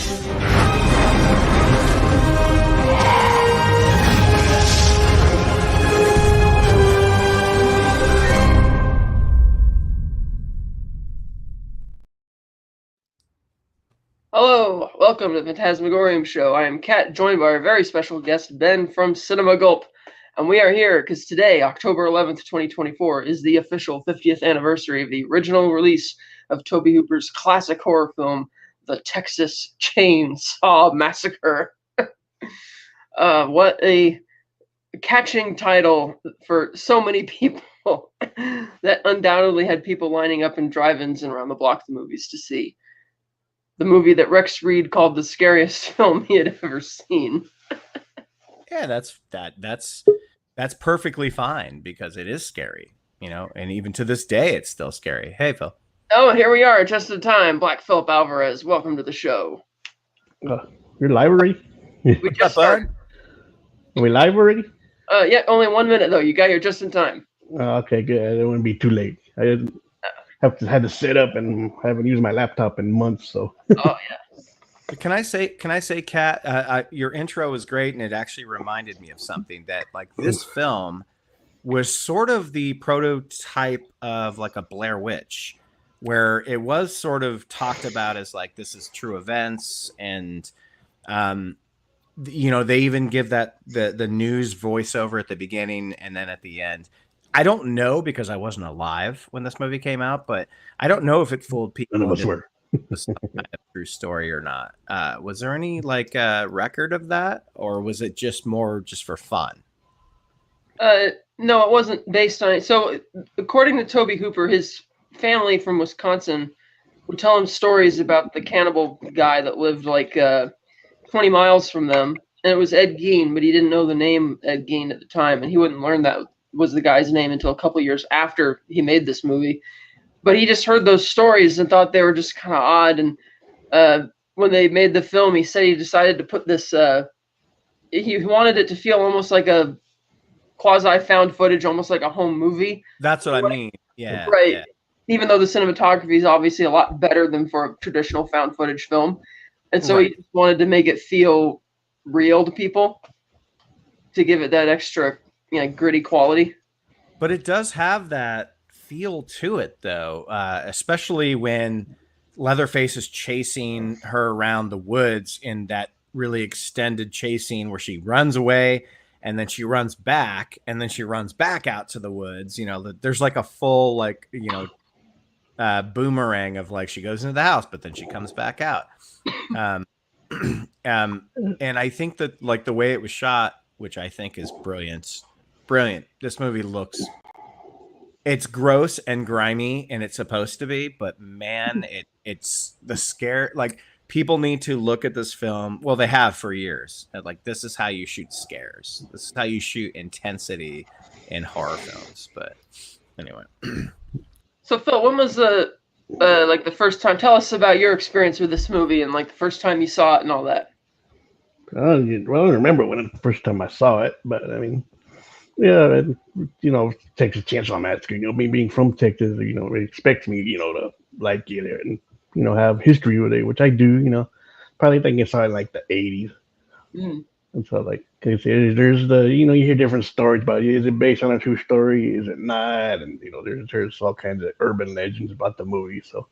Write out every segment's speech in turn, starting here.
Hello, welcome to the Fantasmagorium show. I am Kat, joined by our very special guest, Ben from Cinema Gulp. And we are here because today, October 11th, 2024, is the official 50th anniversary of the original release of Tobe Hooper's classic horror film, The Texas Chainsaw Massacre. What a catching title for so many people that undoubtedly had people lining up in drive-ins and around the block the movies to see. The movie that Rex Reed called the scariest film he had ever seen. Yeah, that's perfectly fine because it is scary, you know, and even to this day, it's still scary. Hey, Phil. Oh, here we are, just in time. Black Philip Alvarez, welcome to the show. You're live already? We just started. Are we live already? Yeah, only 1 minute though. You got here just in time. Okay, good. I didn't want to be too late. I had to set up, and I haven't used my laptop in months. So. Oh yeah. Can I say, Kat? Your intro was great, and it actually reminded me of something that, like, this film was sort of the prototype of like a Blair Witch, where it was sort of talked about as like this is true events, and you know, they even give that the news voiceover at the beginning and then at the end. I don't know because I wasn't alive when this movie came out, but I don't know if it fooled people. None of us were. Was a true story or not. Was there any like record of that, or was it just more just for fun? No, it wasn't based on it. So, according to Tobe Hooper, his family from Wisconsin would tell him stories about the cannibal guy that lived like 20 miles from them, and it was Ed Gein, but he didn't know the name Ed Gein at the time, and he wouldn't learn that was the guy's name until a couple years after he made this movie. But he just heard those stories and thought they were just kind of odd. And when they made the film, he said he decided to put this. He wanted it to feel almost like a quasi found footage, almost like a home movie. That's what I mean. Yeah. Right. Yeah. Even though the cinematography is obviously a lot better than for a traditional found footage film, and so he just wanted to make it feel real to people, to give it that extra, you know, gritty quality. But it does have that feel to it, though, especially when Leatherface is chasing her around the woods in that really extended chase scene where she runs away and then she runs back and then she runs back out to the woods. You know, there's like a full, like, you know, boomerang of like she goes into the house, but then she comes back out. And I think that like the way it was shot, which I think is brilliant. This movie looks, it's gross and grimy, and it's supposed to be, but man, it's the scare. Like, people need to look at this film. Well, they have for years. Like, this is how you shoot scares. This is how you shoot intensity in horror films. But anyway. So Phil, when was the like the first time? Tell us about your experience with this movie and like the first time you saw it and all that. Well, I don't remember when the first time I saw it, but I mean, yeah, you know, Texas Chainsaw Massacre. You know, me being from Texas, you know, it expects me, you know, to like it and, you know, have history with it, which I do. You know, probably think I saw it in like the '80s. Mm. And so, like, there's the, you know, you hear different stories about it. Is it based on a true story? Is it not? And, you know, there's all kinds of urban legends about the movie. So,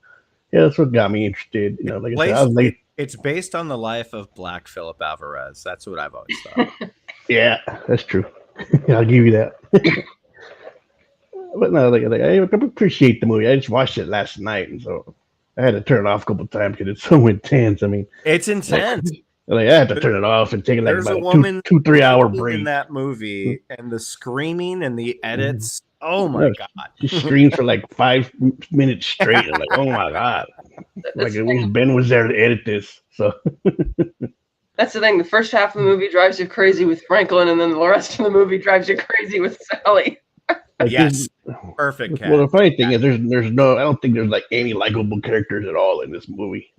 yeah, that's what got me interested. You know, like I said, I was late. It's based on the life of Black Philip Alvarez. That's what I've always thought. Yeah, that's true. I'll give you that. But no, like I appreciate the movie. I just watched it last night, and so I had to turn it off a couple of times because it's so intense. I mean, it's intense. Like, I had to turn it off and take like about a 2-3 hour break in that movie, and the screaming and the edits. Oh my god! She screams for like 5 minutes straight. I'm like, oh my god! Like, at least Ben was there to edit this. So that's the thing. The first half of the movie drives you crazy with Franklin, and then the rest of the movie drives you crazy with Sally. Like, yes, perfect. Well, the funny thing is, there's no. I don't think there's like any likable characters at all in this movie.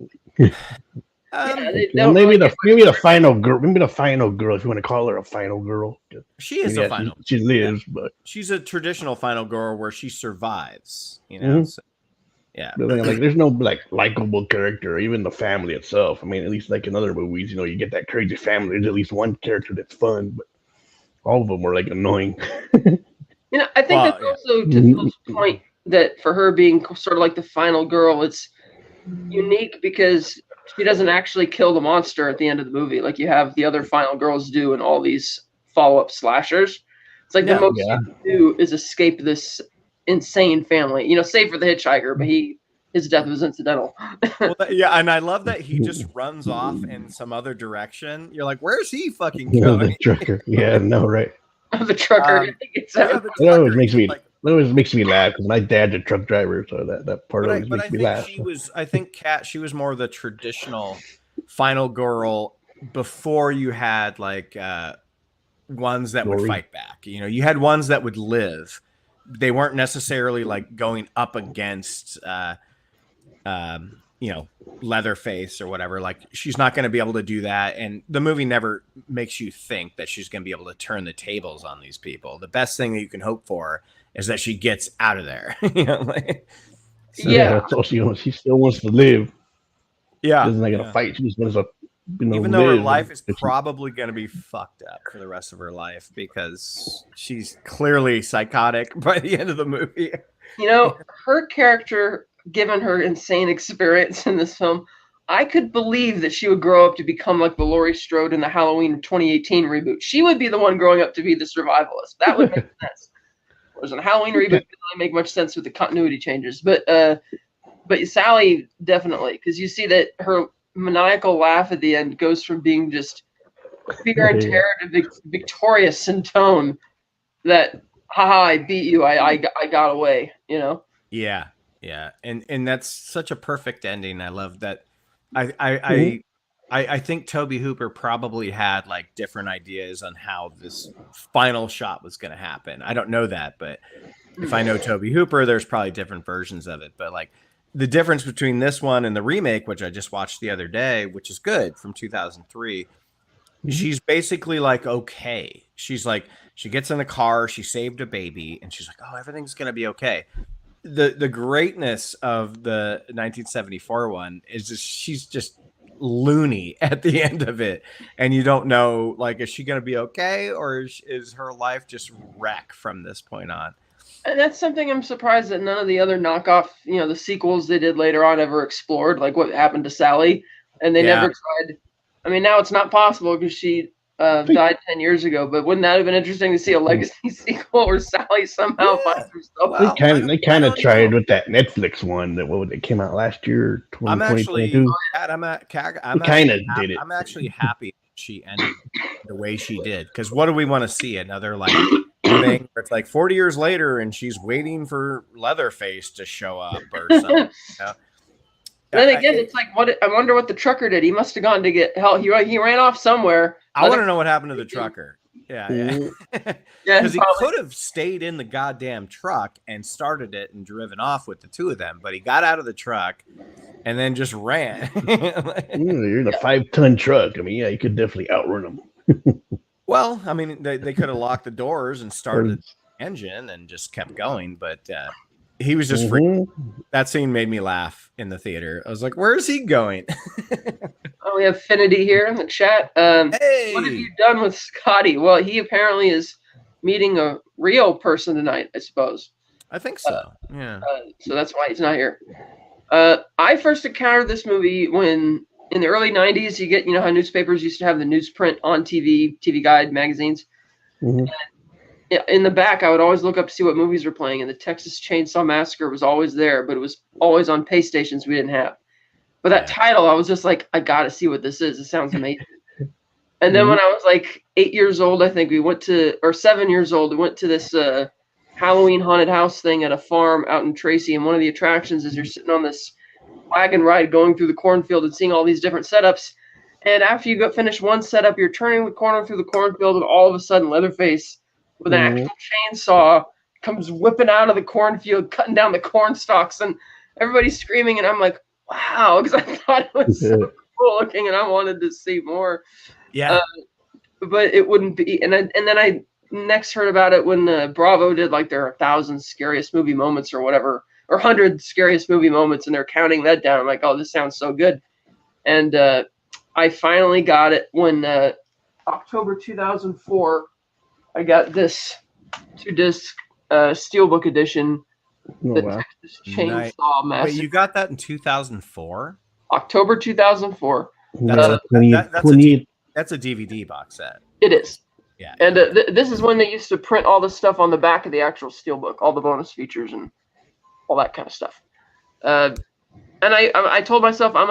Maybe the final girl. Maybe the final girl, if you want to call her a final girl. She is a final. She lives, but she's a traditional final girl where she survives. You know. Mm-hmm. So, Yeah. Like, there's no like likable character, or even the family itself. I mean, at least like in other movies, you get that crazy family. There's at least one character that's fun, but all of them were like annoying. I think that's also to Phil's point that for her being sort of like the final girl, it's unique because she doesn't actually kill the monster at the end of the movie like you have the other final girls do in all these follow-up slashers. It's like the most you can do is escape this insane family, save for the hitchhiker, but his death was incidental. And I love that he just runs off in some other direction. You're like, where's he fucking going? The trucker. Yeah, no, right. The trucker. It always makes me laugh because my dad's a truck driver, so that part always makes me laugh. I think Kat, she was more the traditional final girl before you had like ones that would fight back. You had ones that would live. They weren't necessarily like going up against Leatherface or whatever. Like, she's not going to be able to do that, and the movie never makes you think that she's going to be able to turn the tables on these people. The best thing that you can hope for is that she gets out of there. That's all she wants. She still wants to live. Yeah, she's not gonna fight. She just wants to even though her life is probably going to be fucked up for the rest of her life because she's clearly psychotic by the end of the movie. Her character, given her insane experience in this film, I could believe that she would grow up to become like the Laurie Strode in the Halloween 2018 reboot. She would be the one growing up to be the survivalist. That would make sense. Whereas in a Halloween reboot, it doesn't make much sense with the continuity changes. But Sally, definitely, because you see that her maniacal laugh at the end goes from being just fear and terror to victorious in tone. That, haha, I beat you, I got away, Yeah, and that's such a perfect ending. I love that. I think Tobe Hooper probably had like different ideas on how this final shot was going to happen. I don't know that, but if I know Tobe Hooper, there's probably different versions of it. But like the difference between this one and the remake, which I just watched the other day, which is good, from 2003, she's basically like, okay. She's like, she gets in the car, she saved a baby, and she's like, oh, everything's going to be okay. The greatness of the 1974 one is just, she's just loony at the end of it, and you don't know, like, is she going to be okay, or is her life just wreck from this point on? And that's something I'm surprised that none of the other knockoff, the sequels they did later on ever explored, like what happened to Sally, and they never tried. I mean, now it's not possible because she died 10 years ago, but wouldn't that have been interesting to see a legacy sequel where Sally somehow finds herself? Well, they kind of tried with that Netflix one that came out last year, 2022. I'm actually happy she ended the way she did, because what do we want to see? Another like thing where it's like 40 years later and she's waiting for Leatherface to show up or something. Then again, it's like, I wonder what the trucker did. He must have gone to get help. He ran off somewhere. I want to know what happened to the trucker. Yeah. Because he could have stayed in the goddamn truck and started it and driven off with the two of them, but he got out of the truck and then just ran. You're in a 5-ton truck. I mean, yeah, you could definitely outrun them. Well, I mean, they could have locked the doors and started the engine and just kept going, but he was just free. That scene made me laugh in the theater. I was like, where is he going? We have Finity here in the chat. Hey! What have you done with Scotty? Well, he apparently is meeting a real person tonight, I suppose. I think so. Yeah. So that's why he's not here. I first encountered this movie when, in the early 90s, you get, how newspapers used to have the newsprint on TV guide magazines. And in the back, I would always look up to see what movies were playing, and the Texas Chainsaw Massacre was always there, but it was always on pay stations we didn't have. But that title, I was just like, I got to see what this is. It sounds amazing. And then when I was like 8 years old, I think or 7 years old, we went to this Halloween haunted house thing at a farm out in Tracy. And one of the attractions is you're sitting on this wagon ride going through the cornfield and seeing all these different setups. And after you finish one setup, you're turning the corner through the cornfield, and all of a sudden Leatherface with an actual chainsaw comes whipping out of the cornfield, cutting down the corn stalks, and everybody's screaming. And I'm like, wow, because I thought it was so cool looking, and I wanted to see more. Yeah. But it wouldn't be. And then I next heard about it when Bravo did like their 1,000 scariest movie moments or whatever, or 100 scariest movie moments, and they're counting that down. I'm like, oh, this sounds so good. And I finally got it when October 2004. I got this 2-disc steelbook edition. The Texas Chainsaw Massacre. Wait, you got that in 2004? October 2004. That's a DVD box set. It is. Yeah. And this is when they used to print all the stuff on the back of the actual steelbook, all the bonus features and all that kind of stuff. And I told myself I'm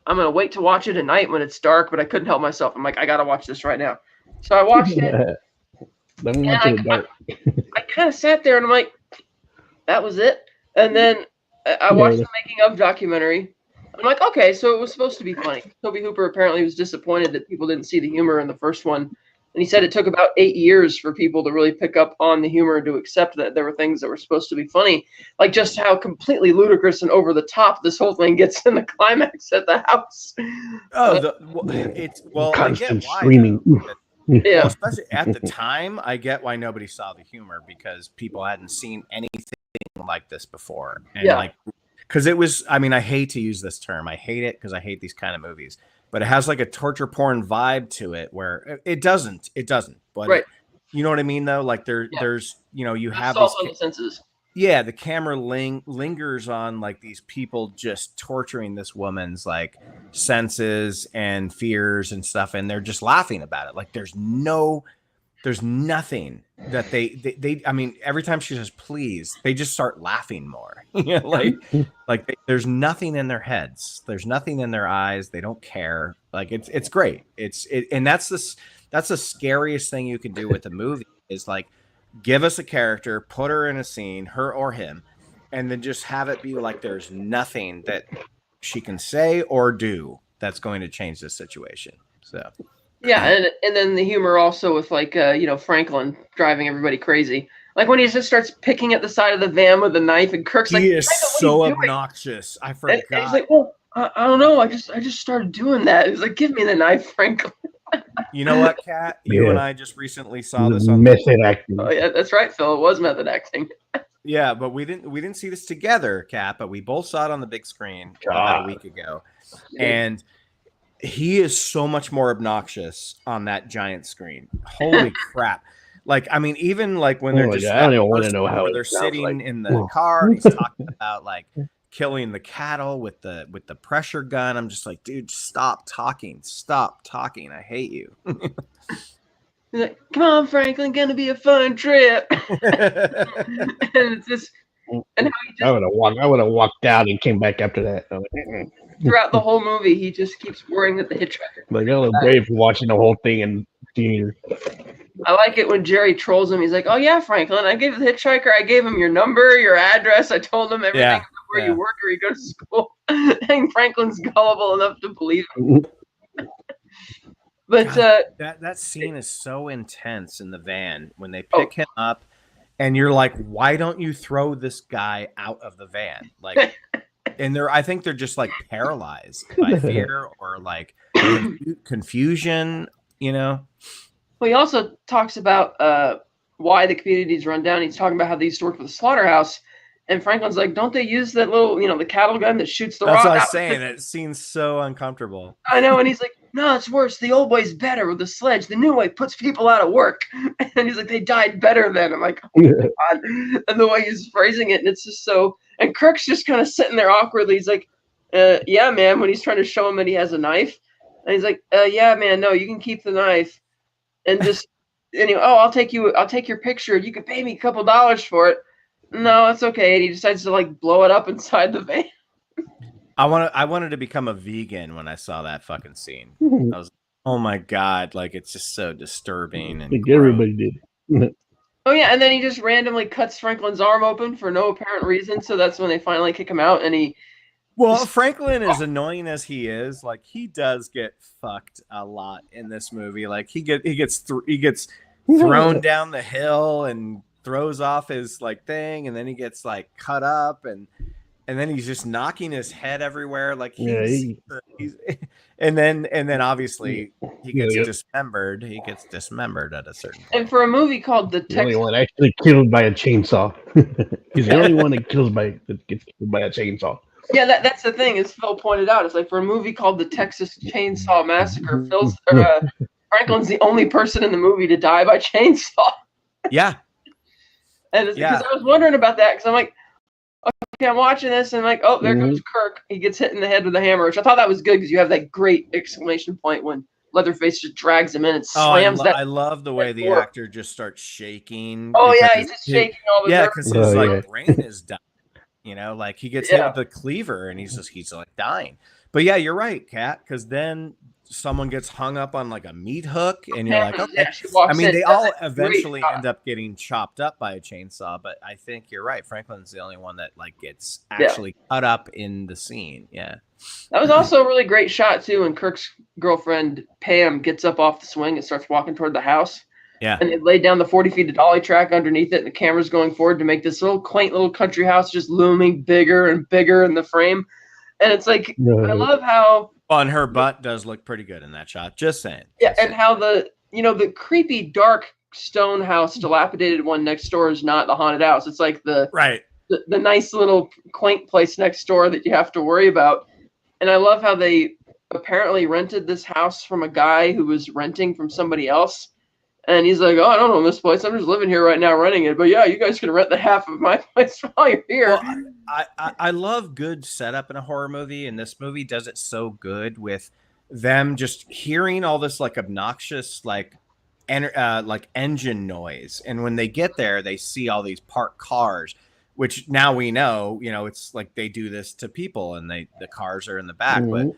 gonna wait to watch it at night when it's dark, but I couldn't help myself. I'm like, I gotta watch this right now. So I watched it. I kind of sat there and I'm like, that was it. And then I watched the making of documentary. I'm like, okay, so it was supposed to be funny. Tobe Hooper apparently was disappointed that people didn't see the humor in the first one. And he said it took about 8 years for people to really pick up on the humor and to accept that there were things that were supposed to be funny. Like just how completely ludicrous and over the top this whole thing gets in the climax at the house. Constant screaming. Yeah. Well, especially at the time, I get why nobody saw the humor because people hadn't seen anything like this before. And because it was, I mean, I hate to use this term. I hate it because I hate these kind of movies. But it has like a torture porn vibe to it where it doesn't. But right. You know what I mean, though? Like there's, you have all the senses. Yeah, the camera lingers on like these people just torturing this woman's like senses and fears and stuff, and they're just laughing about it. Like there's nothing that they I mean, every time she says please, they just start laughing more. There's nothing in their heads, there's nothing in their eyes, they don't care. Like it's great. And that's the scariest thing you can do with a movie is like give us a character, put her in a scene, her or him, and then just have it be like there's nothing that she can say or do that's going to change this situation. So yeah, and then the humor also with like Franklin driving everybody crazy. Like when he just starts picking at the side of the van with a knife, and Kirk's like, he is so obnoxious. I forgot. And he's like, well, I don't know. I just started doing that. He's like, give me the knife, Franklin. You know what, Kat? You and I just recently saw this on method acting. Oh yeah, that's right, Phil. It was method acting. Yeah, but we didn't see this together, Kat. But we both saw it on the big screen about a week ago, and he is so much more obnoxious on that giant screen. Holy crap! Like, I mean, even like when they're just I don't even want to know how they're sitting in the car and he's talking about like killing the cattle with the pressure gun. I'm just like, dude, stop talking. I hate you. He's like, come on, Franklin, gonna be a fun trip. And it's just, and how he just, I would have walked out and came back after that. Throughout the whole movie, he just keeps worrying that the hitchhiker. Like I was brave for watching the whole thing in theater. I like it when Jerry trolls him. He's like, "Oh yeah, Franklin, I gave the hitchhiker. I gave him your number, your address. I told him everything about where you work or you go to school." And Franklin's gullible enough to believe him. But God, that scene is so intense in the van when they pick him up, and you're like, "Why don't you throw this guy out of the van?" Like, and I think they're just like paralyzed by fear or like confusion. Well, he also talks about why the community's run down. He's talking about how they used to work with the slaughterhouse. And Franklin's like, don't they use that little, the cattle gun that shoots the rock? That's what I was saying. It seems so uncomfortable. I know. And he's like, no, it's worse. The old way's better with the sledge. The new way puts people out of work. And he's like, they died better then. I'm like, oh my God. And the way he's phrasing it. And it's just so, and Kirk's just kind of sitting there awkwardly. He's like, yeah, man, when he's trying to show him that he has a knife. And he's like, yeah, man, no, you can keep the knife. And just anyway, I'll take your picture. You could pay me a couple dollars for it. No, it's okay. And he decides to like blow it up inside the van. I wanted to become a vegan when I saw that fucking scene. I was, oh my God, like it's just so disturbing. And everybody did. Oh yeah, and then he just randomly cuts Franklin's arm open for no apparent reason. So that's when they finally kick him out, and he. Well, Franklin, as annoying as he is, like he does get fucked a lot in this movie. Like he gets thrown down the hill and throws off his like thing, and then he gets like cut up, and and then he's just knocking his head everywhere. Like he's and then obviously he gets dismembered. He gets dismembered at a certain point. And for a movie called the only one actually killed by a chainsaw. He's the only one that gets killed by a chainsaw. Yeah, that's the thing. As Phil pointed out, it's like for a movie called The Texas Chainsaw Massacre, Franklin's the only person in the movie to die by chainsaw. Yeah. And because I was wondering about that, because I'm like, okay, I'm watching this, and I'm like, oh, there goes Kirk. He gets hit in the head with a hammer, which I thought that was good, because you have that great exclamation point when Leatherface just drags him in and slams I love the way the actor just starts shaking. Oh, yeah, he's just shaking all the because his brain is dying. You know, like he gets hit with the cleaver, and he's like dying. But yeah, you're right, Kat, because then someone gets hung up on like a meat hook, and you're like, okay. I mean, they all eventually end up getting chopped up by a chainsaw, but I think you're right. Franklin's the only one that like gets actually cut up in the scene. Yeah. That was also a really great shot too, when Kirk's girlfriend Pam gets up off the swing and starts walking toward the house. Yeah. And they laid down the 40 feet of dolly track underneath it, and the camera's going forward to make this little quaint little country house just looming bigger and bigger in the frame. And it's like, I love how... Well, and her butt does look pretty good in that shot. Just saying. Yeah, and how the creepy, dark stone house, dilapidated one next door is not the haunted house. It's like the nice little quaint place next door that you have to worry about. And I love how they apparently rented this house from a guy who was renting from somebody else. And he's like, oh, I don't know this place. I'm just living here right now renting it. But yeah, you guys can rent the half of my place while you're here. Well, I love good setup in a horror movie. And this movie does it so good with them just hearing all this like obnoxious, like engine noise. And when they get there, they see all these parked cars, which now we know, it's like they do this to people, and the cars are in the back. But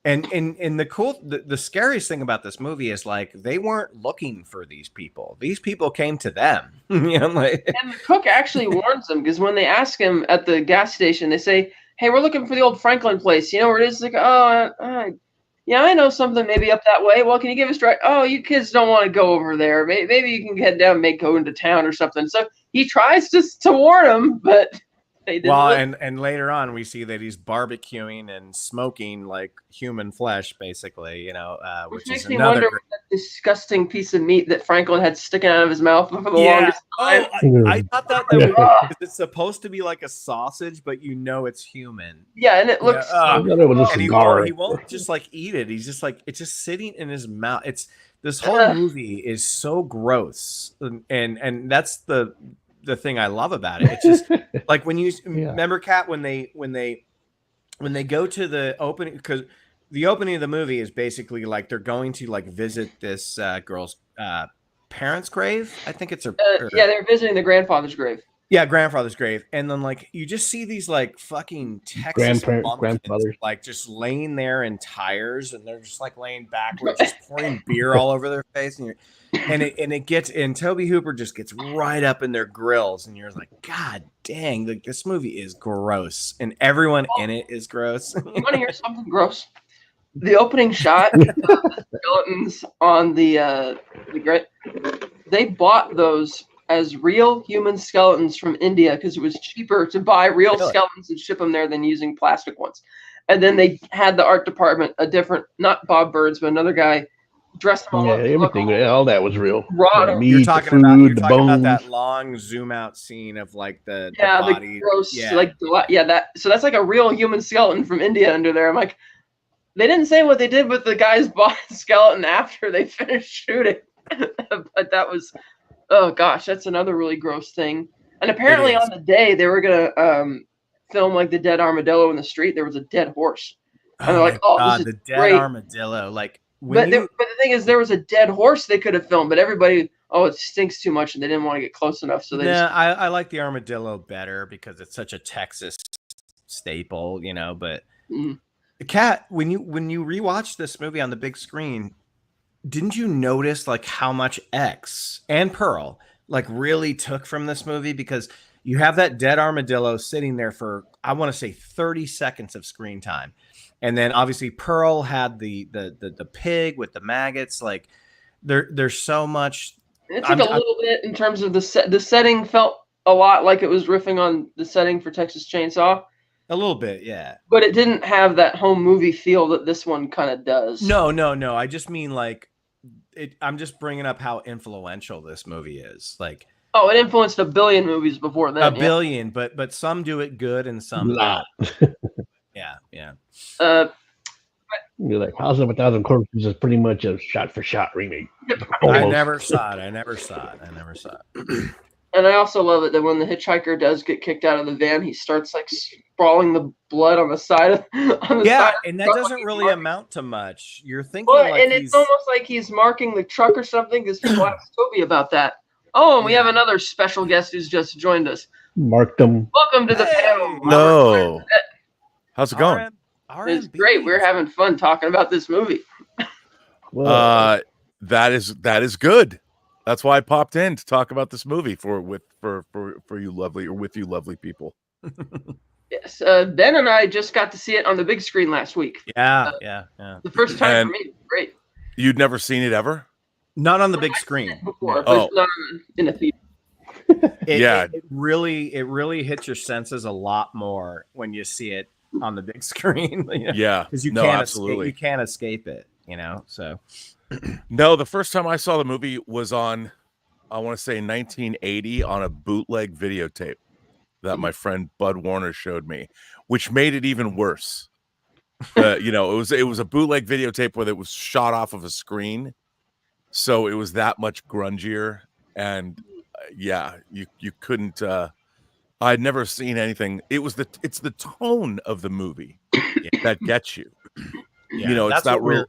and the scariest thing about this movie is like they weren't looking for these people. These people came to them. And the cook actually warns them, because when they ask him at the gas station, they say, hey, we're looking for the old Franklin place. You know where it is? Like, yeah, I know something maybe up that way. Well, can you give us direct? Oh, you kids don't want to go over there. Maybe you can head down and go into town or something. So he tries to warn them, but they didn't. Well, and later on we see that he's barbecuing and smoking like human flesh, basically. Which makes me wonder what that disgusting piece of meat that Franklin had sticking out of his mouth for the longest time. I thought that it's supposed to be like a sausage, but it's human. Yeah, and it looks. And he won't just like eat it. He's just like, it's just sitting in his mouth. This whole movie is so gross, and that's the thing I love about it. It's just like when you remember, Kat, when they go to the opening, because the opening of the movie is basically like they're going to like visit this girl's parents' grave. I think it's they're visiting the grandfather's grave. Yeah, grandfather's grave. And then like you just see these like fucking Texas grandfathers like just laying there in tires, and they're just like laying backwards, just pouring beer all over their face, and Toby Hooper just gets right up in their grills, and you're like, God dang, like this movie is gross, and everyone in it is gross. You want to hear something gross? The opening shot, the skeletons on the great, they bought those as real human skeletons from India because it was cheaper to buy real skeletons and ship them there than using plastic ones. And then they had the art department, not Bob Birds, but another guy, dressed them all up. Everything, all that was real. Raw meat, you're talking food, about that long zoom out scene of like the body. The gross, so that's like a real human skeleton from India under there. I'm like, they didn't say what they did with the guy's body skeleton after they finished shooting, but that was. Oh gosh, that's another really gross thing. And apparently on the day they were gonna film like the dead armadillo in the street, there was a dead horse. And they're like, this is the dead great. Armadillo. Like, but the thing is, there was a dead horse they could have filmed, but everybody, it stinks too much, and they didn't want to get close enough. So I like the armadillo better because it's such a Texas staple, But Kat, when you rewatch this movie on the big screen, didn't you notice like how much X and Pearl like really took from this movie? Because you have that dead armadillo sitting there for, I want to say 30 seconds of screen time. And then obviously Pearl had the pig with the maggots. Like there's so much. It took a little bit in terms of the setting felt a lot like it was riffing on the setting for Texas Chainsaw. A little bit, yeah. But it didn't have that home movie feel that this one kind of does. No. I just mean like I'm just bringing up how influential this movie is. Like, oh, it influenced a billion movies before that. A billion, but some do it good and some don't. Yeah. You're like House of a Thousand Corpses is pretty much a shot-for-shot remake. I never saw it. And I also love it that when the hitchhiker does get kicked out of the van, he starts like sprawling the blood on the side of and that doesn't really amount to much. You're thinking and it's almost like he's marking the truck or something because people asked Toby about that. Oh, and we have another special guest who's just joined us. Marked them. Welcome to the panel. No. How's it going? It's great. We're having fun talking about this movie. That is good. That's why I popped in to talk about this movie for you lovely people. Yes, Ben and I just got to see it on the big screen last week. Yeah. The first time for me. Great. You'd never seen it ever? Not on the big screen. Before, but not in a theater. It really hits your senses a lot more when you see it on the big screen. Yeah, because you can't escape it. So. No, the first time I saw the movie was on, I want to say 1980 on a bootleg videotape that my friend Bud Warner showed me, which made it even worse. It was a bootleg videotape where it was shot off of a screen, so it was that much grungier. And you couldn't. I'd never seen anything. It's the tone of the movie that gets you. It's not real.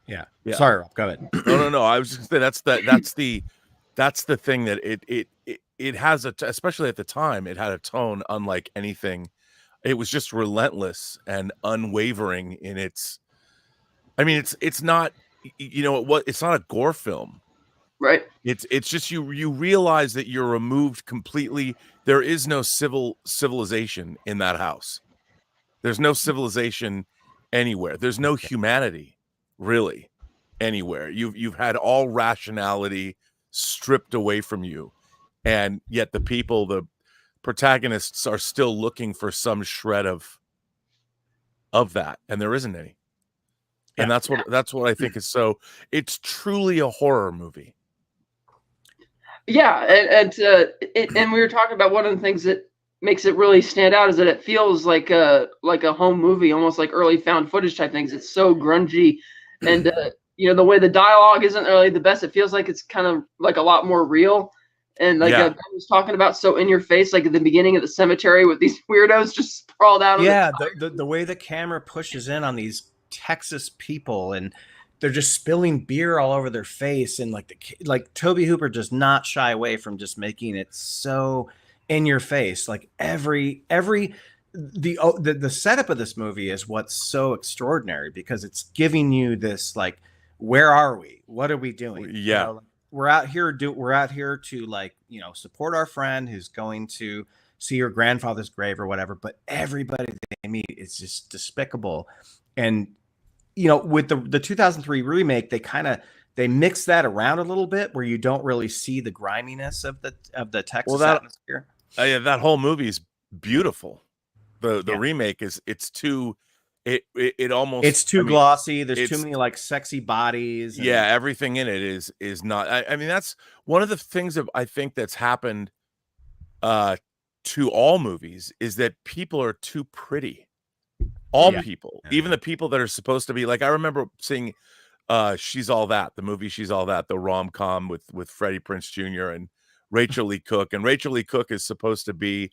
Yeah. Sorry, Rob, go ahead. No. I was just gonna say that's the thing that it has especially at the time, it had a tone unlike anything. It was just relentless and unwavering in its. I mean, it's not. It's not a gore film, right? It's just you realize that you're removed completely. There is no civilization in that house. There's no civilization anywhere. There's no humanity. Really, anywhere. You've had all rationality stripped away from you, and yet the protagonists are still looking for some shred of that, and there isn't any. And that's what I think is so. It's truly a horror movie. Yeah, and we were talking about one of the things that makes it really stand out is that it feels like a home movie, almost like early found footage type things. It's so grungy. And, the way the dialogue isn't really the best, it feels like it's kind of like a lot more real. And like Ben was talking about, so in your face, like at the beginning of the cemetery with these weirdos just sprawled out. The way the camera pushes in on these Texas people and they're just spilling beer all over their face. And like Toby Hooper does not shy away from just making it so in your face. Like the setup of this movie is what's so extraordinary because it's giving you this like, where are we? What are we doing? Yeah, we're out here to support our friend who's going to see her grandfather's grave or whatever. But everybody they meet is just despicable. And with the 2003 remake, they mix that around a little bit where you don't really see the griminess of the Texas atmosphere. That whole movie is beautiful. The remake it's too glossy. There's too many like sexy bodies. Everything in it is not. I mean, that's one of the things that I think that's happened to all movies is that people are too pretty. People, even the people that are supposed to be like. I remember seeing She's All That, the movie She's All That, the rom-com with Freddie Prinze Jr. and Rachel Lee Cook, and Rachel Lee Cook is supposed to be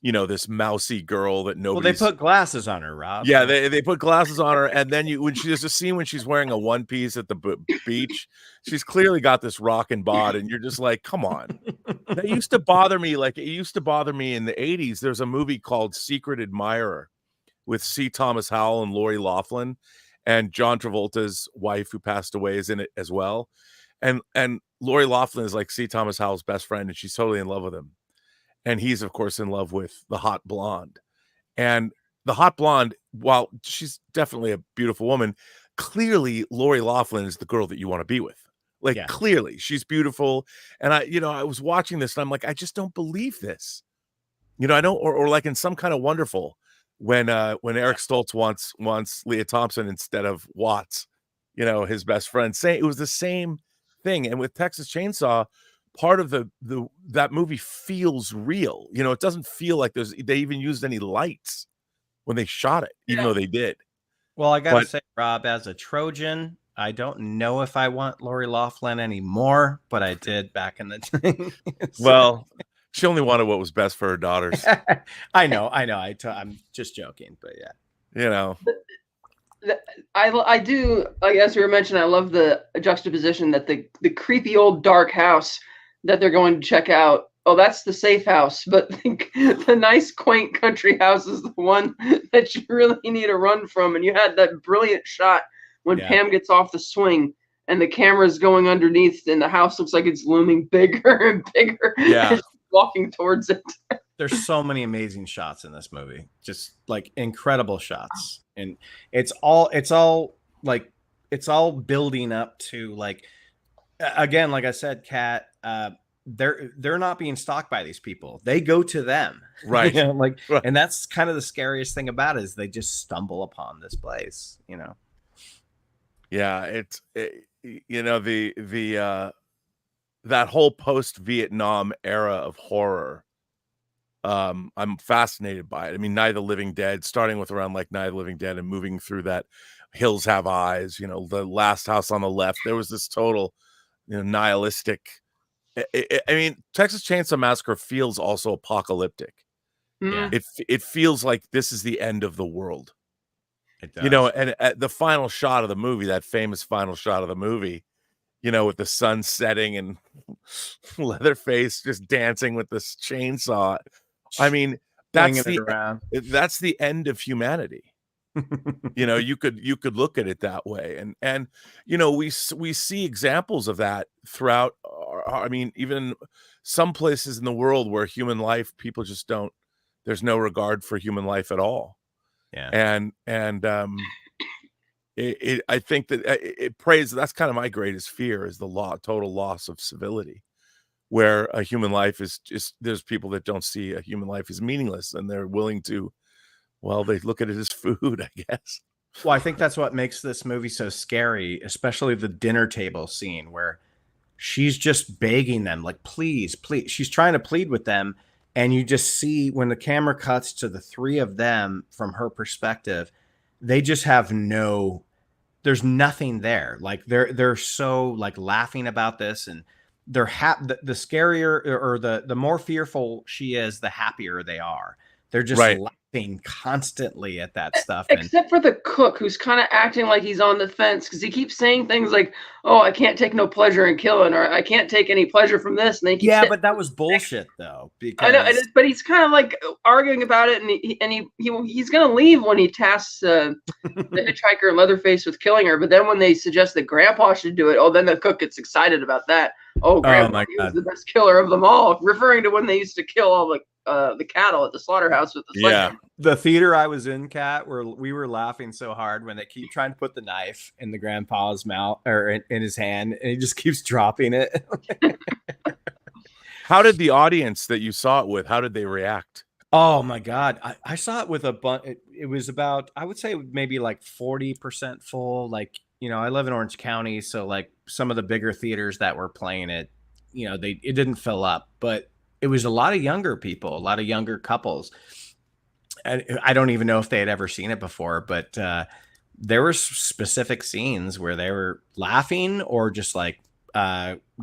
this mousy girl that nobody. Well, they put glasses on her, Rob. Yeah, they put glasses on her, and then when there's a scene when she's wearing a one piece at the beach, she's clearly got this rockin' bod, and you're just like, come on. That used to bother me. Like it used to bother me in the '80s. There's a movie called Secret Admirer with C. Thomas Howell and Lori Loughlin, and John Travolta's wife, who passed away, is in it as well. And Lori Loughlin is like C. Thomas Howell's best friend, and she's totally in love with him. And he's, of course, in love with the hot blonde. And the hot blonde, while she's definitely a beautiful woman, clearly Lori Loughlin is the girl that you want to be with. Clearly, she's beautiful. And I was watching this, and I'm like, I just don't believe this. I don't, or like in Some Kind of Wonderful, when Eric Stoltz wants Leah Thompson instead of Watts, his best friend. Say it was the same thing. And with Texas Chainsaw, part of that movie feels real. It doesn't feel like they even used any lights when they shot it, even though they did. Well, I gotta say, Rob, as a Trojan, I don't know if I want Lori Loughlin anymore, but I did back in the day. Well, she only wanted what was best for her daughters. I know. I'm just joking, but yeah. I do, like, as we were mentioning, I love the juxtaposition that the creepy old dark house that they're going to check out. Oh, that's the safe house, but the nice quaint country house is the one that you really need to run from. And you had that brilliant shot when Pam gets off the swing and the camera's going underneath and the house looks like it's looming bigger and bigger. Yeah. Walking towards it. There's so many amazing shots in this movie, just like incredible shots. And it's all building up to, like, again, like I said, Kat, they're not being stalked by these people. They go to them. Right. Right. Right. And that's kind of the scariest thing about it, is they just stumble upon this place, Yeah. That whole post-Vietnam era of horror, I'm fascinated by it. I mean, Night of the Living Dead, starting with around like Night of the Living Dead and moving through that Hills Have Eyes, the Last House on the Left. There was this total, nihilistic. I mean, Texas Chainsaw Massacre feels also apocalyptic. Yeah. It feels like this is the end of the world. It does. And at the final shot of the movie, that famous final shot of the movie, with the sun setting and Leatherface just dancing with this chainsaw. I mean, that's the end of humanity. You could look at it that way. And we see examples of that throughout. I mean, even some places in the world where human life, people just don't, there's no regard for human life at all. Yeah. And I think that it prays. That's kind of my greatest fear, is the total loss of civility, where a human life is just, there's people that don't see a human life as meaningless, and they're willing to, they look at it as food, I guess. Well, I think that's what makes this movie so scary, especially the dinner table scene where she's just begging them, like, please, please. She's trying to plead with them. And you just see when the camera cuts to the three of them from her perspective, they just have there's nothing there. Like they're so, like, laughing about this, and they're the scarier, or the more fearful she is, the happier they are. They're just laughing constantly at that stuff. Except for the cook, who's kind of acting like he's on the fence, because he keeps saying things like, "Oh, I can't take no pleasure in killing," or "I can't take any pleasure from this." And they keep but that was bullshit, though. Because I know, but he's kind of like arguing about it, and he's gonna leave when he tasks the hitchhiker and Leatherface with killing her. But then when they suggest that Grandpa should do it, then the cook gets excited about that. Oh, Grandpa, he was the best killer of them all, referring to when they used to kill all the cattle at the slaughterhouse with the sledgehammer. The theater I was in, Kat, where we were laughing so hard when they keep trying to put the knife in the grandpa's mouth, or in his hand, and he just keeps dropping it. How did the audience that you saw it with, how did they react? Oh my God. I saw it with a bunch. It was about, I would say maybe like 40% full. Like, I live in Orange County, so like some of the bigger theaters that were playing it, it didn't fill up, but it was a lot of younger people, a lot of younger couples. And I don't even know if they had ever seen it before, but there were specific scenes where they were laughing or just like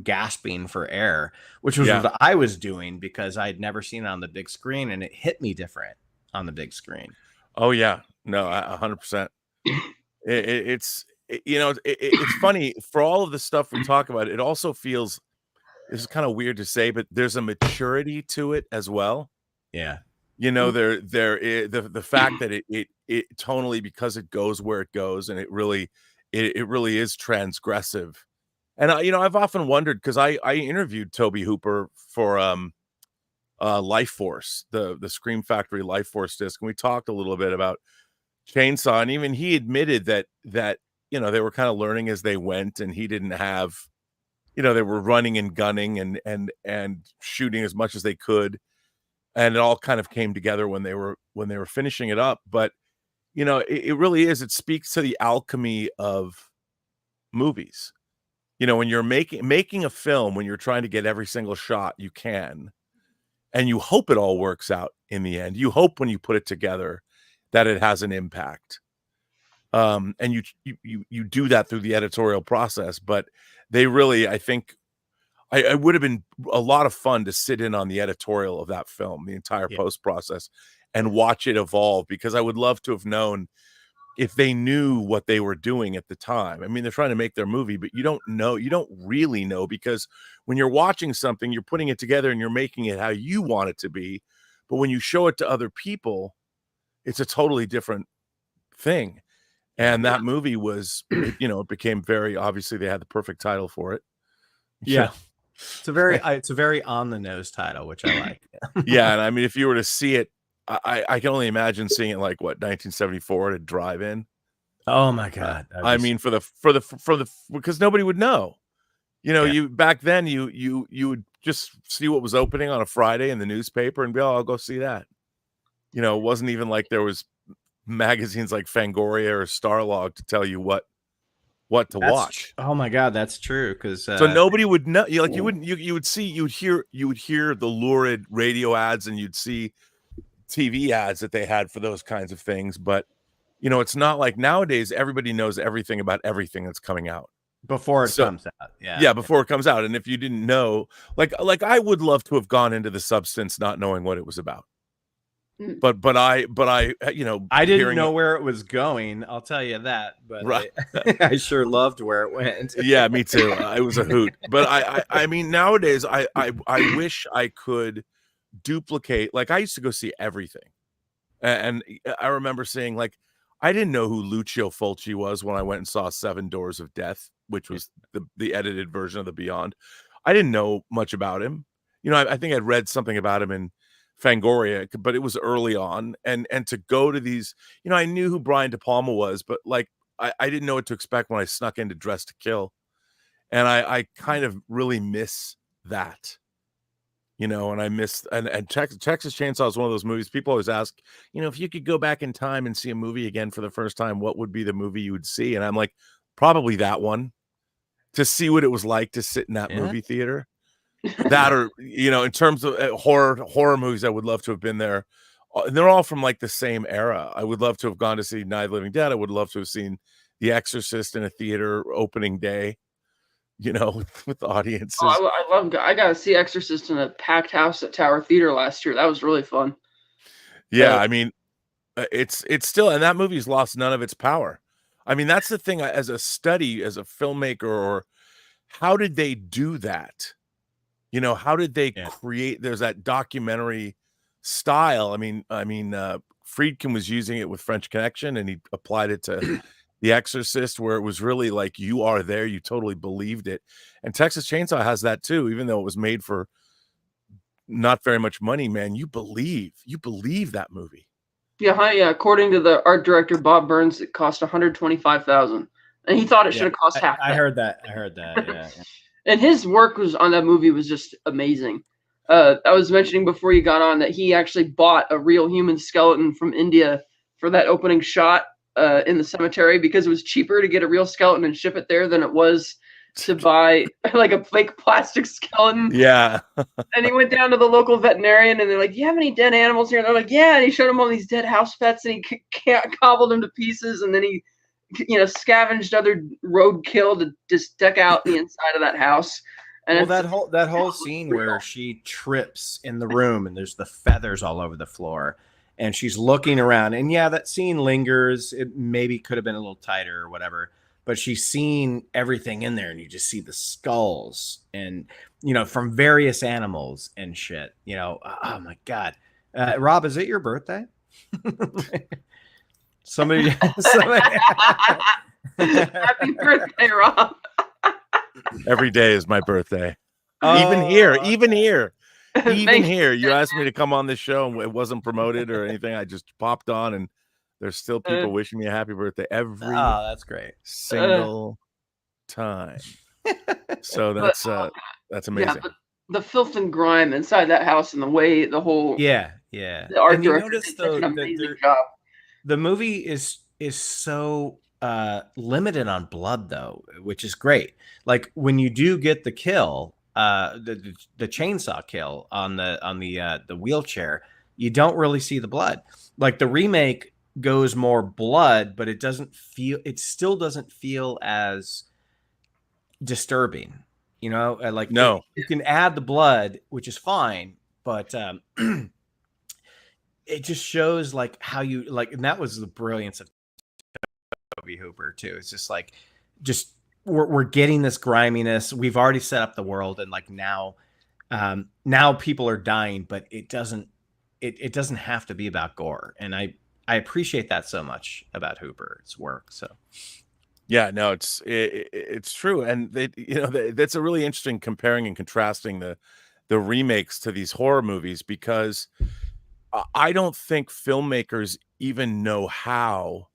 gasping for air, which was what I was doing, because I'd never seen it on the big screen, and it hit me different on the big screen. Oh yeah, no, 100%. It's funny, for all of the stuff we talk about. It also feels, this is kind of weird to say, but there's a maturity to it as well. Yeah. There is the fact that it tonally, because it goes where it goes, and it really is transgressive. And I've often wondered, because I interviewed Toby Hooper for Life Force, the Scream Factory Life Force disc, and we talked a little bit about Chainsaw, and even he admitted that they were kind of learning as they went, and he didn't have, they were running and gunning and shooting as much as they could. and it all kind of came together when they were finishing it up. But you know, it really is. It speaks to the alchemy of movies. You know, when you're making a film, when you're trying to get every single shot you can, and you hope it all works out in the end. You hope when you put it together that it has an impact. And you do that through the editorial process. But they really, I think, I would have been a lot of fun to sit in on the editorial of that film, the entire post process, and watch it evolve, because I would love to have known if they knew what they were doing at the time. I mean, they're trying to make their movie, but you don't really know, because when you're watching something, you're putting it together and you're making it how you want it to be. But when you show it to other people, it's a totally different thing. And that movie was, you know, it became very, obviously they had the perfect title for it. Yeah. It's a very on the nose title, which I like. Yeah. And I mean, if you were to see it, I can only imagine seeing it like 1974 at a drive-in. Oh my God. I mean, for the because nobody would know. You know, you back then you would just see what was opening on a Friday in the newspaper and be, oh, I'll go see that. You know, it wasn't even like there was magazines like Fangoria or Starlog to tell you what to watch. Oh my God, that's true. Because so nobody would know. You would hear the lurid radio ads, and you'd see TV ads that they had for those kinds of things. But you know, it's not like nowadays everybody knows everything about everything that's coming out before it comes out. Before it comes out. And if you didn't know, like I would love to have gone into the substance not knowing what it was about. But I you know, I didn't know where it was going, I'll tell you that, but right. I sure loved where it went. Yeah, me too. It was a hoot. But I mean, nowadays I wish I could duplicate. Like, I used to go see everything, and I remember seeing, like, I didn't know who Lucio Fulci was when I went and saw 7 Doors of Death, which was the edited version of The Beyond. I didn't know much about him. You know, I think I'd read something about him in Fangoria, but it was early on, and to go to these, you know, I knew who Brian De Palma was, but like I didn't know what to expect when I snuck into Dress to Kill, and I kind of really miss that, you know. And I miss and Texas Chainsaw is one of those movies people always ask, you know, if you could go back in time and see a movie again for the first time, what would be the movie you would see? And I'm like, probably that one, to see what it was like to sit in that movie theater. That, or, you know, in terms of horror movies, I would love to have been there. They're all from like the same era. I would love to have gone to see Night of the Living Dead. I would love to have seen The Exorcist in a theater opening day, you know, with the audiences. Oh, I got to see Exorcist in a packed house at Tower Theater last year. That was really fun. Yeah, I mean, it's still, and that movie's lost none of its power. I mean, that's the thing, as a study, as a filmmaker, or how did they do that? You know, how did they create? There's that documentary style. I mean, Friedkin was using it with French Connection, and he applied it to The Exorcist, where it was really like, you are there, you totally believed it. And Texas Chainsaw has that too, even though it was made for not very much money. Man, you believe that movie. Yeah, according to the art director Bob Burns, it cost $125,000, and he thought it should have cost half. I heard that. Yeah. And his work on that movie was just amazing. I was mentioning before you got on that he actually bought a real human skeleton from India for that opening shot in the cemetery, because it was cheaper to get a real skeleton and ship it there than it was to buy like a fake plastic skeleton. Yeah. And he went down to the local veterinarian, and they're like, "Do you have any dead animals here?" And they're like, "Yeah." And he showed him all these dead house pets, and he cobbled them to pieces, and then he, you know, scavenged other roadkill to just deck out the inside of that house. And well, that whole scene where she trips in the room and there's the feathers all over the floor, and she's looking around, and that scene lingers. It maybe could have been a little tighter or whatever, but she's seen everything in there, and you just see the skulls, and, you know, from various animals and shit. You know, oh my God, Rob, is it your birthday? Somebody. Happy birthday, Rob. Every day is my birthday. Even here. You asked me to come on this show, and it wasn't promoted or anything. I just popped on, and there's still people wishing me a happy birthday every that's great. Single time. So that's amazing. Yeah, the filth and grime inside that house and the way the whole Yeah. the art And you director notice did such though an that amazing job. the movie is so limited on blood though, which is great. Like when you do get the kill, the chainsaw kill on the wheelchair, you don't really see the blood. Like the remake goes more blood, but it still doesn't feel as disturbing. You know, No. you can add the blood, which is fine, but it just shows like how you like, and that was the brilliance of Toby Hooper too. It's just like, just we're getting this griminess. We've already set up the world, and like now people are dying, but it doesn't have to be about gore, and I appreciate that so much about Hooper's work. So Yeah, no, it's true, and that's a really interesting comparing and contrasting the remakes to these horror movies, because I don't think filmmakers even know how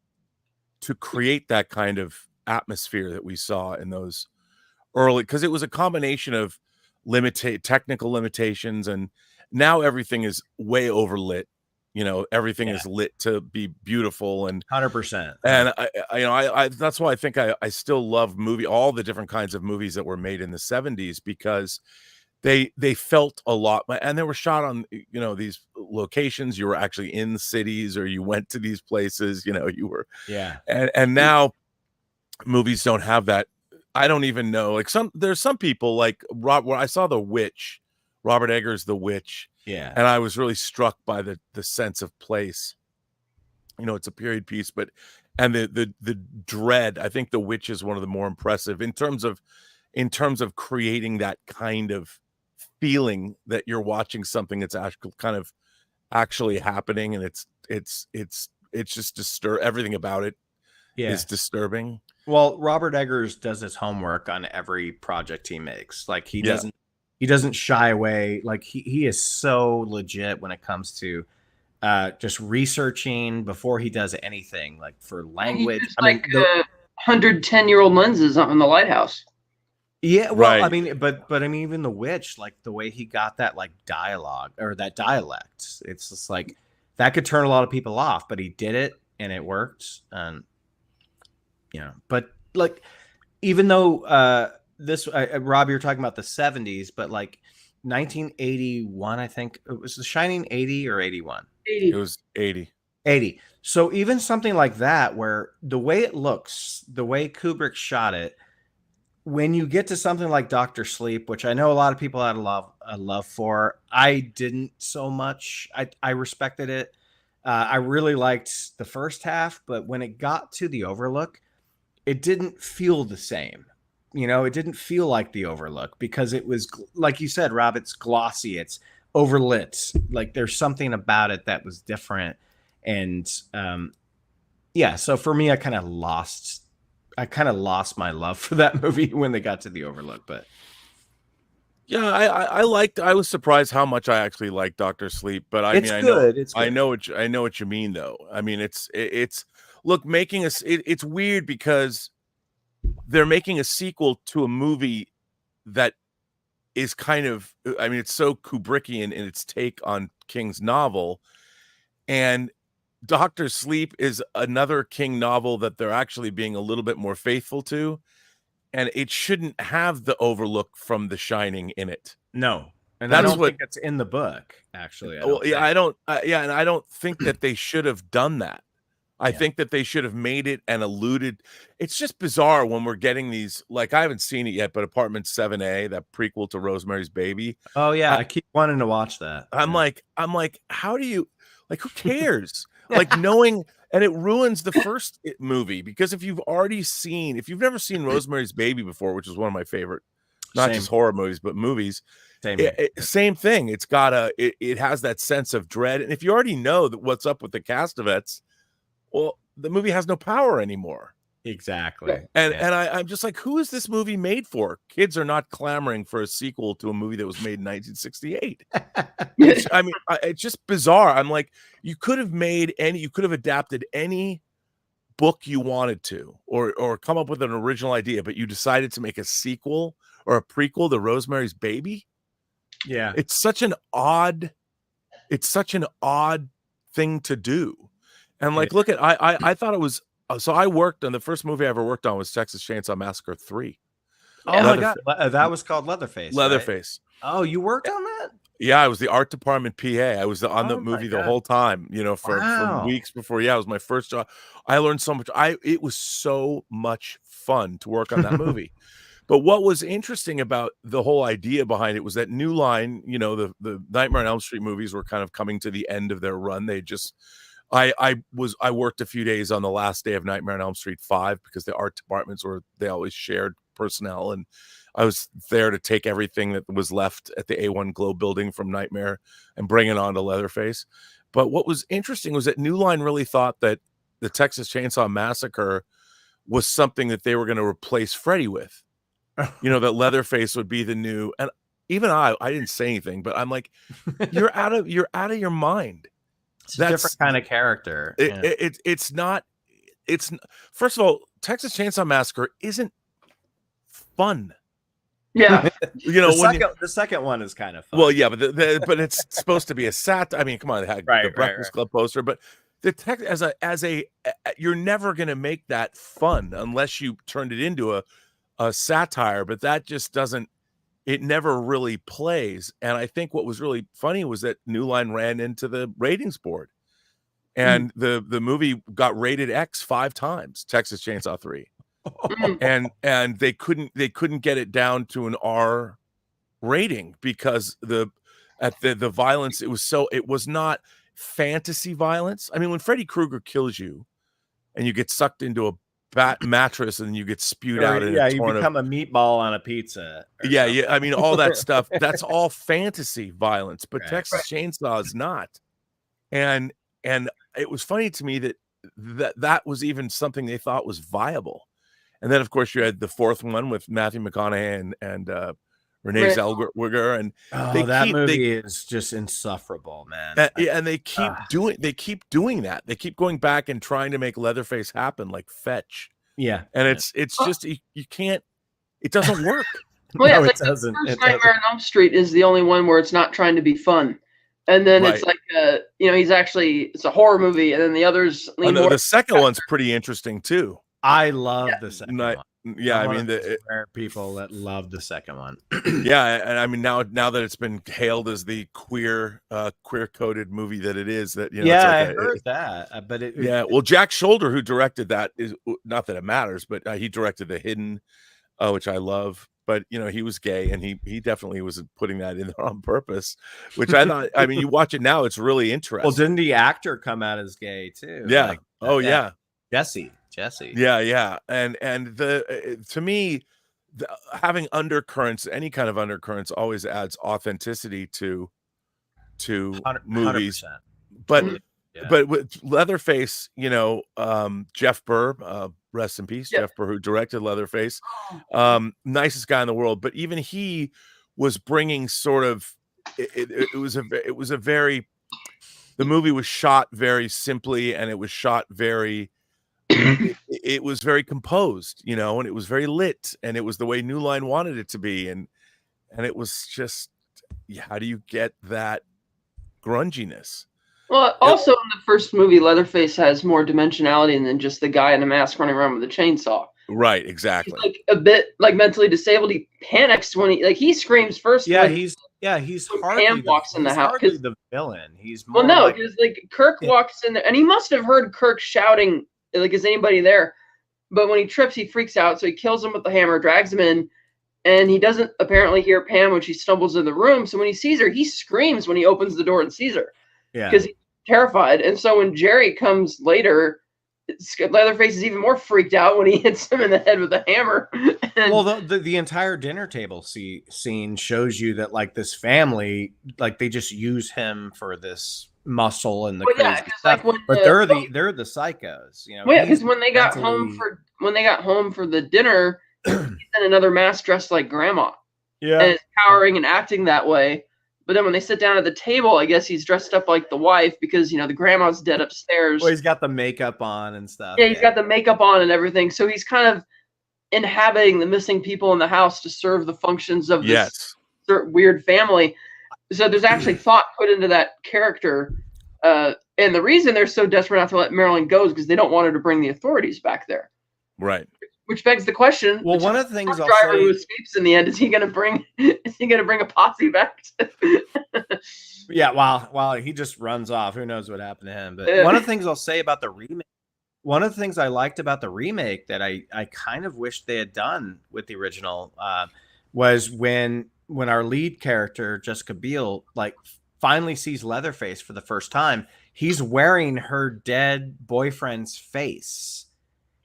to create that kind of atmosphere that we saw in those early, because it was a combination of technical limitations, and now everything is way overlit. Everything is lit to be beautiful, and 100%. and I that's why I think I still love all the different kinds of movies that were made in the 70s, because they felt a lot, and they were shot on these locations. You were actually in cities, or you went to these places. You were and now movies don't have that. I don't even know, like there's some people like I saw The Witch, Robert Eggers' The Witch, and I was really struck by the sense of place. It's a period piece, and the dread. I think The Witch is one of the more impressive in terms of creating that kind of feeling that you're watching something that's actually happening, and it's just everything about it is disturbing. Well, Robert Eggers does his homework on every project he makes. Like he doesn't shy away. Like he is so legit when it comes to just researching before he does anything, like for language. I mean, 110-year-old lenses on the lighthouse. Yeah, well, right. I mean, but I mean, even The Witch, like the way he got that like dialogue or that dialect, it's just like that could turn a lot of people off, but he did it and it worked. And but like, even though Rob, you're talking about the 70s, but like 1981, I think it was The Shining 80 or 81. 80. It was 80. 80. So even something like that, where the way it looks, the way Kubrick shot it, when you get to something like Dr. Sleep, which I know a lot of people had a love for, I didn't so much. I respected it. I really liked the first half, but when it got to The Overlook, it didn't feel the same. It didn't feel like The Overlook, because it was, like you said, Rob, it's glossy, it's overlit. Like there's something about it that was different. And so for me, I kind of lost my love for that movie when they got to The Overlook. But yeah, I was surprised how much I actually liked Dr. Sleep, but I know what you mean though. I mean, it's look, it's weird because they're making a sequel to a movie that is kind of, I mean, it's so Kubrickian in its take on King's novel, and Dr. Sleep is another King novel that they're actually being a little bit more faithful to, and it shouldn't have the Overlook from The Shining in it. No, and I don't think it's in the book, actually. I don't think that they should have done that. I think that they should have made it and alluded. It's just bizarre when we're getting these, like, I haven't seen it yet, but Apartment 7A, that prequel to Rosemary's Baby. Oh yeah, I keep wanting to watch that. I'm like, how do you, like, who cares? Like, knowing, and it ruins the first movie, because if you've never seen Rosemary's Baby before, which is one of my favorite, not just horror movies, but movies, same thing. It's got it has that sense of dread. And if you already know that what's up with the Castavets, well, the movie has no power anymore. Exactly. And I'm just like, who is this movie made for? Kids are not clamoring for a sequel to a movie that was made in 1968. It's just bizarre. I'm like, you could have adapted any book you wanted to, or come up with an original idea, but you decided to make a sequel or a prequel to Rosemary's Baby. Yeah. It's such an odd thing to do. And like, look at, I thought it was, so I worked on the first movie I ever worked on was Texas Chainsaw Massacre 3. Oh my God. That was called Leatherface. Leatherface. Right? Oh, you worked on that? Yeah, I was the art department PA. I was on the movie the whole time, you know, for weeks before. Yeah, it was my first job. I learned so much. It was so much fun to work on that movie. But what was interesting about the whole idea behind it was that New Line, you know, the Nightmare on Elm Street movies were kind of coming to the end of their run. They just, I worked a few days on the last day of Nightmare on Elm Street 5 because the art departments they always shared personnel, and I was there to take everything that was left at the A1 Glow building from Nightmare and bring it on to Leatherface. But what was interesting was that New Line really thought that the Texas Chainsaw Massacre was something that they were going to replace Freddy with. You know, that Leatherface would be the new, and even I didn't say anything, but I'm like, you're out of your mind. It's a different kind of character. It's not. First of all, Texas Chainsaw Massacre isn't fun. Yeah, you know, the second one is kind of fun. Well, yeah, but but it's supposed to be a I mean, come on, it had the Breakfast Club poster, but the text as a you're never going to make that fun unless you turned it into a satire, but that just doesn't, it never really plays. And I think what was really funny was that New Line ran into the ratings board, and the movie got rated X 5 times, Texas Chainsaw 3. and they couldn't get it down to an R rating because the violence, it was not fantasy violence. I mean, when Freddy Krueger kills you and you get sucked into a mattress and you get spewed out in you become a meatball on a pizza. Yeah, I mean, all that stuff, that's all fantasy violence, but Texas Chainsaw is not. And it was funny to me that was even something they thought was viable. And then, of course, you had the fourth one with Matthew McConaughey and Renee Zellweger, and that movie is just insufferable, man. And they keep doing that. They keep going back and trying to make Leatherface happen, like Fetch. Yeah, and it's just you can't. It doesn't work. Well, yeah, No, it's it doesn't. The first Nightmare on Elm Street is the only one where it's not trying to be fun, and then it's like it's a horror movie, and then the others. The second one's pretty interesting too. I love the second one. Yeah, I mean, there are people that love the second one. Yeah, and I mean now that it's been hailed as the queer coded movie that it is, that I heard that, but well, Jack Shoulder, who directed that, is not that it matters, but he directed The Hidden, which I love. But he was gay, and he definitely was putting that in there on purpose, which I thought. I mean, you watch it now; it's really interesting. Well, didn't the actor come out as gay too? Yeah. Yeah. Jesse. Yeah. And to me, having undercurrents, any kind of undercurrents, always adds authenticity to 100%. Movies. But with Leatherface, Jeff Burr, rest in peace, Jeff Burr, who directed Leatherface, nicest guy in the world. But even he was bringing sort of it was a very, the movie was shot very simply, and it was shot very. It was very composed, and it was very lit, and it was the way New Line wanted it to be, and it was just, how do you get that grunginess? Well, also in the first movie, Leatherface has more dimensionality than just the guy in a mask running around with a chainsaw. Right, exactly. He's like a bit like mentally disabled. He panics when he screams first. He's hardly Pam walks in the house. Hardly the villain. He's more because Kirk walks in there, and he must have heard Kirk shouting. Like, is anybody there? But when he trips, he freaks out. So he kills him with the hammer, drags him in, and he doesn't apparently hear Pam when she stumbles in the room. So when he sees her, he screams when he opens the door and sees her. Yeah. Because he's terrified. And so when Jerry comes later, Leatherface is even more freaked out when he hits him in the head with a hammer. Well, the entire dinner table scene shows you that, like, this family, like, they just use him for this muscle and the crazy stuff. But they're the psychos, because when they got home for the dinner, he's in another mask dressed like grandma. Yeah, and is cowering and acting that way. But then when they sit down at the table, I guess he's dressed up like the wife because the grandma's dead upstairs. Well, he's got the makeup on and stuff. Yeah, he's got the makeup on and everything. So he's kind of inhabiting the missing people in the house to serve the functions of this weird family. So there's actually thought put into that character. And the reason they're so desperate not to let Marilyn go is because they don't want her to bring the authorities back there. Right. Which begs the question: Well, one of the things I'll driver say, who escapes in the end, is he going to bring a posse back? yeah, while he just runs off, who knows what happened to him? But one of the things I'll say about the remake, one of the things I liked about the remake that I kind of wish they had done with the original was when our lead character Jessica Biel like finally sees Leatherface for the first time, he's wearing her dead boyfriend's face.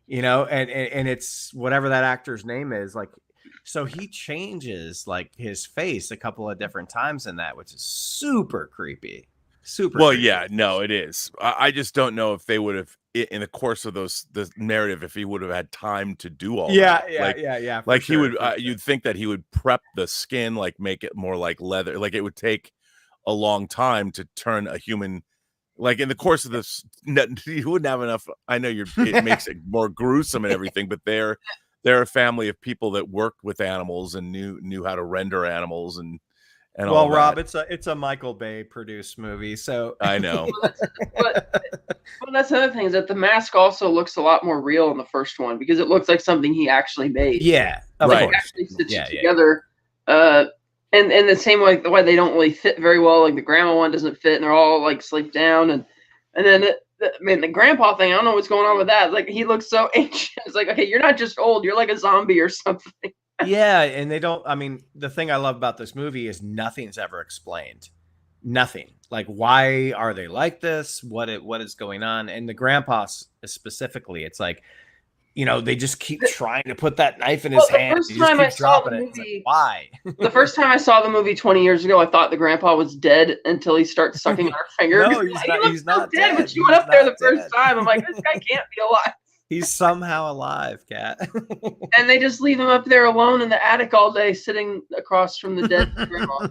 You know, and it's whatever that actor's name is, like, so he changes like his face a couple of different times in that, which is super creepy. Super. Well, creepy. yeah, no, it is. I just don't know if they would have, in the course of the narrative, if he would have had time to do all that. Yeah. Like he would, you'd think that he would prep the skin, like make it more like leather. Like it would take a long time to turn a human. Like in the course of this, you wouldn't have enough. I know it makes it more gruesome and everything, but they're a family of people that worked with animals and knew how to render animals and well, all Rob, that. it's a Michael Bay produced movie, so I know. But that's another thing, is that the mask also looks a lot more real in the first one because it looks like something he actually made. Yeah, of right. course. Actually stitched it together. And the same way, the way they don't really fit very well, like the grandma one doesn't fit, and they're all like sleep down, and then the grandpa thing, I don't know what's going on with that. Like he looks so ancient. It's like, okay, you're not just old, you're like a zombie or something. Yeah, and they don't. I mean, the thing I love about this movie is nothing's ever explained. Nothing. Like, why are they like this? What is going on? And the grandpa specifically, it's like, you know, they just keep trying to put that knife in his hand. The first time I saw the movie, why? The first time I saw the movie 20 years ago, I thought the grandpa was dead until he starts sucking on her finger. No, he's not dead. But you went up there the first time. I'm like, this guy can't be alive. He's somehow alive, Kat. And they just leave him up there alone in the attic all day, sitting across from the dead grandma.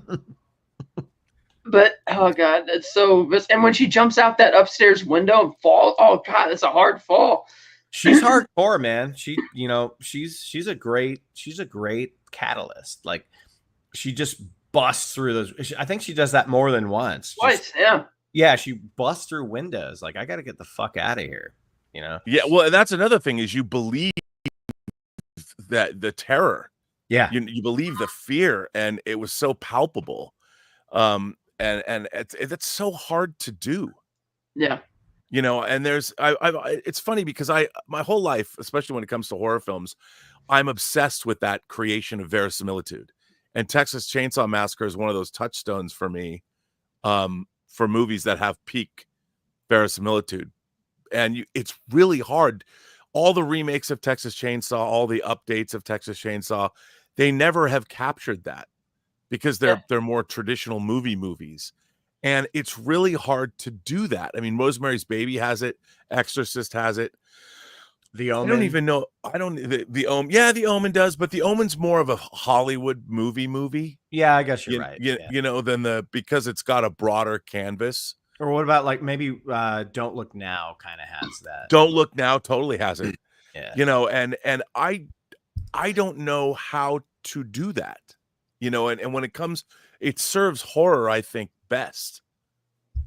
But oh god, it's so. And when she jumps out that upstairs window and falls, oh god, it's a hard fall. She's hardcore, man. She's a great catalyst. Like, she just busts through those. I think she does that more than once. Twice, yeah. Yeah, she busts through windows. Like, I got to get the fuck out of here. You know? Yeah, well, and that's another thing, is you believe that the terror. Yeah. You believe the fear, and it was so palpable. And it's so hard to do. Yeah. You know, and it's funny because my whole life, especially when it comes to horror films, I'm obsessed with that creation of verisimilitude. And Texas Chainsaw Massacre is one of those touchstones for me, for movies that have peak verisimilitude. And it's really hard. All the remakes of Texas Chainsaw, all the updates of Texas Chainsaw, they never have captured that because they're more traditional movies. And it's really hard to do that. I mean, Rosemary's Baby has it. Exorcist has it. The Omen. I don't even know. The Omen. Yeah, The Omen does, but The Omen's more of a Hollywood movie. Yeah, I guess you're right. You know, because it's got a broader canvas. Or what about like maybe Don't Look Now kind of has that. Don't Look Now totally has it. Yeah. You know, and I don't know how to do that. You know, and when it comes, it serves horror, I think, best.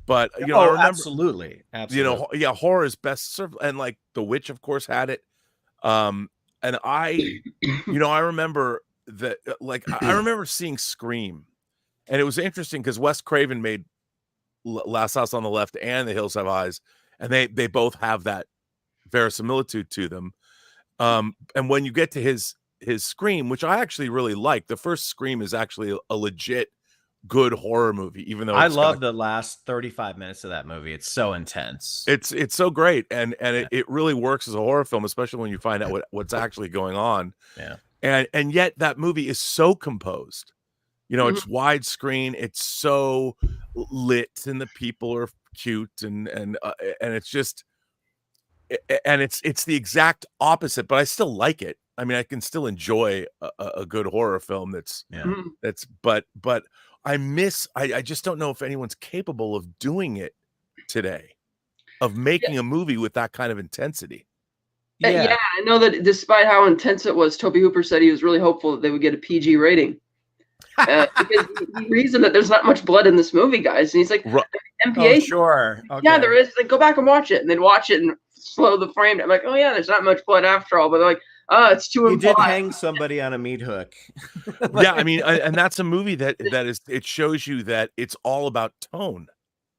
But you know, I remember, absolutely. You know, yeah, horror is best served, and like The Witch, of course, had it. And I remember that, like, I remember seeing Scream, and it was interesting because Wes Craven made Last House on the Left and The Hills Have Eyes, and they both have that verisimilitude to them. And when you get to his Scream, which I actually really like, the first Scream is actually a legit good horror movie, even though I love the last 35 minutes of that movie. It's so intense. It's so great, and it really works as a horror film, especially when you find out what's actually going on. Yeah, and yet that movie is so composed. You know, it's widescreen, it's so lit, and the people are cute, and it's just, and it's the exact opposite. But I still like it. I mean, I can still enjoy a good horror film. But I just don't know if anyone's capable of doing it today, of making a movie with that kind of intensity. Yeah, I know that despite how intense it was, Tobe Hooper said he was really hopeful that they would get a PG rating. because he reasoned that there's not much blood in this movie, guys. And he's like, MPA. Oh, sure. Okay. Yeah, there is. Like, go back and watch it, and then watch it and slow the frame. I'm like, oh yeah, there's not much blood after all. But they're like, it's too He did implied. hang somebody on a meat hook. Yeah, I mean, and that's a movie that is, it shows you that it's all about tone.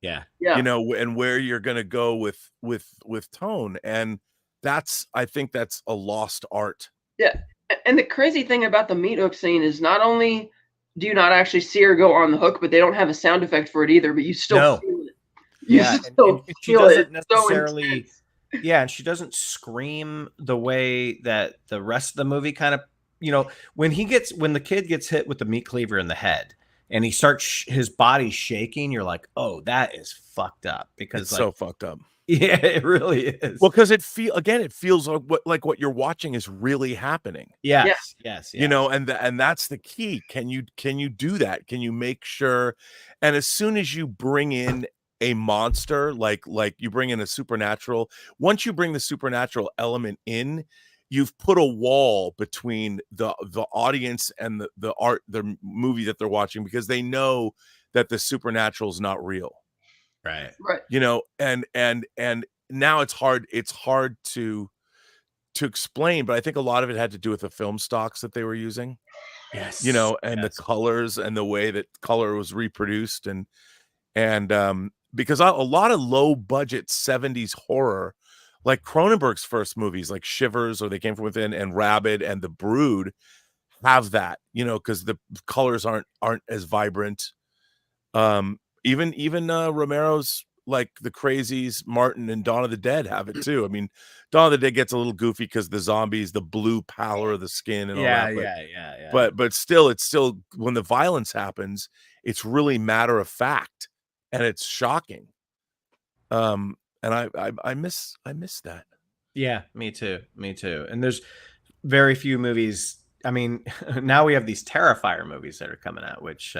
Yeah. Yeah. You know, and where you're gonna go with tone. And I think that's a lost art. Yeah. And the crazy thing about the meat hook scene is not only do you not actually see her go on the hook, but they don't have a sound effect for it either, but you still feel it. Yeah, and she doesn't necessarily. Yeah, and she doesn't scream the way that the rest of the movie kind of, you know, when the kid gets hit with the meat cleaver in the head and he starts his body shaking, you're like, oh, that is fucked up, because it's so fucked up. Yeah, it really is. Well, because it feels like what you're watching is really happening. Yes. You know, and that's the key. Can you do that? Can you make sure? And as soon as you bring in a monster, like you bring in a supernatural, once you bring the supernatural element in, you've put a wall between the audience and the movie that they're watching, because they know that the supernatural is not real. Right. You know, and now it's hard to explain, but I think a lot of it had to do with the film stocks that they were using. Yes. You know, and the colors and the way that color was reproduced, and because a lot of low budget 70s horror, like Cronenberg's first movies like Shivers or They Came From Within and Rabid and The Brood, have that, you know, because the colors aren't as vibrant. Even Romero's, like The Crazies, Martin, and Dawn of the Dead have it too. I mean, Dawn of the Dead gets a little goofy because the zombies, the blue pallor of the skin and all that. But still, it's still, when the violence happens, it's really matter of fact, and it's shocking. And I miss that. Yeah, me too. And there's very few movies. I mean, now we have these Terrifier movies that are coming out, which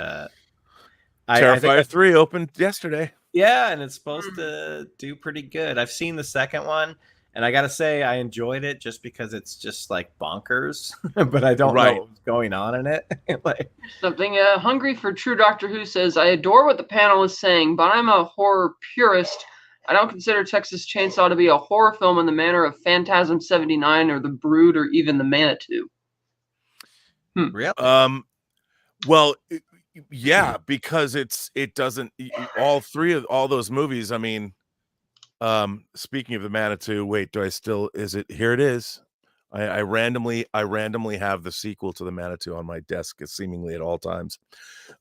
Terrifier 3 opened yesterday. Yeah, and it's supposed to do pretty good. I've seen the second one, and I gotta say I enjoyed it just because it's just like bonkers, but I don't know what's going on in it. Like something. Hungry for True Doctor Who says, I adore what the panel is saying, but I'm a horror purist. I don't consider Texas Chainsaw to be a horror film in the manner of Phantasm 79 or The Brood or even The Manitou. Really? Well, yeah, because it doesn't, all those movies. I mean, speaking of The Manitou, wait, here it is. I randomly have the sequel to The Manitou on my desk seemingly at all times.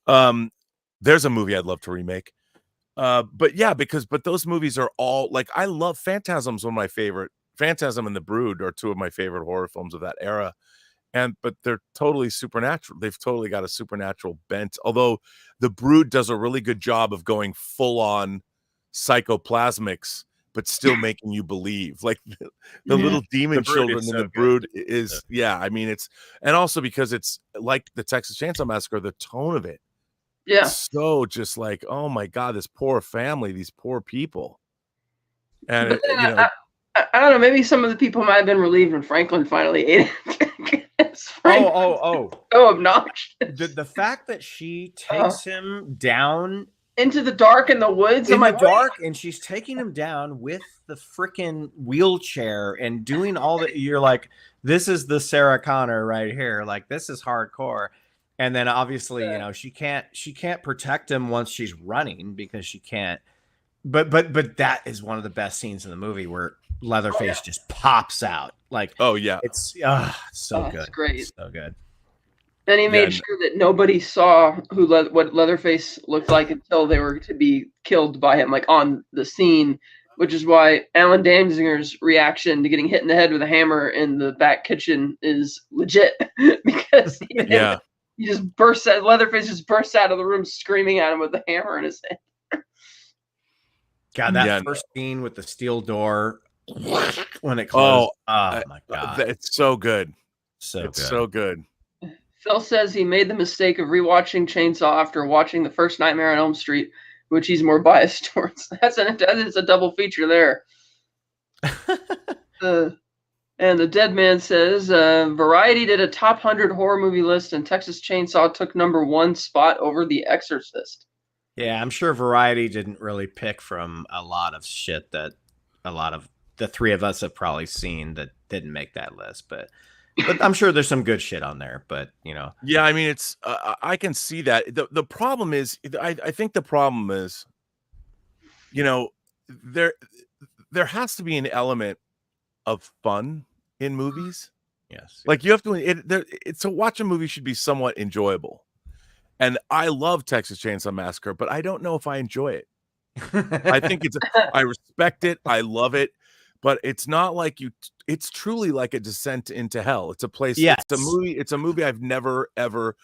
There's a movie I'd love to remake. But yeah, but those movies are all, like, I love Phantasm's one of my favorite. Phantasm and The Brood are two of my favorite horror films of that era. But they're totally supernatural. They've totally got a supernatural bent. Although The Brood does a really good job of going full on psychoplasmics, but still making you believe. Like the little demon children in The Brood is, I mean, it's, and also because it's like the Texas Chainsaw Massacre, the tone of it. Yeah. So just like, oh my God, this poor family, these poor people. And but then, I don't know, maybe some of the people might have been relieved when Franklin finally ate it. So obnoxious. The fact that she takes him down into the dark in the woods, and she's taking him down with the freaking wheelchair and doing all that. You're like, this is the Sarah Connor right here. Like, this is hardcore. And then obviously, you know, she can't protect him once she's running because she can't. But that is one of the best scenes in the movie where Leatherface just pops out. Like, it's so good. It's great. It's so good. And he made sure that nobody saw what Leatherface looked like until they were to be killed by him, like on the scene, which is why Alan Danzinger's reaction to getting hit in the head with a hammer in the back kitchen is legit because he just bursts out. Leatherface just bursts out of the room screaming at him with the hammer in his head. God, that first scene with the steel door when it closed. Oh my God. It's so good. So good. Phil says he made the mistake of rewatching Chainsaw after watching the first Nightmare on Elm Street, which he's more biased towards. That's a double feature there. And the Dead Man says, Variety did a top 100 horror movie list, and Texas Chainsaw took #1 spot over The Exorcist. Yeah, I'm sure Variety didn't really pick from a lot of shit that a lot of the three of us have probably seen that didn't make that list, but I'm sure there's some good shit on there. But yeah, I mean, it's I can see that. The problem is, I think the problem is, there has to be an element of fun in movies. yes, Like you have to to watch a movie should be somewhat enjoyable. And I love Texas Chainsaw Massacre, but I don't know if I enjoy it. I think I respect it, I love it, but it's not like it's truly like a descent into hell. It's a place, yes. It's a movie I've never ever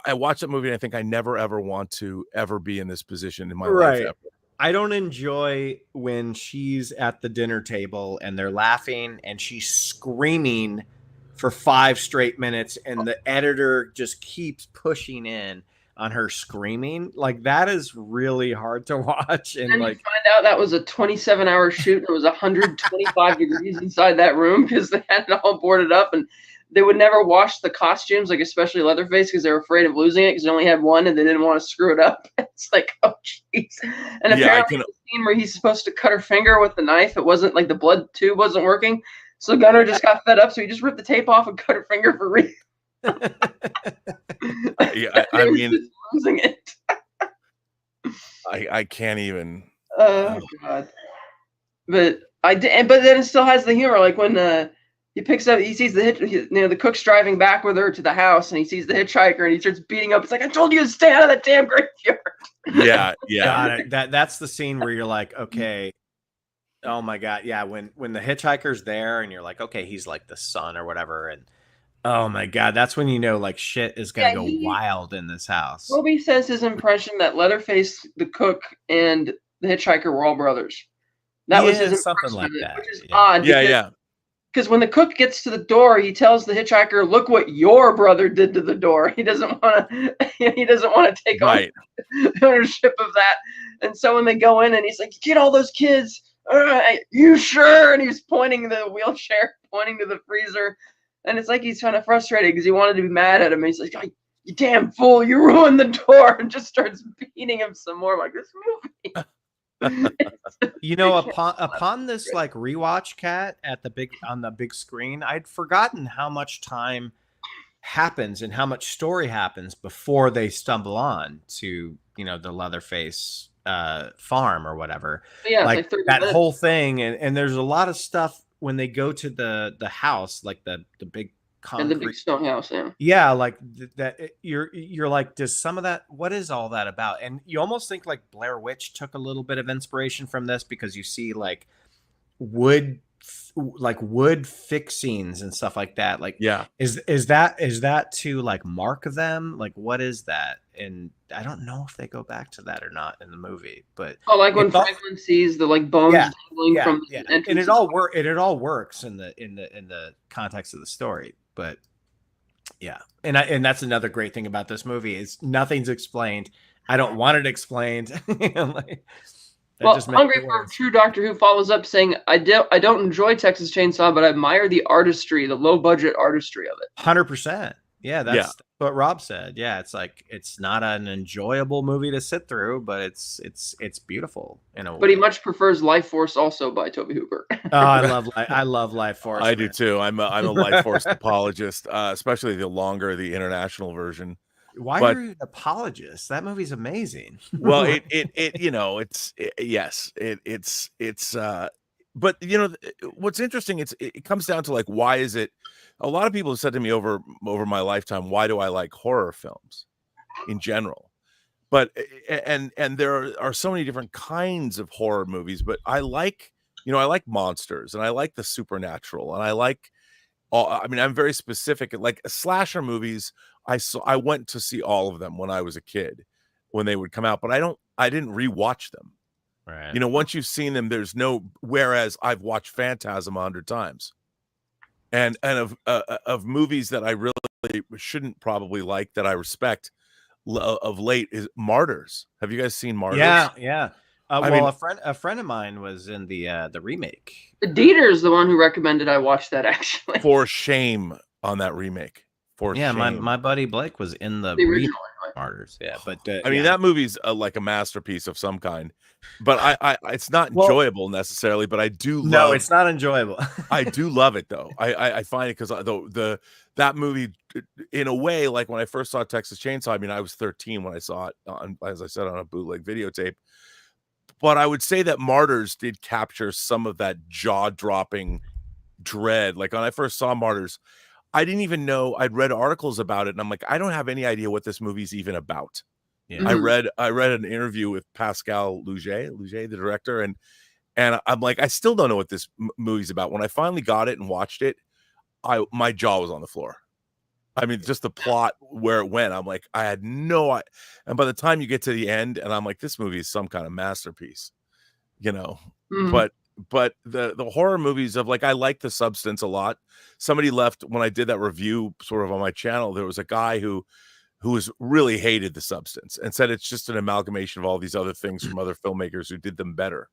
I watched that movie and I think I never ever want to ever be in this position in my life ever. I don't enjoy when she's at the dinner table and they're laughing and she's screaming for 5 straight minutes and the editor just keeps pushing in on her screaming. Like, that is really hard to watch. And like, you find out that was a 27-hour shoot and it was 125 degrees inside that room because they had it all boarded up, and they would never wash the costumes, like especially Leatherface, because they were afraid of losing it because they only had one and they didn't want to screw it up. It's like, oh jeez. And apparently the scene where he's supposed to cut her finger with the knife, it wasn't like the blood tube wasn't working. So Gunnar just got fed up, so he just ripped the tape off and cut her finger for real. Yeah, I mean, losing it. I can't even. Oh God! But then it still has the humor. Like when he picks up, he sees the cook's driving back with her to the house, and he sees the hitchhiker, and he starts beating up. It's like, I told you to stay out of that damn graveyard. Yeah. Got it. That's the scene where you're like, okay. Oh my God. Yeah. When the hitchhiker's there and you're like, okay, he's like the son or whatever. And oh my God, that's when like shit is going to go wild in this house. Toby says his impression that Leatherface, the cook, and the hitchhiker were all brothers. That was his something like that. Which is odd. Yeah. Because when the cook gets to the door, he tells the hitchhiker, "Look what your brother did to the door." He doesn't want to take on ownership of that. And so when they go in, and he's like, "Get all those kids." You sure? And he's pointing the wheelchair, pointing to the freezer, and it's like he's kind of frustrated because he wanted to be mad at him. And he's like, "You damn fool! You ruined the door!" And just starts beating him some more. I'm like, this movie. Upon this like rewatch, Cat, on the big screen, I'd forgotten how much time happens and how much story happens before they stumble on to the Leatherface farm or whatever. Yeah, like that whole thing, and there's a lot of stuff when they go to the house, like the big concrete, and the big stone house. Yeah, like that. You're like, does some of that? What is all that about? And you almost think like Blair Witch took a little bit of inspiration from this because you see like wood fixings and stuff like that. Like, yeah, is that to like mark them? Like, what is that? And I don't know if they go back to that or not in the movie, but like when Franklin sees the like bones dangling from the entrance, and it all works in the context of the story. But yeah, and that's another great thing about this movie is nothing's explained. I don't want it explained. Hungry for True Doctor Who follows up saying, I don't enjoy Texas Chainsaw, but I admire the artistry, the low budget artistry of it. 100%. Yeah, that's what Rob said. Yeah, it's like it's not an enjoyable movie to sit through, but it's beautiful in a way. But he much prefers Life Force also by Tobe Hooper. Oh, I love Life Force. I do too. I'm a Life Force apologist, especially the international version. Why are you an apologist? That movie's amazing. Well, but what's interesting, it comes down to like, why is it? A lot of people have said to me over my lifetime, why do I like horror films in general? But and there are so many different kinds of horror movies, but I like monsters and I like the supernatural and I like I'm very specific. Like slasher movies, I went to see all of them when I was a kid when they would come out, but I didn't rewatch them. Right. Once you've seen them, there's no. Whereas I've watched Phantasm 100 times, and of movies that I really shouldn't probably like that I respect of late is Martyrs. Have you guys seen Martyrs? Yeah. I Well, mean, a friend of mine was in the remake. Dieter is the one who recommended I watch that, actually. for shame on that remake. For Yeah, shame. my buddy Blake was in the The remake original, anyway. Martyrs. Yeah, but I mean, yeah. that movie's like a masterpiece of some kind. But I it's not Well, enjoyable necessarily, but I do no, love it's not enjoyable. I do love it though. I find it because that movie, in a way, like when I first saw Texas Chainsaw. I mean, I was 13 when I saw it on, as I said, on a bootleg videotape. But I would say that Martyrs did capture some of that jaw-dropping dread. Like when I first saw Martyrs, I didn't even know. I'd read articles about it, and I'm like, I don't have any idea what this movie's even about. Yeah. Mhm. I read an interview with Pascal Luget, the director, and I'm like, I still don't know what this movie's about. When I finally got it and watched it, my jaw was on the floor. I mean, just the plot where it went. I'm like, I had no. And by the time you get to the end, and I'm like, this movie is some kind of masterpiece, you know. Mhm. But the horror movies of, like, I like The Substance a lot. Somebody left when I did that review sort of on my channel. There was a guy who was really hated The Substance and said it's just an amalgamation of all these other things from other filmmakers who did them better.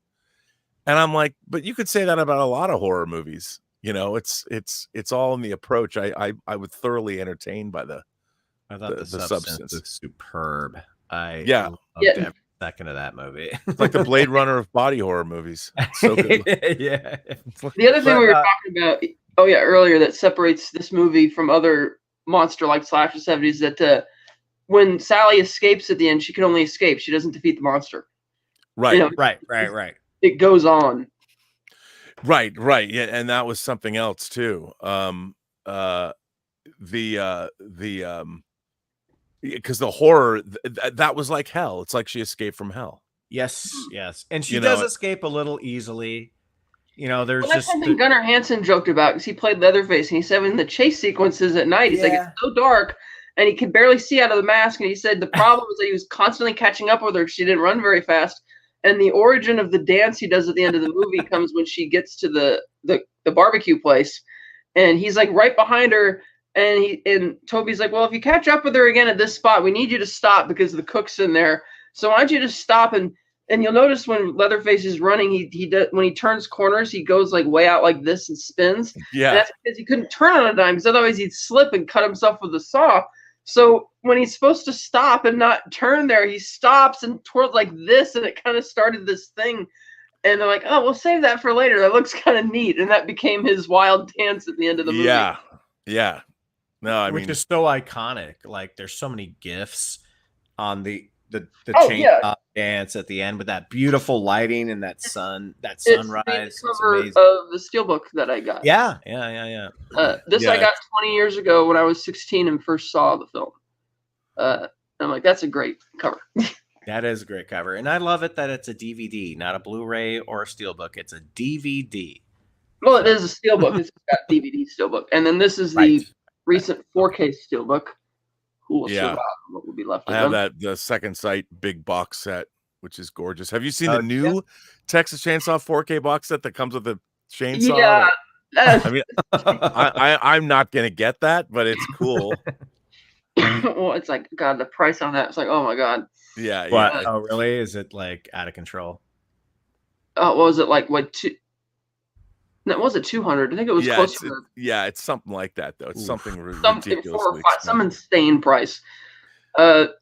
And I'm like, but you could say that about a lot of horror movies. You know, it's all in the approach. I was thoroughly entertained by I thought the substance was superb. I Yeah. loved Yeah. every second of that movie. It's like the Blade Runner of body horror movies. It's so good. Yeah. The other thing But, we were talking about, earlier, that separates this movie from other monster-like slasher 70s, that when Sally escapes at the end, she can only escape. She doesn't defeat the monster. Right. You know, Right. it goes on. Right. Yeah, and that was something else too. Because the horror that was like hell. It's like she escaped from hell. Yes. And she You does know, escape a little easily. You know, there's Well, that's just something Gunnar Hansen joked about, because he played Leatherface, and he said in the chase sequences at night, he's like, Yeah. it's so dark, and he could barely see out of the mask, and he said the problem was that he was constantly catching up with her. She didn't run very fast, and the origin of the dance he does at the end of the movie comes when she gets to the barbecue place, and he's like right behind her, and Toby's like, well, if you catch up with her again at this spot, we need you to stop because the cook's in there. So why don't you just stop? And you'll notice when Leatherface is running, he does, when he turns corners, he goes like way out like this and spins. yeah. And that's because he couldn't turn on a dime, because otherwise he'd slip and cut himself with a saw. So when he's supposed to stop and not turn there, he stops and twirls like this, and it kind of started this thing. And they're like, oh, we'll save that for later. That looks kind of neat. And that became his wild dance at the end of the movie. Yeah. No, I which mean, is so iconic. Like, there's so many gifs on the chainsaw dance at the end with that beautiful lighting and that sunrise. It's the cover amazing. of the steelbook that I got. Yeah. This I got 20 years ago when I was 16 and first saw the film. I'm like, that's a great cover. That is a great cover. And I love it that it's a DVD, not a Blu-ray or a steelbook. It's a DVD. Well, it is a steelbook. It's got DVD steelbook. And then this is the recent 4K steelbook. Who will survive? What will be left of I have them? the Second Sight big box set, which is gorgeous. Have you seen the new Texas Chainsaw 4K box set that comes with the chainsaw? Yeah. I mean, I'm not gonna get that, but it's cool. Well, it's like, God, the price on that. It's like, oh my God. Yeah. What? Oh, really? Is it like out of control? What was it like? What? No, was it 200? I think it was close to. It's something like that though. It's something Something 4 or 5, ridiculously some insane price. But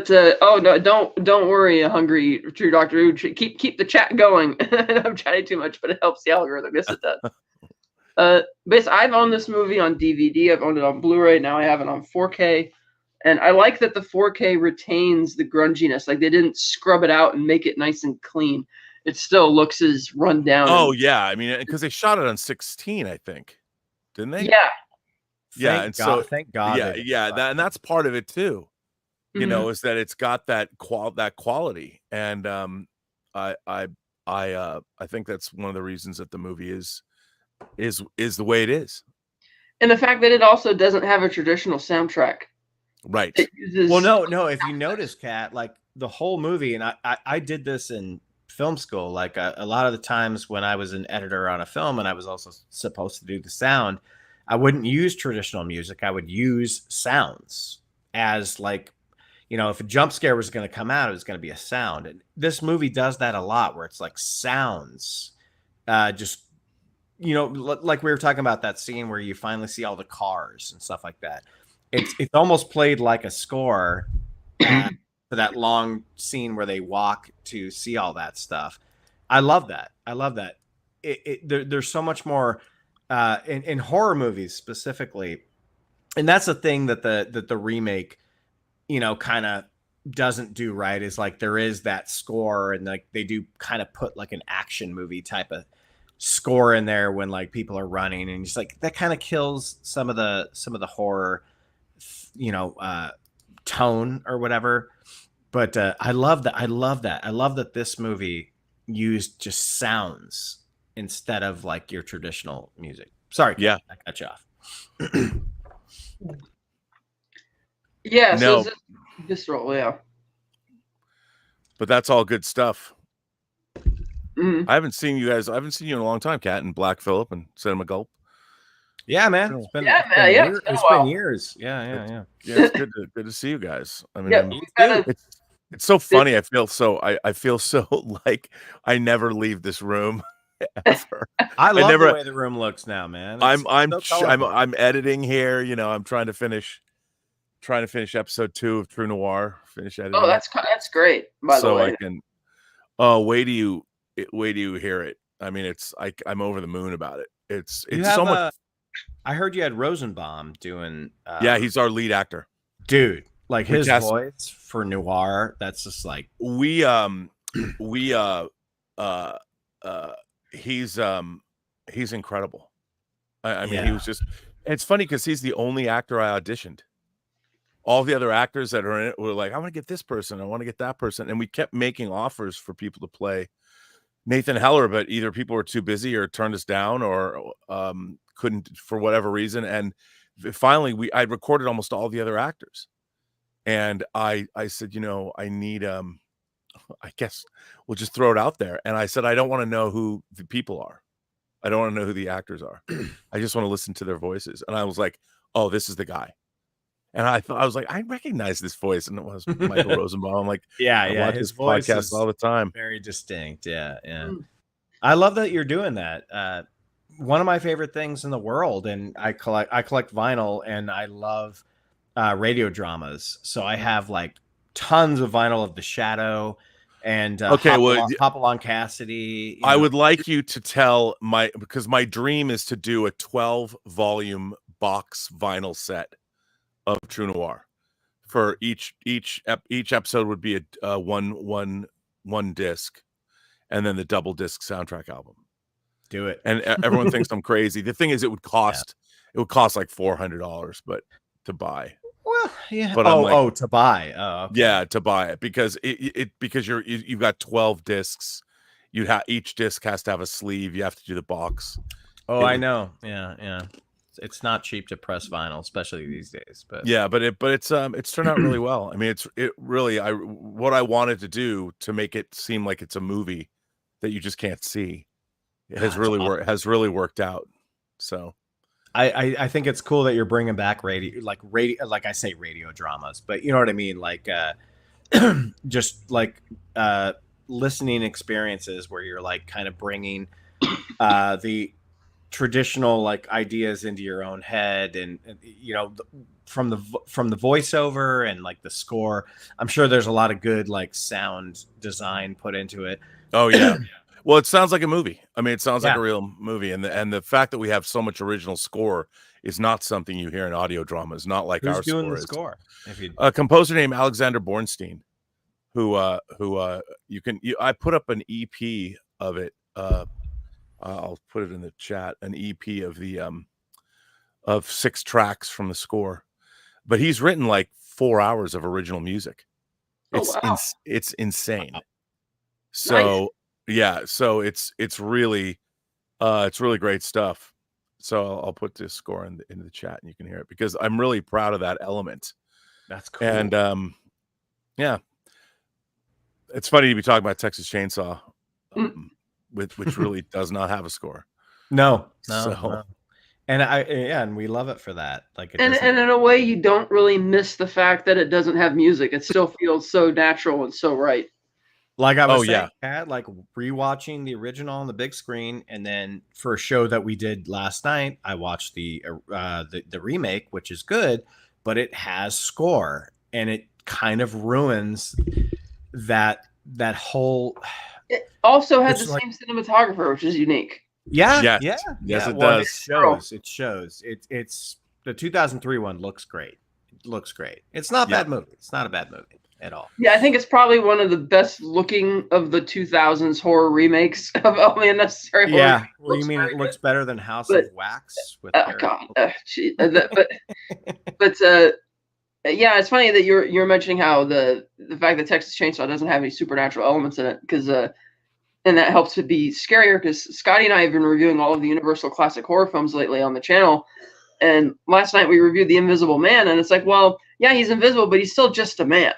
oh no, don't worry, hungry True Doctor Who. Keep the chat going. I'm chatting too much, but it helps the algorithm. Yes, it does. Basically, I've owned this movie on DVD. I've owned it on Blu-ray. Now I have it on 4K, and I like that the 4K retains the grunginess. Like, they didn't scrub it out and make it nice and clean. It still looks as run down. Oh yeah, I mean, because they shot it on 16, I think, didn't they? Yeah. Thank God. And that's part of it too. You know, is that it's got that quality, and I think that's one of the reasons that the movie is the way it is. And the fact that it also doesn't have a traditional soundtrack. Right. Well, no. If you notice, Kat, like the whole movie, and I did this in film school. Like a lot of the times when I was an editor on a film, and I was also supposed to do the sound, I wouldn't use traditional music. I would use sounds as, like, you know, if a jump scare was going to come out, it was going to be a sound. And this movie does that a lot, where it's like sounds, just, you know, like we were talking about that scene where you finally see all the cars and stuff like that. It's almost played like a score for that long scene where they walk to see all that stuff. I love that. I love that. There's so much more in horror movies specifically, and that's the thing that the remake, you know, kind of doesn't do right, is like there is that score, and like they do kind of put like an action movie type of score in there when like people are running, and just like that kind of kills some of the horror, you know, tone or whatever. But I love that. I love that this movie used just sounds instead of like your traditional music. Sorry, Yeah, I cut you off. Yeah, No. so it's visceral, yeah. but that's all good stuff. Mhm. I haven't seen you guys. I haven't seen you in a long time, Kat, and Black Phillip and Cinema Gulp. Yeah, man. It's been, Yeah, it's been man, yeah, years. it's been a It's while. been years. Yeah. Yeah, it's good to see you guys. I mean, Yeah, we've got a, it's so funny. I feel so like I never leave this room ever. I love never- the way the room looks now, man. I'm so colorful. I'm editing here. You know, I'm trying to finish episode 2 of True Noir. Finish editing. oh, that's great. By the way, I can. Oh, wait do you hear it? I mean, I'm over the moon about it. It's so much. I heard you had Rosenbaum doing. Yeah, he's our lead actor, dude. Like We his cast- voice for Noir, that's just like he's incredible. I mean, Yeah. he was just. It's funny because he's the only actor I auditioned. All the other actors that are in it were like, I want to get this person, I want to get that person, and we kept making offers for people to play Nathan Heller, but either people were too busy or turned us down, or couldn't for whatever reason. And finally, I recorded almost all the other actors, and I said, you know, I need I guess we'll just throw it out there. And I said, I don't want to know who the people are. I don't want to know who the actors are. I just want to listen to their voices. And I was like, oh, this is the guy. And I was like, I recognize this voice, and it was Michael Rosenbaum. I'm like, I watch his his voice podcast is all the time. very distinct. Yeah. I love that you're doing that. One of my favorite things in the world, and I collect vinyl, and I love radio dramas. So I have like tons of vinyl of The Shadow and Hopalong Cassidy. I would like you to tell because my dream is to do a 12-volume box vinyl set of True Noir. For each episode would be a one disc, and then the double disc soundtrack album. Do it. And everyone thinks I'm crazy. The thing is, it would cost like $400, but to buy. Well, yeah. But to buy. Oh, okay. Yeah, to buy it, because because you've got 12 discs. Each disc has to have a sleeve. You have to do the box. Oh, I know. Yeah. It's not cheap to press vinyl, especially these days. But yeah, but it's turned out really well. I mean, what I wanted to do to make it seem like it's a movie that you just can't see has really worked out. So I think it's cool that you're bringing back radio, like I say radio dramas, but you know what I mean, like just like listening experiences where you're like kind of bringing the traditional like ideas into your own head, and you know, from the voiceover and like the score. I'm sure there's a lot of good like sound design put into it. Oh yeah. Well, it sounds like a movie. I mean, it sounds like a real movie, and the fact that we have so much original score is not something you hear in audio dramas. Not like Who's our doing score the is. score? A composer named Alexander Bornstein, who I put up an EP of it. I'll put it in the chat. An EP of the of 6 tracks from the score, but he's written like 4 hours of original music. It's insane. Wow. So. Nice. Yeah, so it's really great stuff. So I'll put this score in the chat, and you can hear it, because I'm really proud of that element. That's cool. And yeah, it's funny to be talking about Texas Chainsaw, which really does not have a score. No. And we love it for that. Like it And doesn't. in a way, you don't really miss the fact that it doesn't have music. It still feels so natural and so right. Like I Oh was saying, yeah. Kat, like rewatching the original on the big screen, and then for a show that we did last night, I watched the remake, which is good, but it has score, and it kind of ruins that whole. It also had It's the like, same cinematographer, which is unique. yeah, Yes. yeah, Yes, yeah. it Well, does. It shows. It's the 2003 one looks great. It looks great. It's not a Yeah. bad movie. It's not a bad movie at all. Yeah, I think it's probably one of the best looking of the 2000s horror remakes of Only Unnecessary Horror. Yeah. Well, you Looks mean very it looks good. better than House But of Wax with oh Paris? god, but yeah, it's funny that you're mentioning how the fact that Texas Chainsaw doesn't have any supernatural elements in it, because and that helps it be scarier, because Scotty and I have been reviewing all of the Universal classic horror films lately on the channel, and last night we reviewed The Invisible Man, and it's like, well, yeah, he's invisible, but he's still just a man.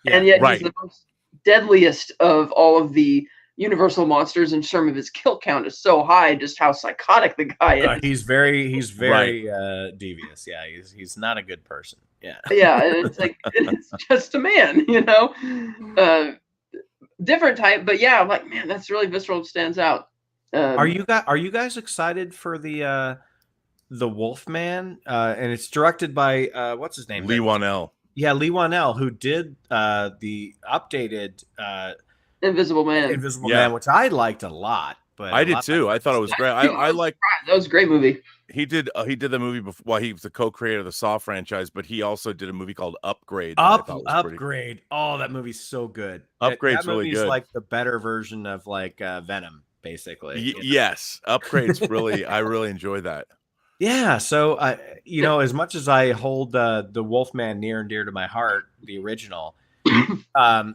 Yeah. And yet Right. he's the most deadliest of all of the Universal monsters, and terms of his kill count is so high, just how psychotic the guy is. He's very devious. Yeah, he's not a good person. Yeah. Yeah, and it's like, it's just a man, different type, but yeah, I'm like, man, that's really visceral, stands out. Are you guys excited for the Wolfman? And it's directed by what's his name? Lee Wanell. Yeah, Lee Wanell, who did the updated Invisible Man. Man, which I liked a lot. But I did too. I thought it was great. I like. That was a great movie. He did the movie before. Well, he was the co-creator of the Saw franchise, but he also did a movie called Upgrade. Upgrade. Oh, that movie's so good. Upgrade's that really good. Like the better version of like Venom, basically. Yes, Upgrade's really. I really enjoy that. Yeah. So as much as I hold the Wolfman near and dear to my heart, the original,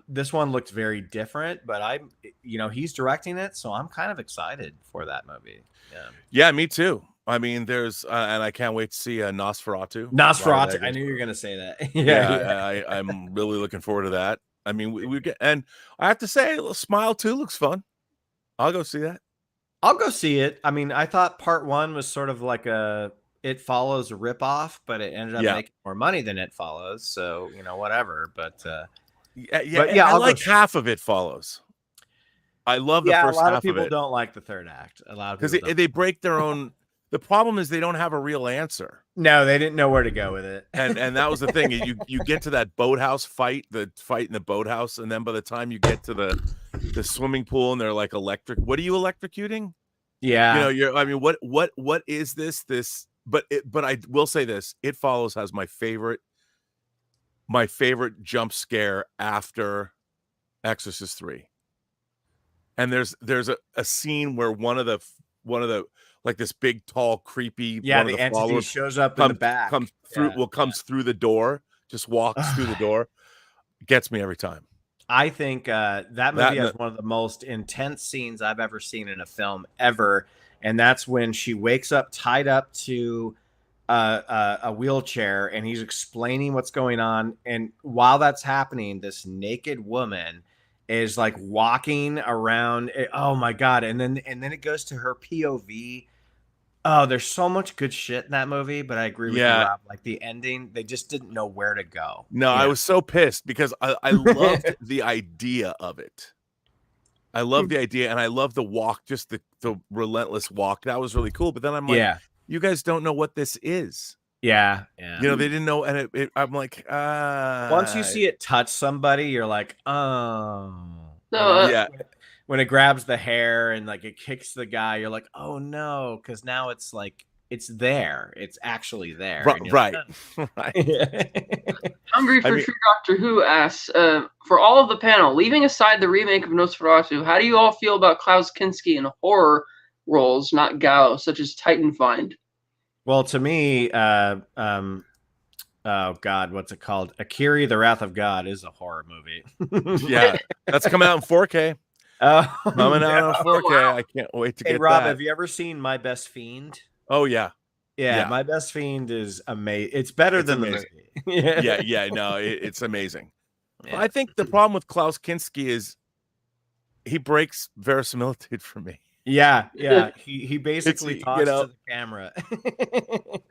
this one looked very different. But he's directing it, so I'm kind of excited for that movie. Yeah, me too. I mean, there's and I can't wait to see Nosferatu. I knew you were gonna say that. I'm really looking forward to that. I mean, we get, and I have to say, Smile 2 looks fun. I'll go see that. I'll go see it. I mean, I thought part 1 was sort of like It Follows a ripoff, but it ended up making more money than It Follows. So whatever. But I like half of It Follows. I love the first half of it. A lot of people don't like the third act. A lot of people because they break their own. The problem is they don't have a real answer. No, they didn't know where to go with it. And that was the thing. You get to that boathouse fight, the fight in the boathouse, and then by the time you get to the swimming pool and they're like what are you electrocuting? Yeah. What is this? But I will say this, It Follows has my favorite jump scare after Exorcist 3. And there's a scene where one of the like this big, tall, creepy, one of the entity followers shows up in the back, comes through the door, just walks through the door, gets me every time. I think that movie has one of the most intense scenes I've ever seen in a film ever, and that's when she wakes up tied up to a wheelchair, and he's explaining what's going on, and while that's happening, this naked woman is like walking around. Oh my god! And then it goes to her POV. Oh, there's so much good shit in that movie, but I agree with you, Rob. Like the ending, they just didn't know where to go. No, I was so pissed because I loved the idea of it. I love the idea, and I love the walk, just the relentless walk. That was really cool. But then I'm like, you guys don't know what this is. Yeah. They didn't know, and I'm like, once you see it touch somebody, you're like, oh. No, when it grabs the hair and like it kicks the guy, you're like, oh no, because now it's like it's there. It's actually there. Right. Hungry for True Doctor Who asks, for all of the panel, leaving aside the remake of Nosferatu, how do you all feel about Klaus Kinski in horror roles, not Gao, such as Titan Find? Well, to me, oh God, what's it called? Akira, The Wrath of God is a horror movie. Yeah, that's coming out in 4K. Coming out in 4K. Wow. I can't wait to get Rob, that. have you ever seen My Best Fiend? Oh yeah. My Best Fiend is amazing. It's better than amazing. The movie. No, it's amazing. Yeah. I think the problem with Klaus Kinski is he breaks verisimilitude for me. Yeah. He basically talks to the camera.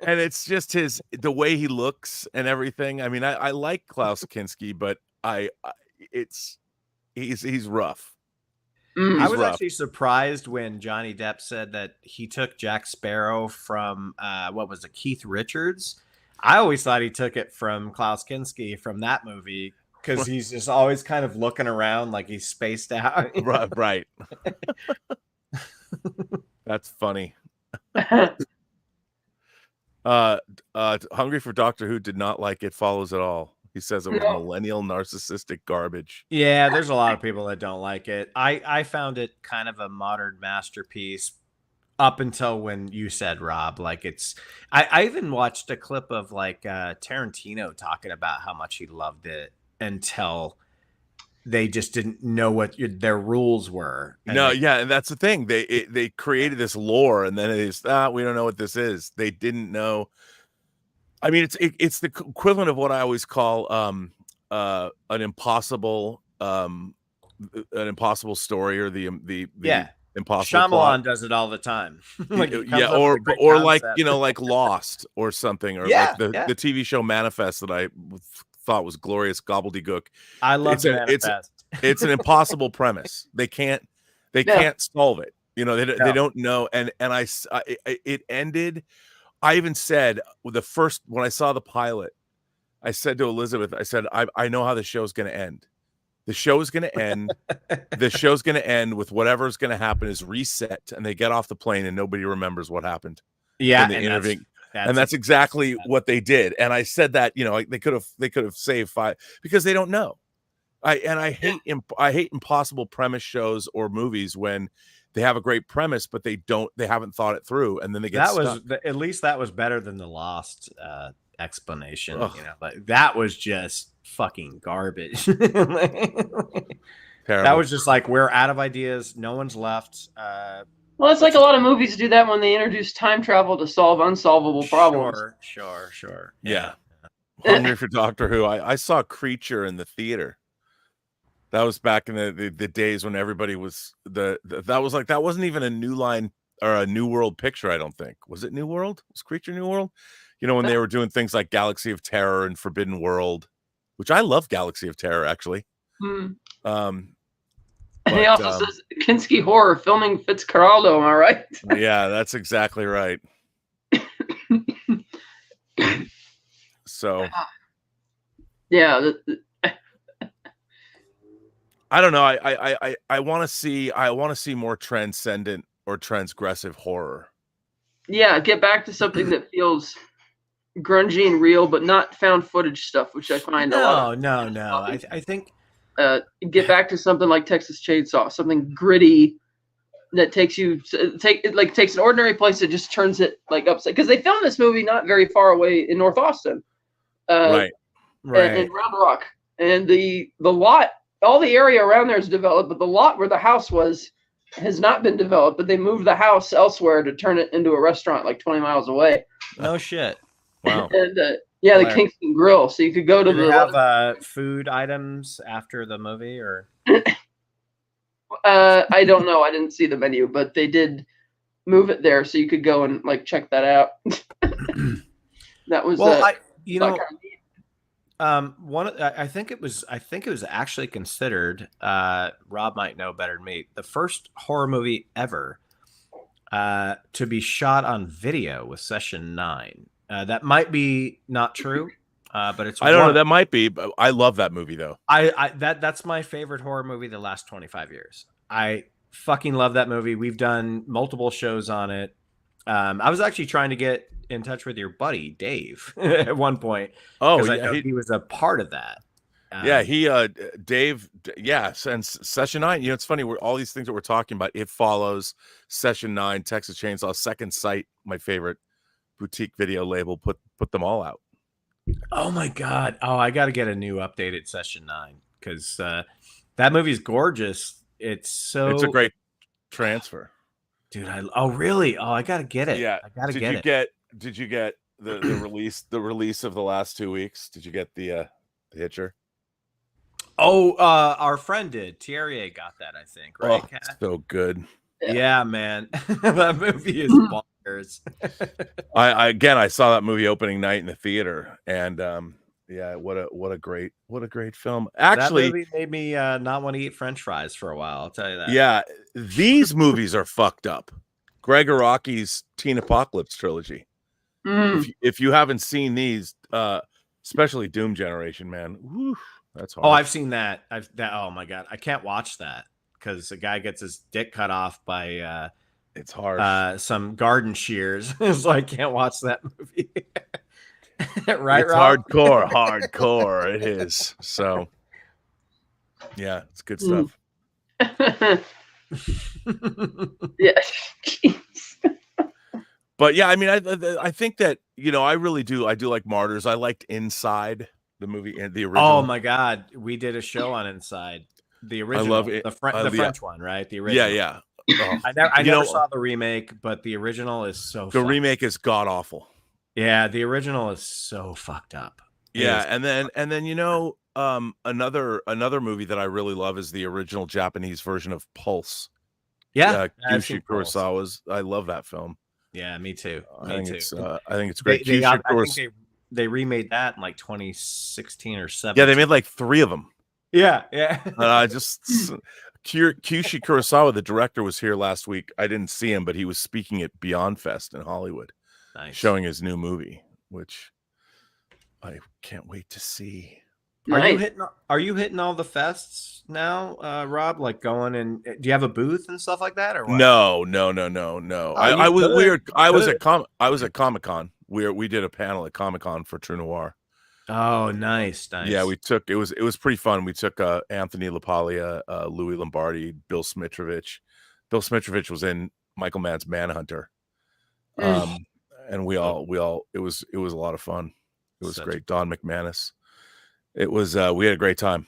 And it's just the way he looks and everything. I mean, I like Klaus Kinski, but he's rough. I was actually surprised when Johnny Depp said that he took Jack Sparrow from what was it, Keith Richards. I always thought he took it from Klaus Kinski from that movie because he's just always kind of looking around like he's spaced out. Right. That's funny. Hungry for Doctor Who did not like It Follows at all. He says it was millennial narcissistic garbage. Yeah, there's a lot of people that don't like it. I found it kind of a modern masterpiece up until when you said, Rob, like I even watched a clip of like Tarantino talking about how much he loved it until they just didn't know what their rules were. And and that's the thing. They created this lore, and then it is we don't know what this is. They didn't know. I mean, it's the equivalent of what I always call an impossible story, or the impossible Shyamalan plot. does it all the time. Like or like like Lost or something, or like the TV show Manifest that I thought was glorious gobbledygook. I love Manifest. It's an impossible premise. They can't solve it. They don't know. And it ended. I even said when I saw the pilot, I said to Elizabeth, I said, I know how the show's going to end. The show is going to end. The show's going to end with whatever's going to happen is reset, and they get off the plane and nobody remembers what happened. Yeah, and that's exactly what they did. And I said that they could have saved 5 because they don't know. I hate impossible premise shows or movies when they have a great premise, but they haven't thought it through, and then they get stuck. At least that was better than the Lost explanation. Like that was just fucking garbage. That was just like, we're out of ideas. No one's left. Well, it's like a lot of movies do that when they introduce time travel to solve unsolvable problems. Sure. Yeah. Hungry for Doctor Who. I saw Creature in the theater. That was back in the days when everybody was that wasn't even a New Line or a New World picture. I don't think. Was it New World? Was Creature New World? When they were doing things like Galaxy of Terror and Forbidden World, which I love Galaxy of Terror actually. And he also says Kinski horror filming Fitzcarraldo. Am I right? Yeah, that's exactly right. So, yeah. I don't know. I want to see more transcendent or transgressive horror. Yeah, get back to something that feels grungy and real, but not found footage stuff, which I find a lot. No. I think get back to something like Texas Chainsaw, something gritty that takes an ordinary place that just turns it like upside. Because they filmed this movie not very far away in North Austin, right, in Round Rock, and the lot. All the area around there is developed, but the lot where the house was has not been developed. But they moved the house elsewhere to turn it into a restaurant like 20 miles away. No shit. Wow. And the Kingston Grill, so you could go to have food items after the movie, or I don't know. I didn't see the menu, but they did move it there, so you could go and like check that out. That was I think it was actually considered, Rob might know better than me, the first horror movie ever to be shot on video with Session 9. That might be not true, but it's. I don't know. That might be. But I love that movie though. That's my favorite horror movie the last 25 years. I fucking love that movie. We've done multiple shows on it. I was actually trying to get in touch with your buddy Dave at one point. Oh, I know he was a part of that. Dave. Since Session 9. It's funny. All these things that we're talking about. It Follows, Session 9, Texas Chainsaw, Second Sight, my favorite boutique video label, put them all out. Oh my god! Oh, I got to get a new updated Session 9 because that movie's gorgeous. It's a great transfer, dude. Really? Oh, I got to get it. Yeah, I got to get it. Did you get the release of the last 2 weeks? Did you get the Hitcher? Oh, our friend did. Thierry got that, I think. Right? Oh, so good. Yeah, man. That movie is bonkers. I saw that movie opening night in the theater, and yeah, what a great film. That Actually, movie made me not want to eat French fries for a while. I'll tell you that. yeah, these movies are fucked up. Greg Araki's Teen Apocalypse trilogy. If you haven't seen these, especially Doom Generation, man, whew, that's hard. Oh, I've seen that. Oh my god, I can't watch that because a guy gets his dick cut off by it's hard. Some garden shears. So I can't watch that movie. Right, it's Rob? hardcore. It is. So, yeah, it's good stuff. Yeah. But yeah, I mean, I think that, you know, I really do. I do like Martyrs. I liked Inside, the movie, and the original. Oh my god, we did a show on Inside. The original, I love it. The French one, right? The Yeah, original. yeah. Oh. I never saw the remake, but the original is so. The remake is god awful. Yeah, the original is so fucked up. Yeah, and then you know, another movie that I really love is the original Japanese version of Pulse. Yeah, Kyushi Kurosawa's. I love that film. Yeah, me too. I think it's great. They remade that in like 2016 or 17. Yeah, they made like 3 of them. Yeah. Kyushi Kurosawa, the director, was here last week. I didn't see him, but he was speaking at Beyond Fest in Hollywood, showing his new movie, which I can't wait to see. Nice. Are you hitting all the fests now, Rob? Like going and do you have a booth and stuff like that, or what? No. Oh, I was at Comic-Con. We did a panel at Comic-Con for True Noir. Oh, nice. Yeah, it was pretty fun. We took Anthony LaPaglia, Louis Lombardi, Bill Smitrovich. Bill Smitrovich was in Michael Mann's Manhunter. And we all it was a lot of fun. It was great. Don McManus. It was we had a great time.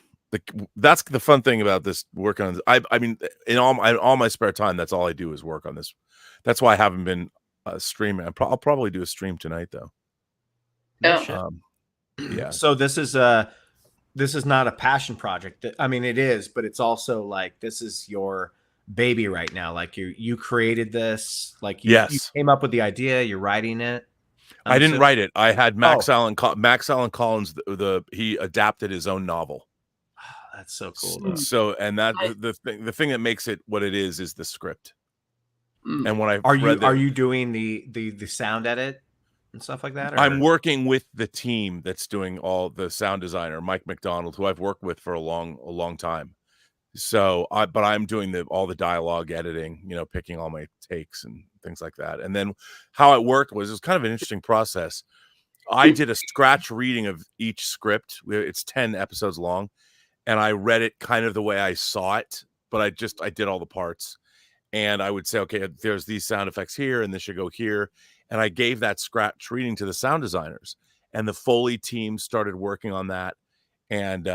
That's the fun thing about this work on. I mean, in all my spare time, that's all I do is work on this. That's why I haven't been streaming. I'll probably do a stream tonight though. Yeah. So this is not a passion project. I mean, it is, but it's also like this is your baby right now. Like you created this. Like you came up with the idea. You're writing it. I didn't write it. I had Max Allan Collins. He adapted his own novel. Oh, that's so cool. So, and that the thing that makes it what it is the script. And when are you doing the sound edit and stuff like that? Or? I'm working with the team that's doing all the sound designer, Mike McDonald, who I've worked with for a long time. So, but I'm doing all the dialogue editing, you know, picking all my takes and things like that. And then how it worked was it was kind of an interesting process. I did a scratch reading of each script. It's 10 episodes long, and I read it kind of the way I saw it, but I did all the parts. And I would say, okay, there's these sound effects here, and this should go here. And I gave that scratch reading to the sound designers, and the Foley team started working on that. And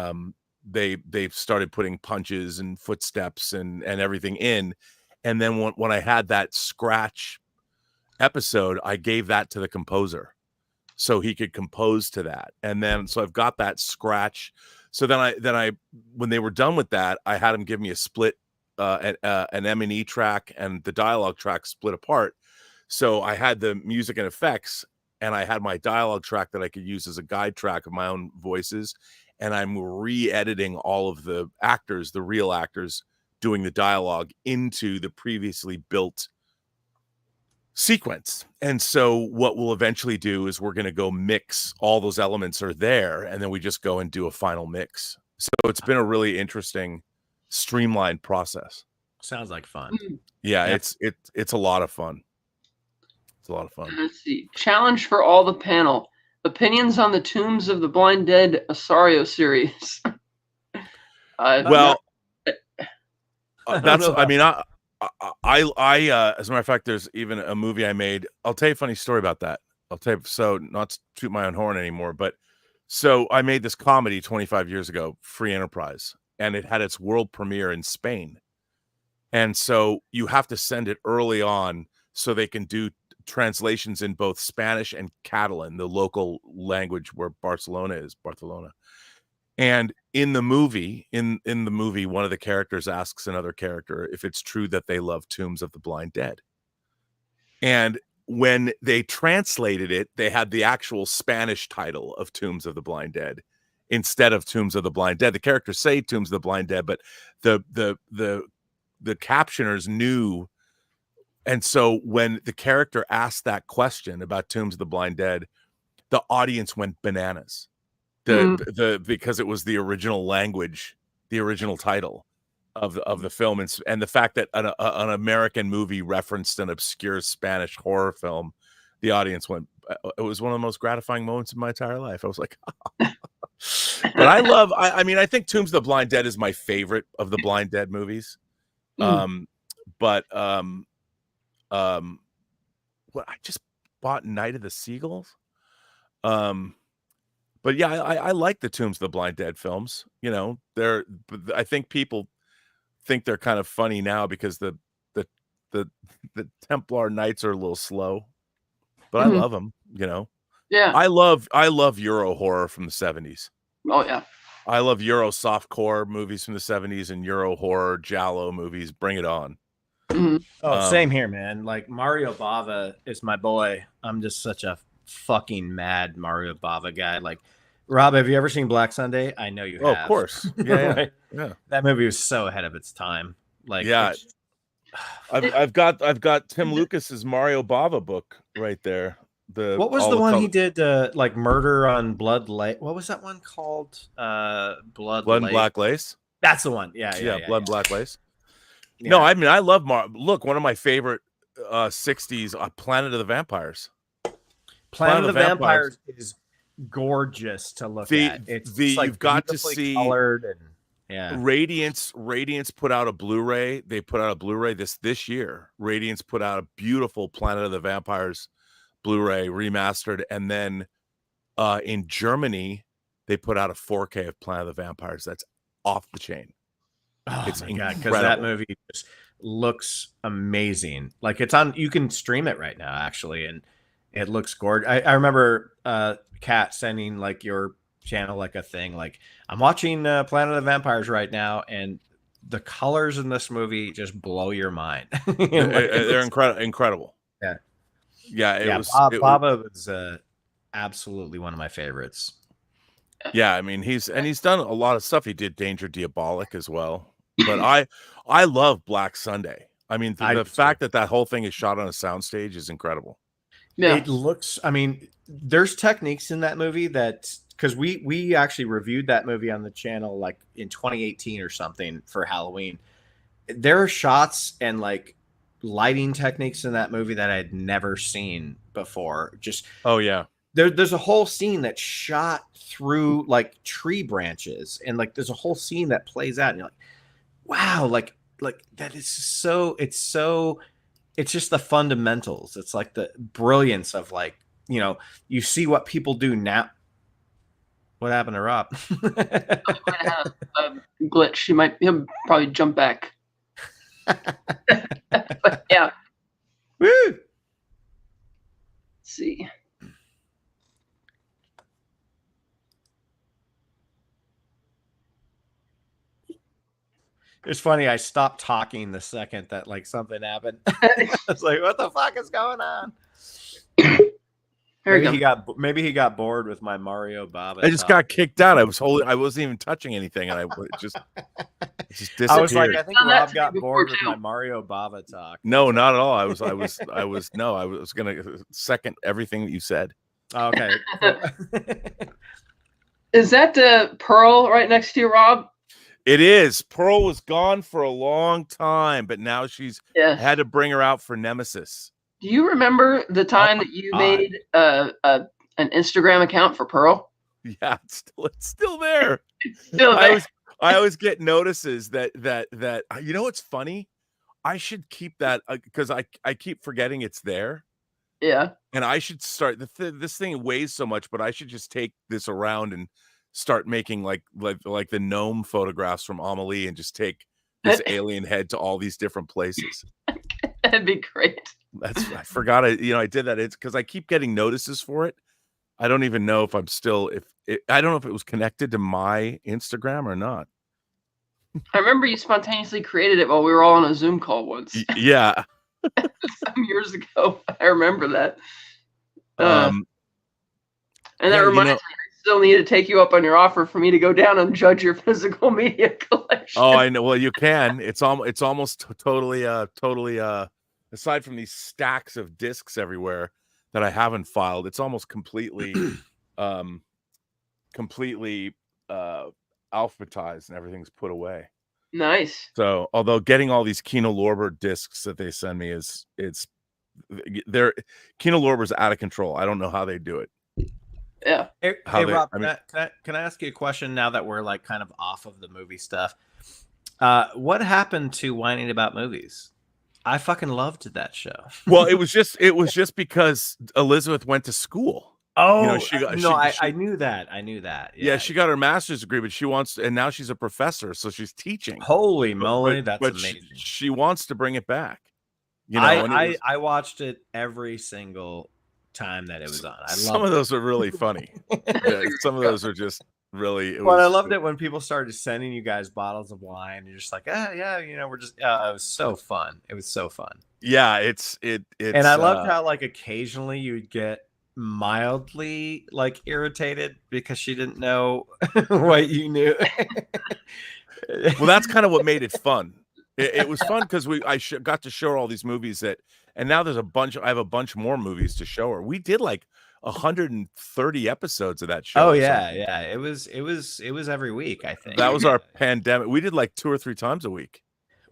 they started putting punches and footsteps and everything in. And then when I had that scratch episode, I gave that to the composer so he could compose to that. And then, so I've got that scratch. So then I, when they were done with that, I had him give me a split, an M&E track and the dialogue track split apart. So I had the music and effects, and I had my dialogue track that I could use as a guide track of my own voices. And I'm re-editing all of the actors, the real actors, doing the dialogue into the previously built sequence. And so what we'll eventually do is we're going to go mix all those elements are there, and then we just go and do a final mix. So it's been a really interesting, streamlined process. Sounds like fun. Yeah, it's a lot of fun. It's a lot of fun. Let's see. Challenge for all the panel. Opinions on the Tombs of the Blind Dead Asario series. Well, that's. I mean, I as a matter of fact, there's even a movie I made. I'll tell you a funny story about that. So not to toot my own horn anymore, but so I made this comedy 25 years ago, Free Enterprise, and it had its world premiere in Spain. And so you have to send it early on so they can do translations in both Spanish and Catalan, the local language where Barcelona is, And in the movie, one of the characters asks another character if it's true that they love Tombs of the Blind Dead. And when they translated it, they had the actual Spanish title of Tombs of the Blind Dead instead of Tombs of the Blind Dead. The characters say Tombs of the Blind Dead, but the captioners knew. And so when the character asked that question about Tombs of the Blind Dead, the audience went bananas. Because it was the original language, the original title of the film, and the fact that an American movie referenced an obscure Spanish horror film, the audience went. It was one of the most gratifying moments in my entire life. I was like, but I think Tombs of the Blind Dead is my favorite of the Blind Dead movies. What I just bought Night of the Seagulls. But yeah, I like the Tombs of the Blind Dead films. You know, I think people think they're kind of funny now because the Templar Knights are a little slow, but I love them. You know, Yeah, I love Euro horror from the 70s. Oh yeah, I love Euro softcore movies from the 70s and Euro horror giallo movies. Bring it on. Same here, man. Like Mario Bava is my boy. I'm just such a fucking mad Mario Bava guy. Like, Rob, have you ever seen Black Sunday? I know you have. Oh, of course. Yeah, Right? yeah. That movie was so ahead of its time. Like, yeah, I've got Tim Lucas's Mario Bava book right there. What was the one he did? Like Murder on Blood Lake. What was that one called? Blood and Lake. Black Lace. That's the one. Yeah. Blood and Black Lace. Yeah. No, I mean I love Look, one of my favorite 60s, Planet of the Vampires. Planet of the Vampires is gorgeous to look at. It's like you've got to see colored and Radiance put out a Blu-ray. They put out a Blu-ray this year. Radiance put out a beautiful Planet of the Vampires Blu-ray remastered, and then in Germany they put out a 4K of Planet of the Vampires. That's off the chain. Oh it's my god, because that movie just looks amazing. Like it's on, you can stream it right now actually, and it looks gorgeous. I remember Kat sending like your channel like a thing like, I'm watching Planet of the Vampires right now, and the colors in this movie just blow your mind. They're incredible. Bava was absolutely one of my favorites. Yeah, I mean he's done a lot of stuff. He did Danger Diabolic as well, but I love Black Sunday. I mean the fact that whole thing is shot on a soundstage is incredible. Yeah, it looks. I mean, there's techniques in that movie that, because we actually reviewed that movie on the channel like in 2018 or something for Halloween. There are shots and like lighting techniques in that movie that I had never seen before. Just there's a whole scene that's shot through like tree branches, and like there's a whole scene that plays out, and you're like, wow, like that is so. It's just the fundamentals. It's like the brilliance of like, you know, you see what people do now. What happened to Rob? I might have a glitch. He'll probably jump back. But yeah. Woo! Let's see. It's funny. I stopped talking the second that like something happened. I was like, "What the fuck is going on?" Maybe he got bored with my Mario Bava. I just got kicked out. I wasn't even touching anything, and it just disappeared. I was like, I think Rob got bored with my Mario Bava talk. No, not at all. I was gonna second everything that you said. Okay. Is that Pearl right next to you, Rob? It is. Pearl was gone for a long time, but now she's had to bring her out for Nemesis. Do you remember the time that you made an Instagram account for Pearl? Yeah, it's still there. It's still there. I always get notices that you know what's funny? I should keep that because I keep forgetting it's there. Yeah. And I should start this thing weighs so much, but I should just take this around and start making like the gnome photographs from Amelie and just take this alien head to all these different places. That'd be great. I forgot I did that. It's because I keep getting notices for it. I don't even know if I'm still I don't know if it was connected to my Instagram or not. I remember you spontaneously created it while we were all on a Zoom call once. Yeah. Some years ago. I remember that. Um, and that yeah, reminds me, I still need to take you up on your offer for me to go down and judge your physical media collection. Oh, I know. Well, you can. It's almost totally aside from these stacks of discs everywhere that I haven't filed, it's almost completely completely alphabetized and everything's put away. Nice. So, although getting all these Kino Lorber discs that they send me they're Kino Lorber's out of control. I don't know how they do it. Yeah. Hey Rob, can I ask you a question now that we're like kind of off of the movie stuff? What happened to Whining About Movies? I fucking loved that show. Well, it was just because Elizabeth went to school. Oh, you know, I knew that. I knew that. Yeah, she got her master's degree, but she wants to, and now she's a professor, so she's teaching. Holy moly, that's amazing. She wants to bring it back. You know, I watched it every single time that it was on. Some of those are really funny. Yeah, some of those are just really. I loved it when people started sending you guys bottles of wine. You're just like, yeah, you know, we're just. It was so fun. It was so fun. Yeah, it's. And I loved how like occasionally you would get mildly like irritated because she didn't know what you knew. Well, that's kind of what made it fun. It was fun because I got to show her all these movies and now there's I have a bunch more movies to show her. We did like 130 episodes of that show. Oh yeah. It was every week, I think. That was our pandemic. We did like 2 or 3 times a week.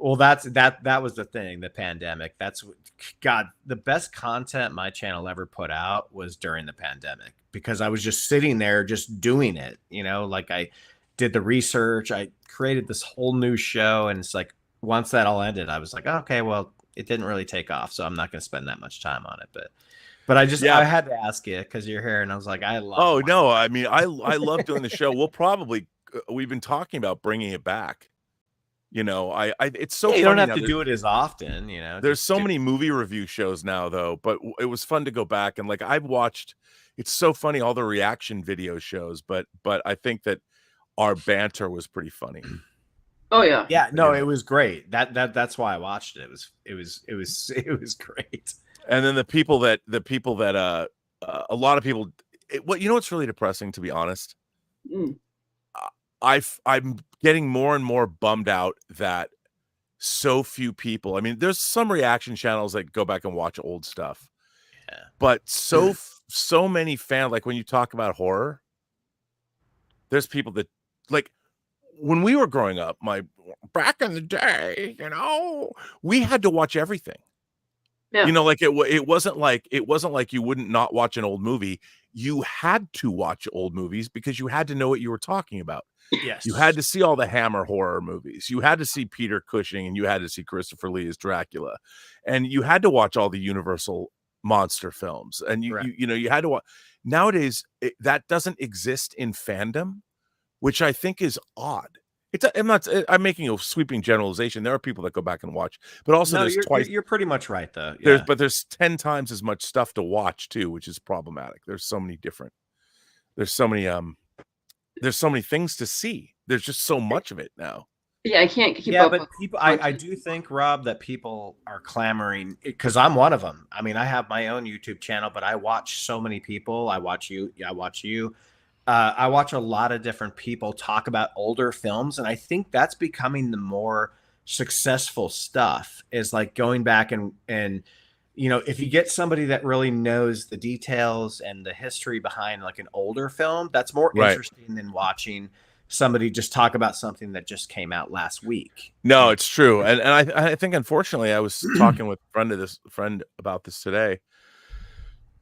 Well, that was the thing, the pandemic. That's what, God, the best content my channel ever put out was during the pandemic because I was just sitting there just doing it, you know, like I did the research, I created this whole new show, and it's like once that all ended, I was like, oh, okay, well, it didn't really take off, so I'm not going to spend that much time on it, but I had to ask you because you're here, and I was like, I love. Oh no, I mean, I love doing the show. We've been talking about bringing it back. You know, it's so you funny don't have to do it as often, you know. There's so many movie review shows now though, but it was fun to go back and like I've watched. It's so funny, all the reaction video shows, but I think that our banter was pretty funny. Oh yeah. Yeah, no, it was great. That's why I watched it. It was great. And then the people that a lot of people, you know what's really depressing, to be honest? I'm getting more and more bummed out that so few people. I mean, there's some reaction channels that go back and watch old stuff. Yeah. But so many fans, like when you talk about horror, there's people that like when we were growing up, back in the day, you know, we had to watch everything. Yeah. You know, like it wasn't like you wouldn't not watch an old movie. You had to watch old movies because you had to know what you were talking about. Yes. You had to see all the Hammer horror movies. You had to see Peter Cushing, and you had to see Christopher Lee as Dracula. And you had to watch all the Universal monster films. And you had to watch. Nowadays, that doesn't exist in fandom, which I think is odd. I'm making a sweeping generalization. There are people that go back and watch, but also you're pretty much right though. Yeah. There's 10 times as much stuff to watch too, which is problematic. There's so many things to see. There's just so much of it now. Yeah, I can't keep up. But people, I do think, Rob, that people are clamoring because I'm one of them. I mean, I have my own YouTube channel, but I watch so many people. I watch you. I watch a lot of different people talk about older films, and I think that's becoming the more successful stuff. Is like going back and you know, if you get somebody that really knows the details and the history behind like an older film, that's more interesting than watching somebody just talk about something that just came out last week. No, it's true. And I think, unfortunately, I was talking with a friend about this today.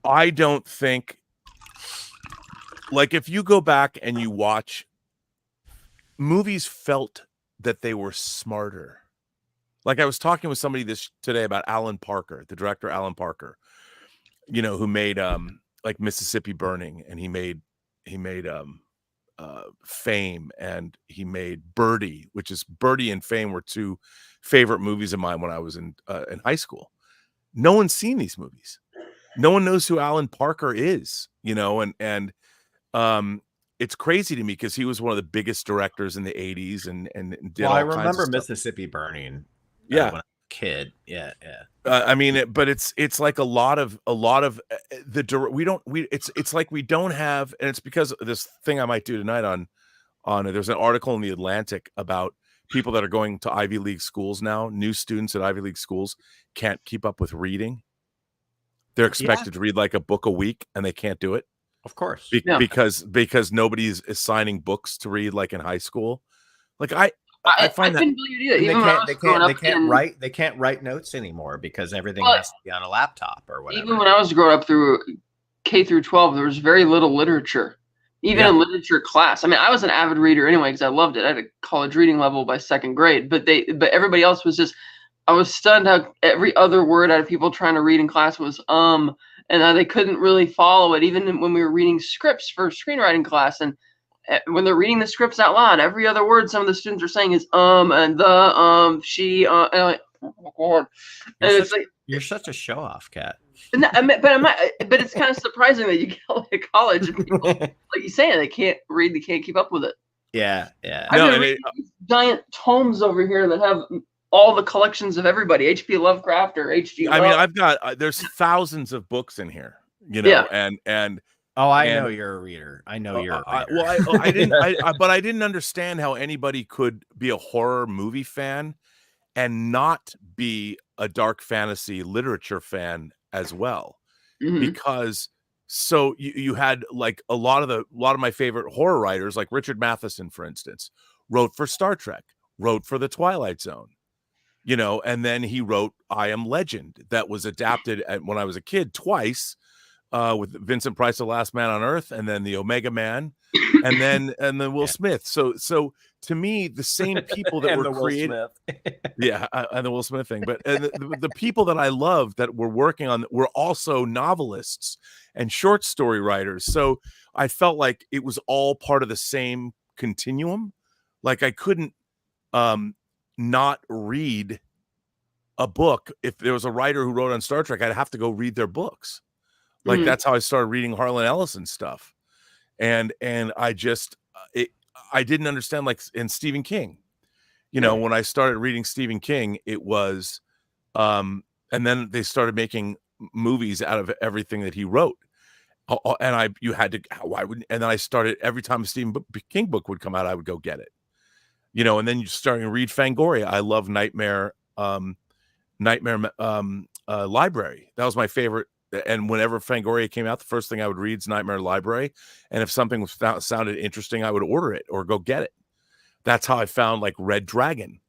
I don't think, like, if you go back and you watch movies, felt that they were smarter. Like I was talking with somebody today about Alan Parker, the director Alan Parker, you know, who made like Mississippi Burning, and he made Fame, and he made Birdie, which is Birdie and Fame were two favorite movies of mine when I was in high school. No one's seen these movies. No one knows who Alan Parker is, and it's crazy to me because he was one of the biggest directors in the 80s and did Well, all I kinds of remember stuff. Mississippi Burning. Yeah. When I was a kid. Yeah. I mean, but it's like a lot of it's like we don't have, and it's because of this thing I might do tonight on there's an article in the Atlantic about people that are going to Ivy League schools now. New students at Ivy League schools can't keep up with reading. They're expected to read like a book a week, and they can't do it. Of course, because nobody's assigning books to read like in high school. Like I find that couldn't believe it either. They can't write notes anymore because everything has to be on a laptop or whatever. Even when I was growing up through K through 12, there was very little literature, even in literature class. I mean, I was an avid reader anyway because I loved it. I had a college reading level by second grade, but everybody else was just. I was stunned how every other word out of people trying to read in class was and they couldn't really follow it, even when we were reading scripts for screenwriting class. And when they're reading the scripts out loud, every other word some of the students are saying is and the she and I'm like, oh God. And you're such a show off, Kat. No, but it's kind of surprising that you get like college and people, like you saying, they can't read, they can't keep up with it. Yeah. I've been reading these giant tomes over here that have all the collections of everybody, H.P. Lovecraft or H.G. I mean, I've got there's thousands of books in here, and I know you're a reader. I know you're a reader. I didn't understand how anybody could be a horror movie fan and not be a dark fantasy literature fan as well, because so you had like a lot of my favorite horror writers, like Richard Matheson, for instance, wrote for Star Trek, wrote for The Twilight Zone. And then he wrote I Am Legend that was adapted when I was a kid twice with Vincent Price, The Last Man on Earth, and then The Omega Man, and then Will Smith. So to me, the same people that were creating, and the Will Smith thing, but the people that I love that were working on were also novelists and short story writers. So I felt like it was all part of the same continuum. Like I couldn't not read a book. If there was a writer who wrote on Star Trek, I'd have to go read their books. Like that's how I started reading Harlan Ellison stuff. And I just I didn't understand, like in Stephen King, when I started reading Stephen King, it was and then they started making movies out of everything that he wrote. And and then I started, every time a Stephen King book would come out, I would go get it. And then you're starting to read Fangoria. I love Nightmare Library. That was my favorite. And whenever Fangoria came out, the first thing I would read is Nightmare Library. And if something sounded interesting, I would order it or go get it. That's how I found like Red Dragon.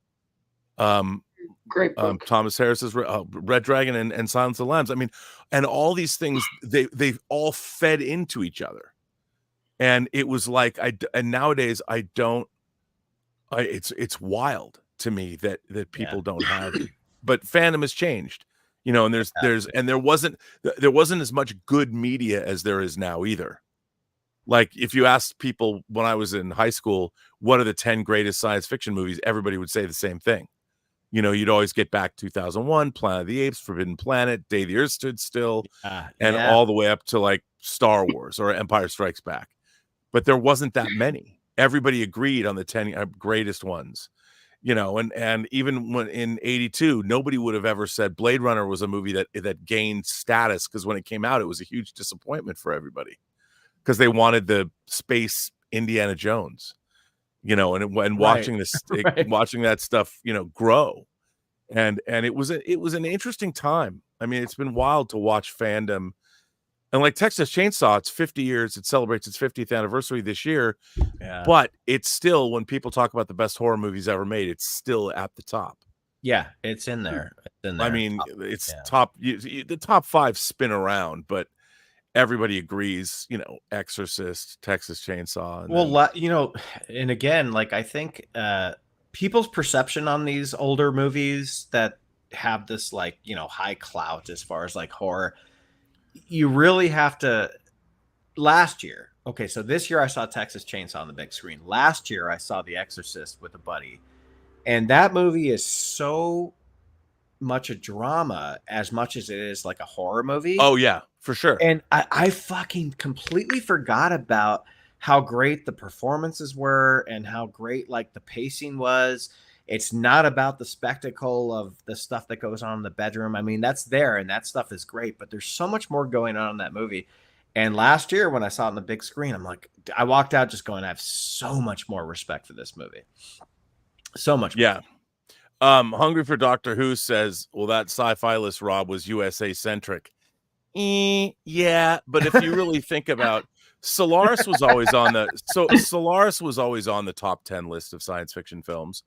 Great book. Thomas Harris's Red Dragon and Silence of the Lambs. I mean, and all these things, they all fed into each other. And it was like, and nowadays I don't, it's wild to me that people don't have it. But fandom has changed, and there wasn't as much good media as there is now either. Like if you asked people when I was in high school, what are the 10 greatest science fiction movies, everybody would say the same thing. You'd always get back 2001, Planet of the Apes, Forbidden Planet, Day the Earth Stood Still, and all the way up to like Star Wars or Empire Strikes Back. But there wasn't that many. Everybody agreed on the 10 greatest ones, and even when in 82, nobody would have ever said Blade Runner was a movie that gained status, because when it came out, it was a huge disappointment for everybody because they wanted the space Indiana Jones, and watching this, watching that stuff, grow. And it was an interesting time. I mean, it's been wild to watch fandom. And like Texas Chainsaw, it's 50 years. It celebrates its 50th anniversary this year. Yeah. But it's still, when people talk about the best horror movies ever made, it's still at the top. Yeah, it's in there. I mean, it's top. The top 5 spin around, but everybody agrees, Exorcist, Texas Chainsaw. And again, like I think people's perception on these older movies that have this like, high clout as far as like horror, you really have to. Last year, so this year I saw Texas Chainsaw on the big screen. Last year I saw The Exorcist with a buddy, and that movie is so much a drama as much as it is like a horror movie. Oh yeah, for sure. And I fucking completely forgot about how great the performances were and how great like the pacing was. It's not about the spectacle of the stuff that goes on in the bedroom. I mean, that's there and that stuff is great, but there's so much more going on in that movie. And last year when I saw it on the big screen, I'm like, I walked out just going, I have so much more respect for this movie. So much. Yeah. Hungry for Doctor Who says, well, that sci-fi list, Rob, was USA centric. Yeah, but if you really think about Solaris was always on the top 10 list of science fiction films.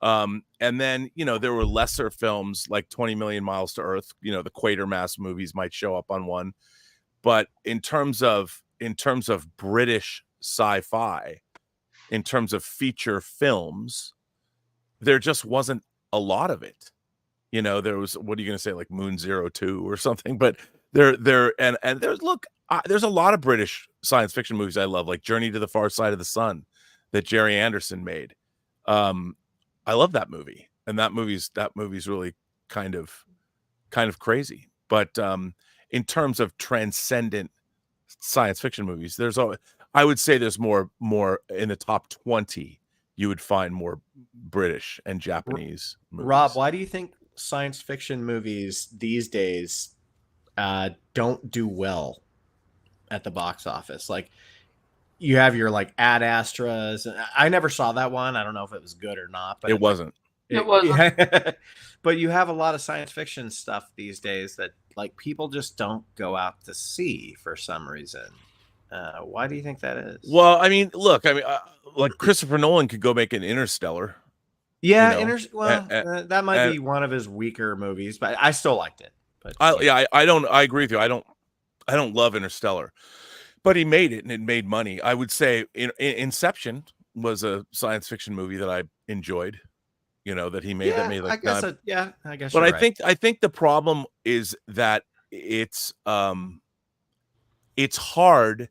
And then, there were lesser films like 20 Million Miles to Earth, the Quatermass movies might show up on one. But in terms of British sci-fi, in terms of feature films, there just wasn't a lot of it. There was, what are you going to say, like Moon 02 or something, but there's a lot of British science fiction movies I love, like Journey to the Far Side of the Sun that Jerry Anderson made. I love that movie, and that movie's really kind of crazy. But in terms of transcendent science fiction movies, I would say there's more in the top 20. You would find more British and Japanese movies. Rob, why do you think science fiction movies these days don't do well at the box office? Like, you have your like Ad Astras. I never saw that one. I don't know if it was good or not, but it wasn't. It wasn't. Yeah. But you have a lot of science fiction stuff these days that like people just don't go out to see for some reason. Why do you think that is? Well, I mean, look, like Christopher Nolan could go make an Interstellar. Yeah, that might be one of his weaker movies, but I still liked it. But I agree with you. I don't love Interstellar, but he made it and it made money. I would say Inception was a science fiction movie that I enjoyed. That he made. Yeah, that made like. I guess. But I think the problem is that it's hard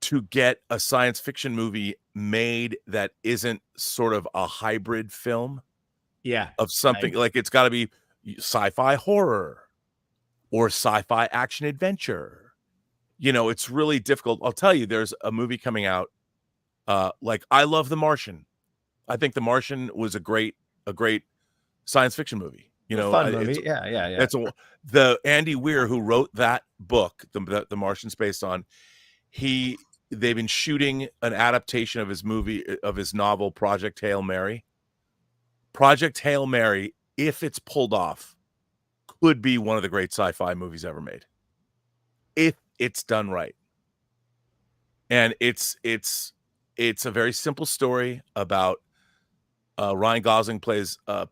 to get a science fiction movie made that isn't sort of a hybrid film. Yeah, of something like it's got to be sci-fi horror or sci-fi action adventure. It's really difficult. I'll tell you, there's a movie coming out. Like I love The Martian. I think The Martian was a great science fiction movie. Fun movie. Yeah. It's the Andy Weir who wrote that book, the Martian's based on. They've been shooting an adaptation of his novel Project Hail Mary. Project Hail Mary, if it's pulled off, could be one of the great sci-fi movies ever made, if it's done right. And it's a very simple story about Ryan Gosling plays a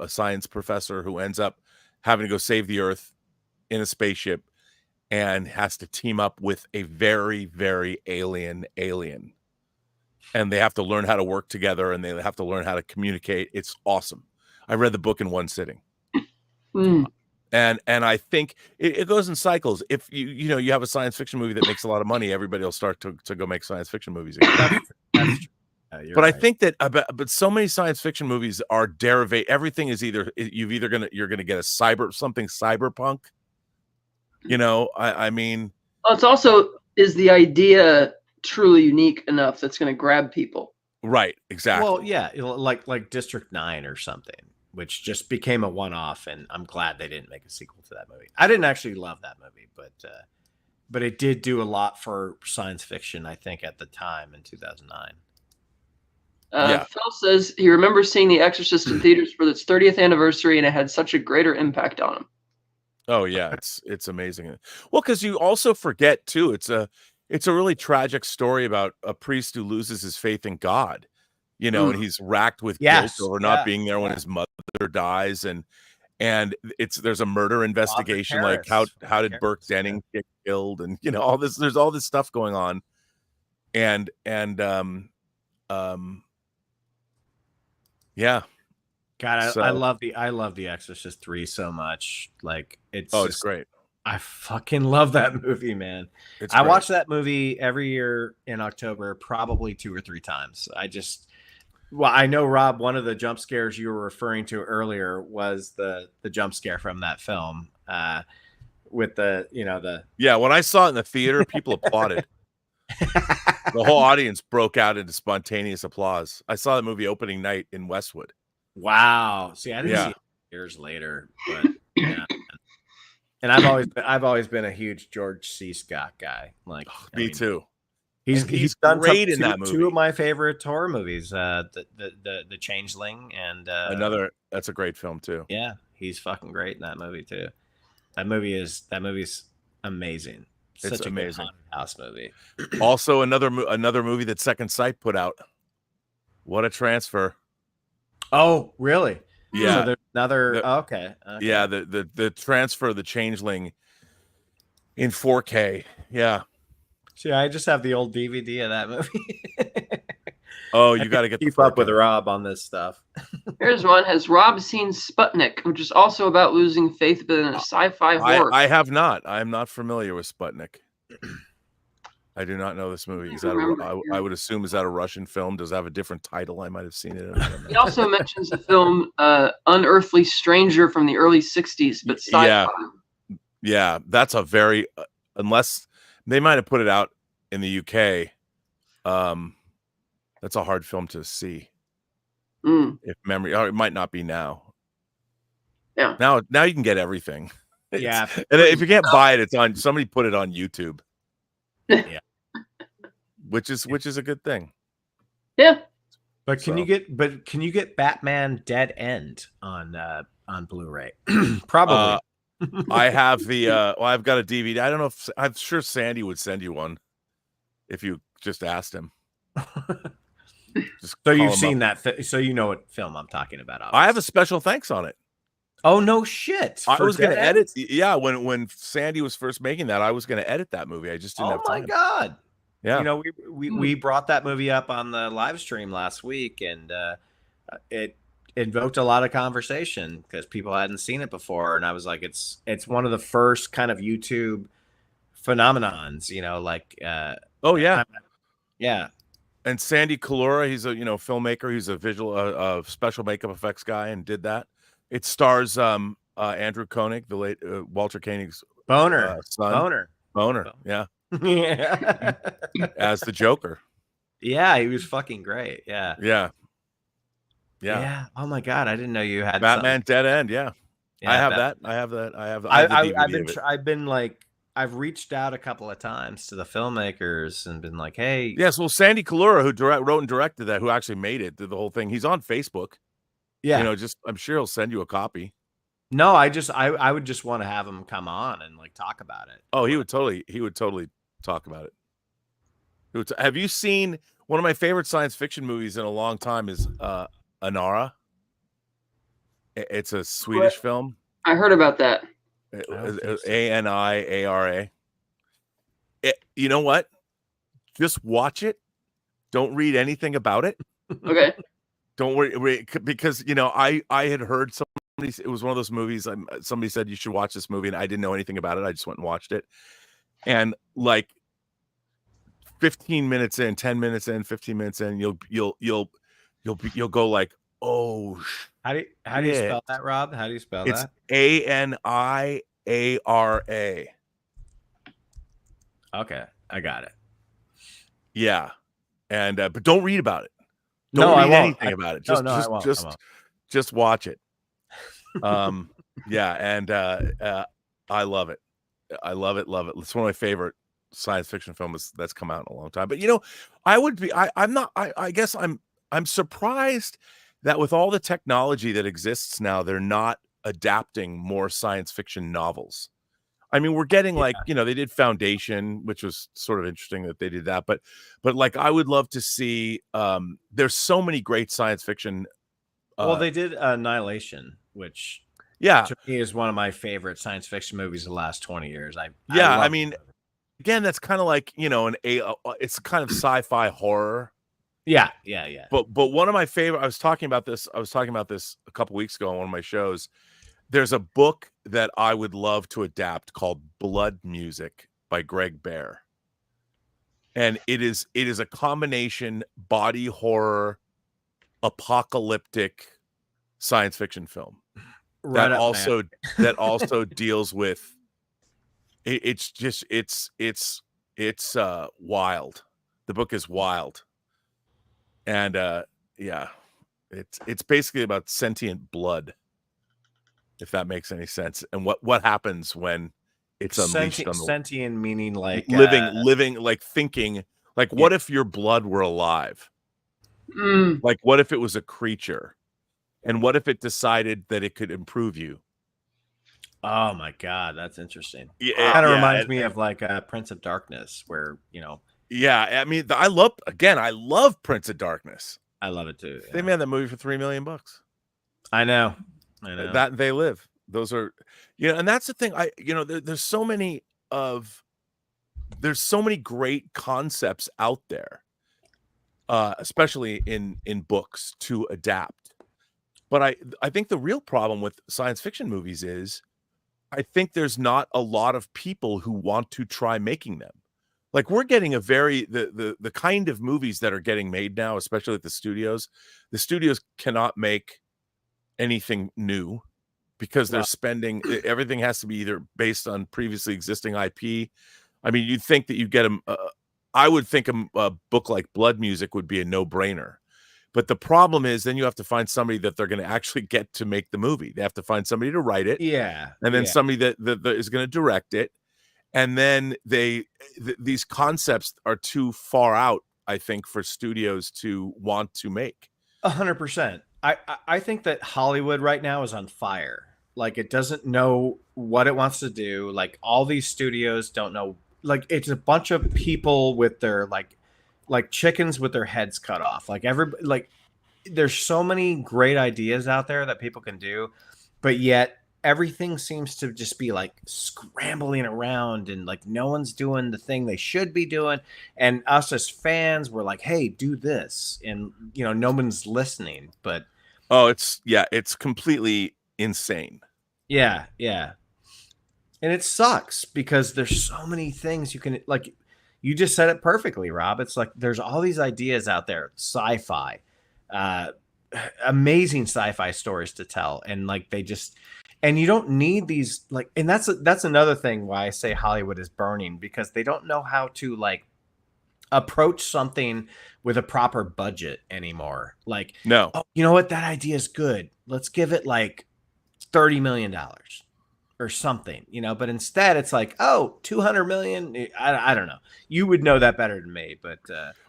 science professor who ends up having to go save the Earth in a spaceship and has to team up with a very, very alien. And they have to learn how to work together and they have to learn how to communicate. It's awesome. I read the book in one sitting. And I think it goes in cycles. If you have a science fiction movie that makes a lot of money, everybody will start to go make science fiction movies again. That's true. But right. I think that but so many science fiction movies are derivate. Everything is you're gonna get something cyberpunk. I mean, it's also, is the idea truly unique enough that's going to grab people? Right. Exactly. Well, yeah, like District 9 or something, which just became a one-off, and I'm glad they didn't make a sequel to that movie. I didn't actually love that movie, but it did do a lot for science fiction, I think, at the time in 2009. Phil says he remembers seeing The Exorcist in theaters for its 30th anniversary, and it had such a greater impact on him. Oh yeah, it's amazing. Well, because you also forget too, it's a really tragic story about a priest who loses his faith in God, and he's racked with guilt over not being there when his mother dies, and there's a murder investigation, like how did Burke Denning get killed, and all this. There's all this stuff going on, and yeah. God, I love the Exorcist 3 so much. Like it's great. I fucking love that movie, man. I watch that movie every year in October, probably 2 or 3 times. I know, Rob, one of the jump scares you were referring to earlier was the jump scare from that film, with the, you know, the Yeah, when I saw it in the theater, people applauded. The whole audience broke out into spontaneous applause. I saw the movie opening night in Westwood. Wow. See, I didn't Yeah. see it years later, but yeah. And I've always been a huge George C. Scott guy. Like Me too. He's done great in that movie. Two of my favorite horror movies, the Changeling and that's a great film too. Yeah, he's fucking great in that movie too. That movie's amazing. It's amazing. Good house movie. Also, another movie that Second Sight put out. What a transfer! Oh, really? Yeah. So there's another. Okay. Yeah, the transfer of the Changeling in 4K. Yeah. See, I just have the old DVD of that movie. Oh, you got to get keep up with Rob on this stuff. Here's one. Has Rob seen Sputnik, which is also about losing faith but in a sci-fi horror? I have not. I am not familiar with Sputnik. I do not know this movie. I would assume, is that a Russian film? Does it have a different title? I might have seen it. He also mentions the film Unearthly Stranger from the early 60s, but sci-fi. Yeah, that's a very unless they might have put it out in the UK. That's a hard film to see. If memory, or it might not be now. Yeah. Now you can get everything. Yeah. And if you can't buy it, it's on. Somebody put it on YouTube. Yeah. Which is a good thing. Yeah. But can you get Batman Dead End on Blu-ray? Probably. I have I've got a DVD. I don't know if I'm sure Sandy would send you one if you just asked him. So you've seen that, so you know what film I'm talking about. Obviously. I have a special thanks on it. Oh no shit! I was going to edit. Yeah, when Sandy was first making that, I was going to edit that movie. I just didn't have time. Oh my god! Yeah, you know, we brought that movie up on the live stream last week, and it invoked a lot of conversation because people hadn't seen it before, and I was like, it's one of the first kind of YouTube phenomenons, you know, like oh yeah, yeah. And Sandy Kalura, he's a filmmaker. He's a visual special makeup effects guy, and did that. It stars Andrew Koenig, the late Walter Koenig's son. Boner. Yeah. Yeah. As the Joker. Yeah, he was fucking great. Yeah. Yeah. Oh my god, I didn't know you had Batman Dead End. Yeah. I have that. I have that. I've reached out a couple of times to the filmmakers and been like, hey. Yes, well, Sandy Kalura, who wrote and directed that, who actually made it, did the whole thing. He's on Facebook. Yeah. You know, I'm sure he'll send you a copy. No, I would just want to have him come on and like talk about it. Oh, he would totally talk about it. Have you seen one of my favorite science fiction movies in a long time is Anara? It's a Swedish film. I heard about that. Aniara. You know what? Just watch it. Don't read anything about it. Okay. Don't worry, because I had heard somebody. It was one of those movies. Somebody said you should watch this movie, and I didn't know anything about it. I just went and watched it, and like 15 minutes in, 10 minutes in, 15 minutes in, you'll go like, oh. How do you spell that, Rob? How do you spell that? It's Aniara. Okay, I got it. Yeah, and but don't read about it. Don't read anything about it. Just watch it. Yeah, and I love it. I love it. It's one of my favorite science fiction films that's come out in a long time. But I guess I'm surprised that with all the technology that exists now, they're not adapting more science fiction novels. I mean, we're getting they did Foundation, which was sort of interesting that they did that. But like, I would love to see, there's so many great science fiction. Well, they did Annihilation, which to me is one of my favorite science fiction movies of the last 20 years. I mean, again, that's kind of like, it's kind of sci-fi horror. Yeah. But one of my favorite, I was talking about this a couple weeks ago on one of my shows. There's a book that I would love to adapt called Blood Music by Greg Bear. And it is a combination body horror, apocalyptic science fiction film that also deals with it's just it's wild. The book is wild. And yeah, it's basically about sentient blood, if that makes any sense, and what happens when it's unleashed on the Sentient meaning like living, like thinking, like what if your blood were alive? Mm. Like what if it was a creature, and what if it decided that it could improve you? Oh my God, that's interesting. Yeah, Kind of yeah, reminds and- me of like Prince of Darkness, where Yeah, I mean, I love Prince of Darkness. I love it too. They made that movie for $3 million. I know. That They Live. Those are, and that's the thing. There's so many great concepts out there, especially in books to adapt. But I think the real problem with science fiction movies is, I think there's not a lot of people who want to try making them. Like we're getting the kind of movies that are getting made now, especially at the studios. The studios cannot make anything new because they're spending, everything has to be either based on previously existing IP. I mean, you'd think that you get them. I would think a book like Blood Music would be a no-brainer. But the problem is then you have to find somebody that they're going to actually get to make the movie. They have to find somebody to write it. Yeah. And then somebody that is going to direct it. And then these concepts are too far out, I think, for studios to want to make. 100%. I think that Hollywood right now is on fire. Like it doesn't know what it wants to do. Like all these studios don't know. Like it's a bunch of people with their like chickens with their heads cut off. Like there's so many great ideas out there that people can do, but yet everything seems to just be like scrambling around and like no one's doing the thing they should be doing. And us as fans, we're like, hey, do this. And no one's listening, but it's completely insane. Yeah. And it sucks because there's so many things you can, like, you just said it perfectly, Rob. It's like there's all these ideas out there, sci-fi, amazing sci-fi stories to tell, and like and you don't need these like, and that's another thing why I say Hollywood is burning, because they don't know how to like approach something with a proper budget anymore. Like, no, oh, you know what, that idea is good. Let's give it like $30 million. Or something, but instead it's like, oh, 200 million. I don't know. You would know that better than me, but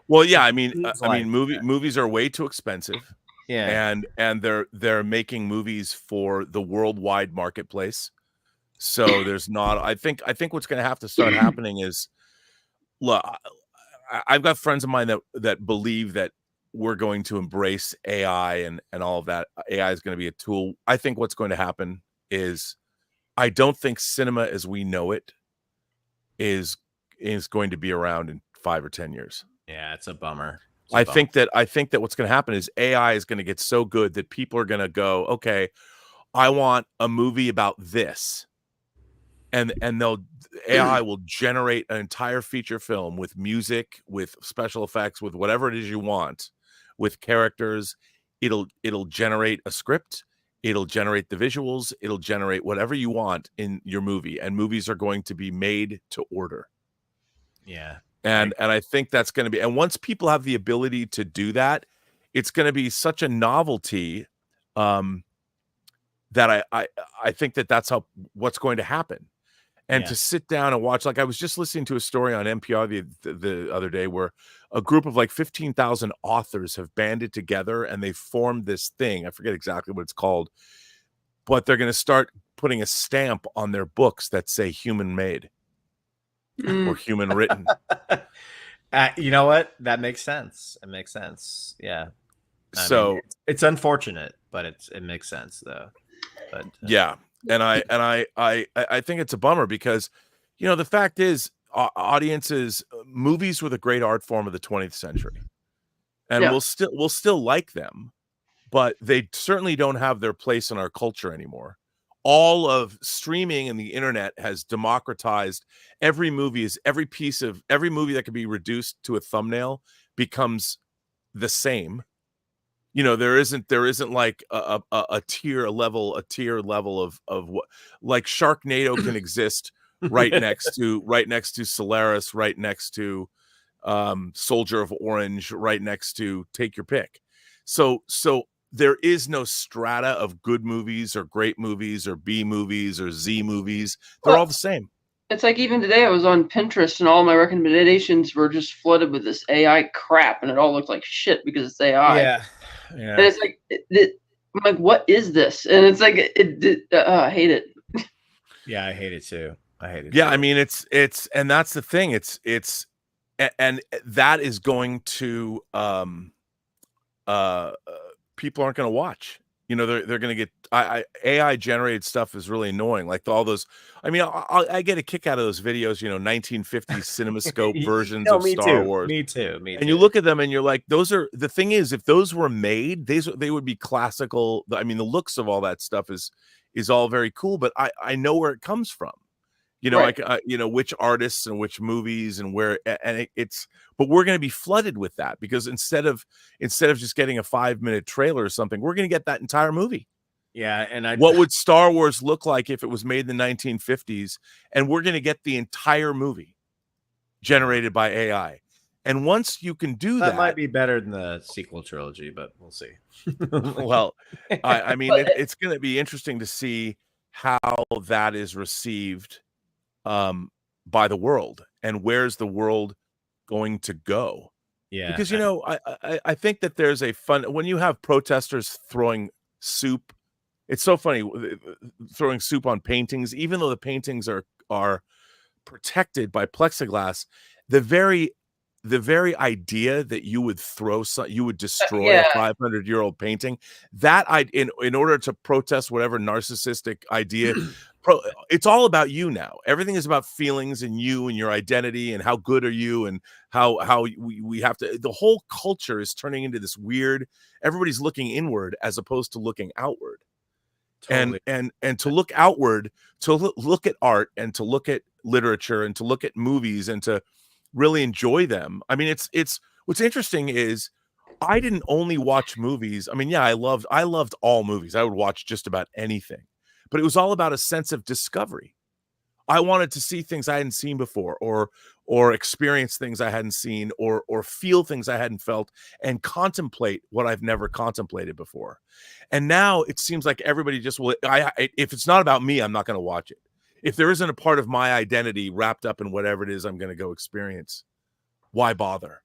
well, yeah, I mean, movies are way too expensive. Yeah, and they're making movies for the worldwide marketplace. So there's not. I think what's going to have to start happening is, look, I've got friends of mine that believe that we're going to embrace AI and all of that. AI is going to be a tool. I think what's going to happen is, I don't think cinema as we know it is going to be around in 5 or 10 years. Yeah, it's a bummer. I think that what's going to happen is AI is going to get so good that people are going to go, okay, I want a movie about this. And AI will generate an entire feature film with music, with special effects, with whatever it is you want, with characters. It'll generate a script. It'll generate the visuals. It'll generate whatever you want in your movie, and movies are going to be made to order. Yeah. And I think that's going to be, and once people have the ability to do that, it's going to be such a novelty that I think that's what's going to happen. And to sit down and watch, like I was just listening to a story on NPR the other day where a group of like 15,000 authors have banded together and they formed this thing. I forget exactly what it's called, but they're going to start putting a stamp on their books that say human made or human written. You know what? That makes sense. It makes sense. Yeah. I mean, it's unfortunate, but it makes sense though. But yeah. And I think it's a bummer because, the fact is, audiences, movies were the great art form of the 20th century, and we'll still like them, but they certainly don't have their place in our culture anymore. All of streaming and the internet has democratized every movie. Every movie that can be reduced to a thumbnail becomes the same. There isn't like a tier level of what, like Sharknado can exist right next to Solaris, right next to Soldier of Orange, right next to take your pick. So there is no strata of good movies or great movies or B movies or Z movies. They're all the same. It's like even today I was on Pinterest and all my recommendations were just flooded with this AI crap, and it all looked like shit because it's AI. Yeah. And it's like, I'm like, what is this? And it's like, I hate it. Yeah, I hate it too. I mean, it's, and that's the thing. And that is going to, people aren't going to watch. You know, they're going to get AI generated stuff is really annoying. Like all those, I mean, I get a kick out of those videos, you know, 1950s CinemaScope versions of Star Wars. Me too. And you look at them and you're like, those are, the thing is, if those were made, they would be classical. I mean, the looks of all that stuff is all very cool, but I know where it comes from. You know, Right. like, you know, which artists and which movies and where, and but we're going to be flooded with that because instead of just getting a 5-minute trailer or something, we're going to get that entire movie. Yeah. And what would Star Wars look like if it was made in the 1950s? And we're going to get the entire movie generated by AI. And once you can do that, might be better than the sequel trilogy, but we'll see. Well, I mean, it's going to be interesting to see how that is received by the world, and where's the world going to go? Yeah, because you know, I think that there's a fun when you have protesters throwing soup. It's so funny throwing soup on paintings, even though the paintings are protected by plexiglass. The very idea that you would you would destroy a 500-year-old painting, that in order to protest whatever narcissistic idea, it's all about you now. Everything is about feelings and you and your identity and how good are you and how we have to. The whole culture is turning into this weird. Everybody's looking inward as opposed to looking outward. Totally. And to look outward, to look at art and to look at literature and to look at movies and to really enjoy them. I mean, it's what's interesting is I didn't only watch movies. I mean, yeah, I loved all movies. I would watch just about anything, but it was all about a sense of discovery. I wanted to see things I hadn't seen before, or experience things I hadn't seen, or feel things I hadn't felt, and contemplate what I've never contemplated before. And now it seems like everybody just will. If it's not about me, I'm not going to watch it. If there isn't a part of my identity wrapped up in whatever it is I'm going to go experience, why bother?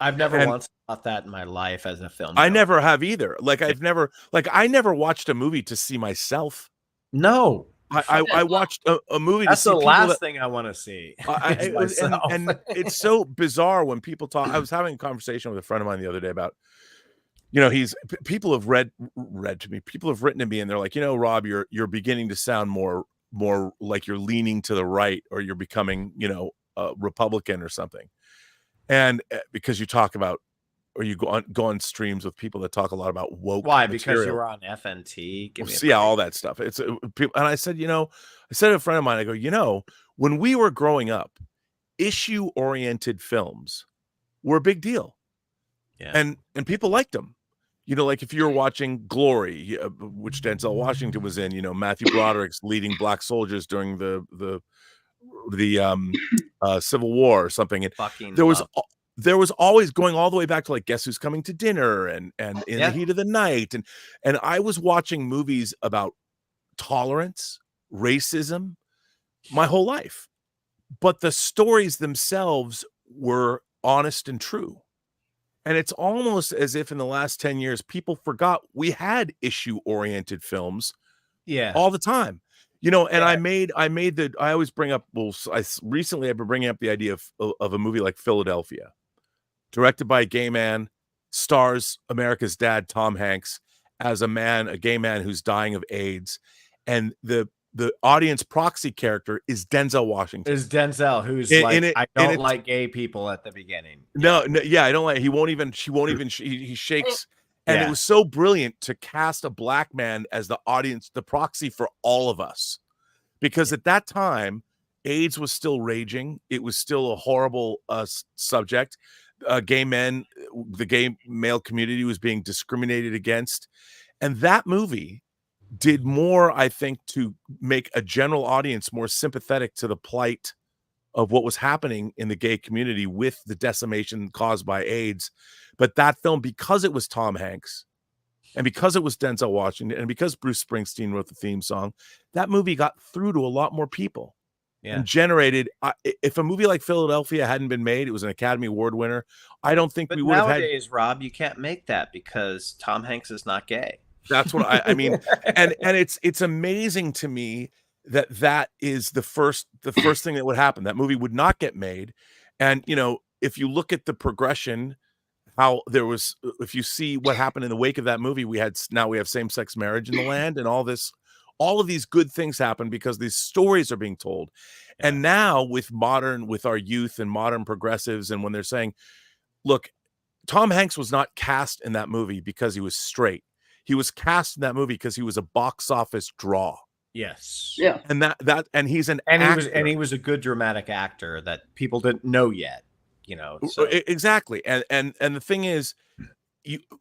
I've never once thought that in my life as a film. I never have either. I never watched a movie to see myself. No. I watched a movie. That's to see the last thing I want to see. And it's so bizarre when people talk. I was having a conversation with a friend of mine the other day about, you know, people have read to me. People have written to me and they're like, you know, Rob, you're beginning to sound more like you're leaning to the right, or you're becoming, you know, a Republican or something. And because you talk about, or you go on streams with people that talk a lot about woke. Why? material. Because you were on FNT. Yeah, all that stuff. It's people, and I said, I said to a friend of mine, I go, when we were growing up, issue-oriented films were a big deal. Yeah. And people liked them. You know, like if you were watching Glory, which Denzel Washington was in, you know, Matthew Broderick's leading black soldiers during the Civil War or something. And there was always, going all the way back to like Guess Who's Coming to Dinner and In the Heat of the Night. And I was watching movies about tolerance, racism, my whole life. But the stories themselves were honest and true. And it's almost as if in the last 10 years, people forgot we had issue-oriented films all the time. You know, and I always bring up, recently I've been bringing up the idea of a movie like Philadelphia, directed by a gay man, stars America's dad, Tom Hanks, as a gay man who's dying of AIDS. And the audience proxy character is Denzel Washington. Is Denzel, who's I don't like gay people at the beginning. No, I don't like. He shakes. And it was so brilliant to cast a black man as the audience, the proxy for all of us, because at that time, AIDS was still raging. It was still a horrible subject. Gay men, the gay male community was being discriminated against. And that movie did more, I think, to make a general audience more sympathetic to the plight of what was happening in the gay community with the decimation caused by AIDS. But that film, because it was Tom Hanks and because it was Denzel Washington and because Bruce Springsteen wrote the theme song, that movie got through to a lot more people. Yeah. And generated. If a movie like Philadelphia hadn't been made, it was an Academy Award winner. I don't think we would have had. Nowadays, Rob, you can't make that because Tom Hanks is not gay. That's what I mean, and it's amazing to me that is the first thing that would happen. That movie would not get made, and if you look at the progression, how there was, if you see what happened in the wake of that movie, we have same-sex marriage in the land, and all of these good things happen because these stories are being told. And now with our youth and modern progressives, and when they're saying, look, Tom Hanks was not cast in that movie because he was straight. He was cast in that movie because he was a box office draw. Yes. Yeah. And and he's an actor. He was a good dramatic actor that people didn't know yet, So. Exactly. And the thing is,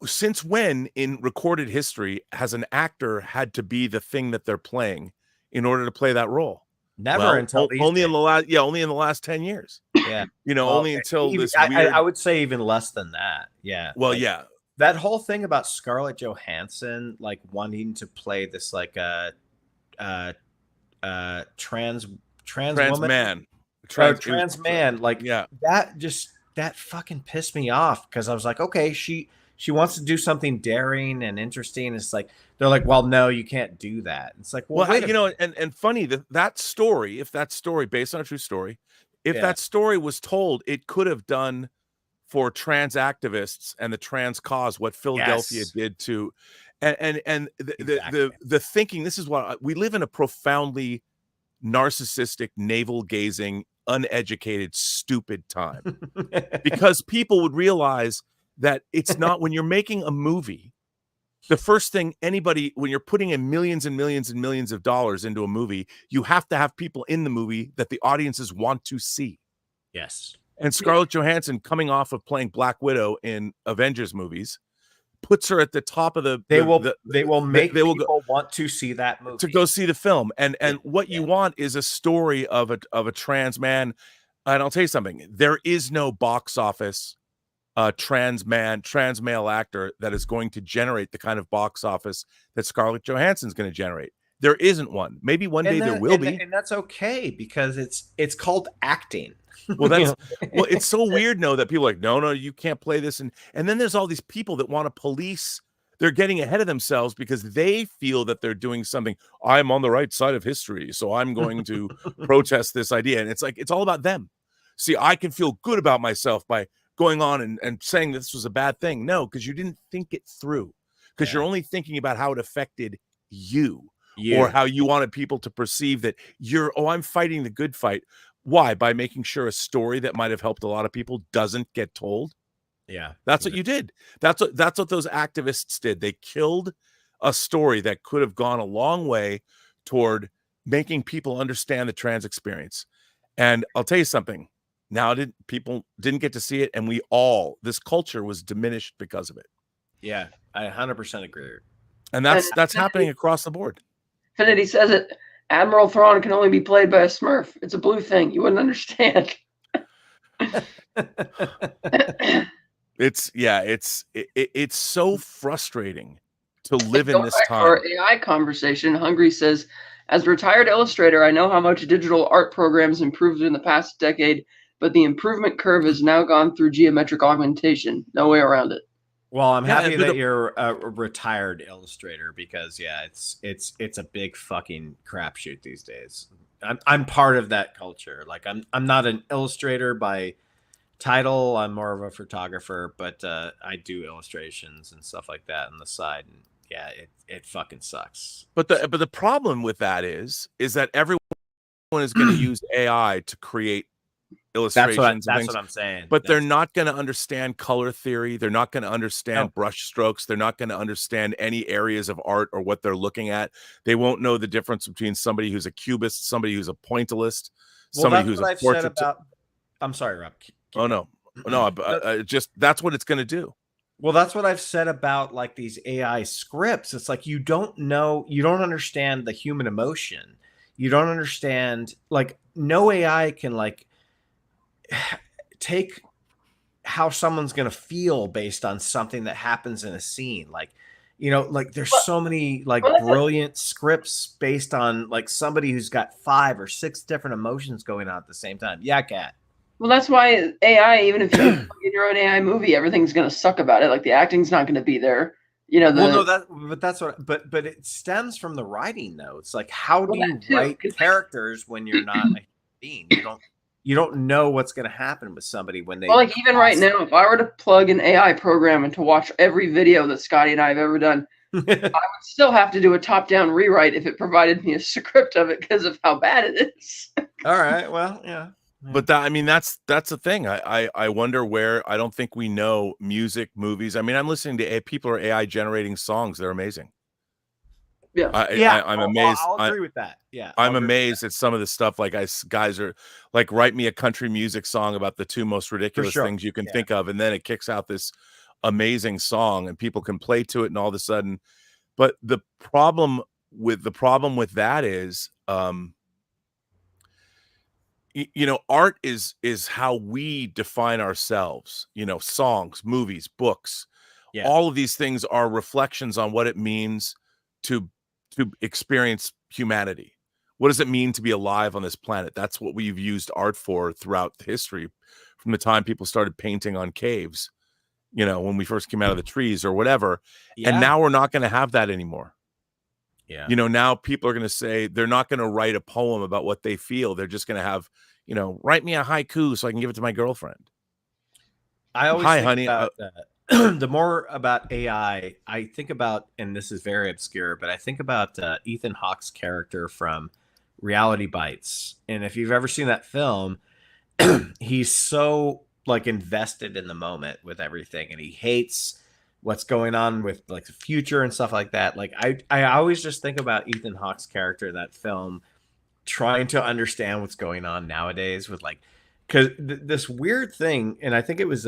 since when in recorded history has an actor had to be the thing that they're playing in order to play that role? Never until only in the last 10 years. Yeah. Only until this I would say even less than that. Yeah. Well, yeah. That whole thing about Scarlett Johansson like wanting to play this like trans woman, man, trans man, like yeah, that fucking pissed me off because I was like, okay, she wants to do something daring and interesting. It's like they're like, well, no, you can't do that. It's like, well and funny that story, if that story based on a true story, if that story was told, it could have done for trans activists and the trans cause what Philadelphia did to, and the thinking. This is what we live in, a profoundly narcissistic, navel gazing, uneducated, stupid time, because people would realize that it's not, when you're making a movie, the first thing when you're putting in millions and millions and millions of dollars into a movie, you have to have people in the movie that the audiences want to see. Yes. And Scarlett Johansson, coming off of playing Black Widow in Avengers movies, puts her at the top of the. They will make people want to see that movie, to go see the film. And what you want is a story of a trans man. And I'll tell you something: there is no box office trans male actor that is going to generate the kind of box office that Scarlett Johansson's going to generate. There isn't one. Maybe one day there will be, and that's okay because it's called acting. Well, it's so weird now that people are like, no, you can't play this. And then there's all these people that want to police. They're getting ahead of themselves because they feel that they're doing something. I'm on the right side of history, so I'm going to protest this idea. And it's like, it's all about them. See, I can feel good about myself by going on and saying that this was a bad thing. No, because you didn't think it through, because you're only thinking about how it affected you. Or how you wanted people to perceive that I'm fighting the good fight. Why? By making sure a story that might have helped a lot of people doesn't get told. Yeah. That's what you did. That's what those activists did. They killed a story that could have gone a long way toward making people understand the trans experience. And I'll tell you something. Now people didn't get to see it, and this culture was diminished because of it. Yeah, I 100% agree. And that's happening across the board. Finity says it. Admiral Thrawn can only be played by a Smurf. It's a blue thing. You wouldn't understand. It's so frustrating to live in this time. Our AI conversation. Hungry says, as a retired illustrator, I know how much digital art programs improved in the past decade, but the improvement curve has now gone through geometric augmentation. No way around it. Well, I'm happy that you're a retired illustrator because it's a big fucking crapshoot these days. I'm part of that culture. Like I'm not an illustrator by title. I'm more of a photographer, but I do illustrations and stuff like that on the side. And yeah, it fucking sucks. But the problem with that is that everyone is going to use AI to create illustrations. That's what I'm saying. But they're not going to understand color theory. They're not going to understand brush strokes. They're not going to understand any areas of art or what they're looking at. They won't know the difference between somebody who's a cubist, somebody who's a pointillist, somebody who's a portrait. I'm sorry, Rob. Oh no, just that's what it's going to do. Well, that's what I've said about like these AI scripts. It's like you don't understand the human emotion. You don't understand, like, no AI can like take how someone's going to feel based on something that happens in a scene. Like, like there's Well, so many like well, brilliant scripts based on like somebody who's got 5 or 6 different emotions going on at the same time. Yeah, Kat. well, that's why AI, even if you plug in your own AI movie, everything's going to suck about it. Like the acting's not going to be there. Well, no, but it stems from the writing though. It's like, how do you that too, write characters when you're not a being? You don't know what's going to happen with somebody when they well, like even right now, if I were to plug an AI program and to watch every video that Scotty and I have ever done, I would still have to do a top-down rewrite if it provided me a script of it because of how bad it is. All right, well, yeah. But that's the thing. I wonder where. I don't think we know music, movies. I mean, I'm listening to people are AI generating songs. They're amazing. Yeah, I'm amazed. I'll agree with that. Yeah, I'm amazed at some of the stuff. Like guys are like, write me a country music song about the 2 most ridiculous things you can think of, and then it kicks out this amazing song, and people can play to it, and all of a sudden. But the problem with that is, art is how we define ourselves. Songs, movies, books, all of these things are reflections on what it means to experience humanity. What does it mean to be alive on this planet? That's what we've used art for throughout history, from the time people started painting on caves, when we first came out of the trees or whatever. And now we're not going to have that anymore. Yeah. Now people are going to say, they're not going to write a poem about what they feel. They're just going to have, write me a haiku so I can give it to my girlfriend. I always Hi, think honey. about the more about AI, I think about, and this is very obscure, but I think about Ethan Hawke's character from Reality Bites. And if you've ever seen that film, he's so like invested in the moment with everything, and he hates what's going on with like the future and stuff like that. Like I always just think about Ethan Hawke's character in that film, trying to understand what's going on nowadays with like, because this weird thing, and I think it was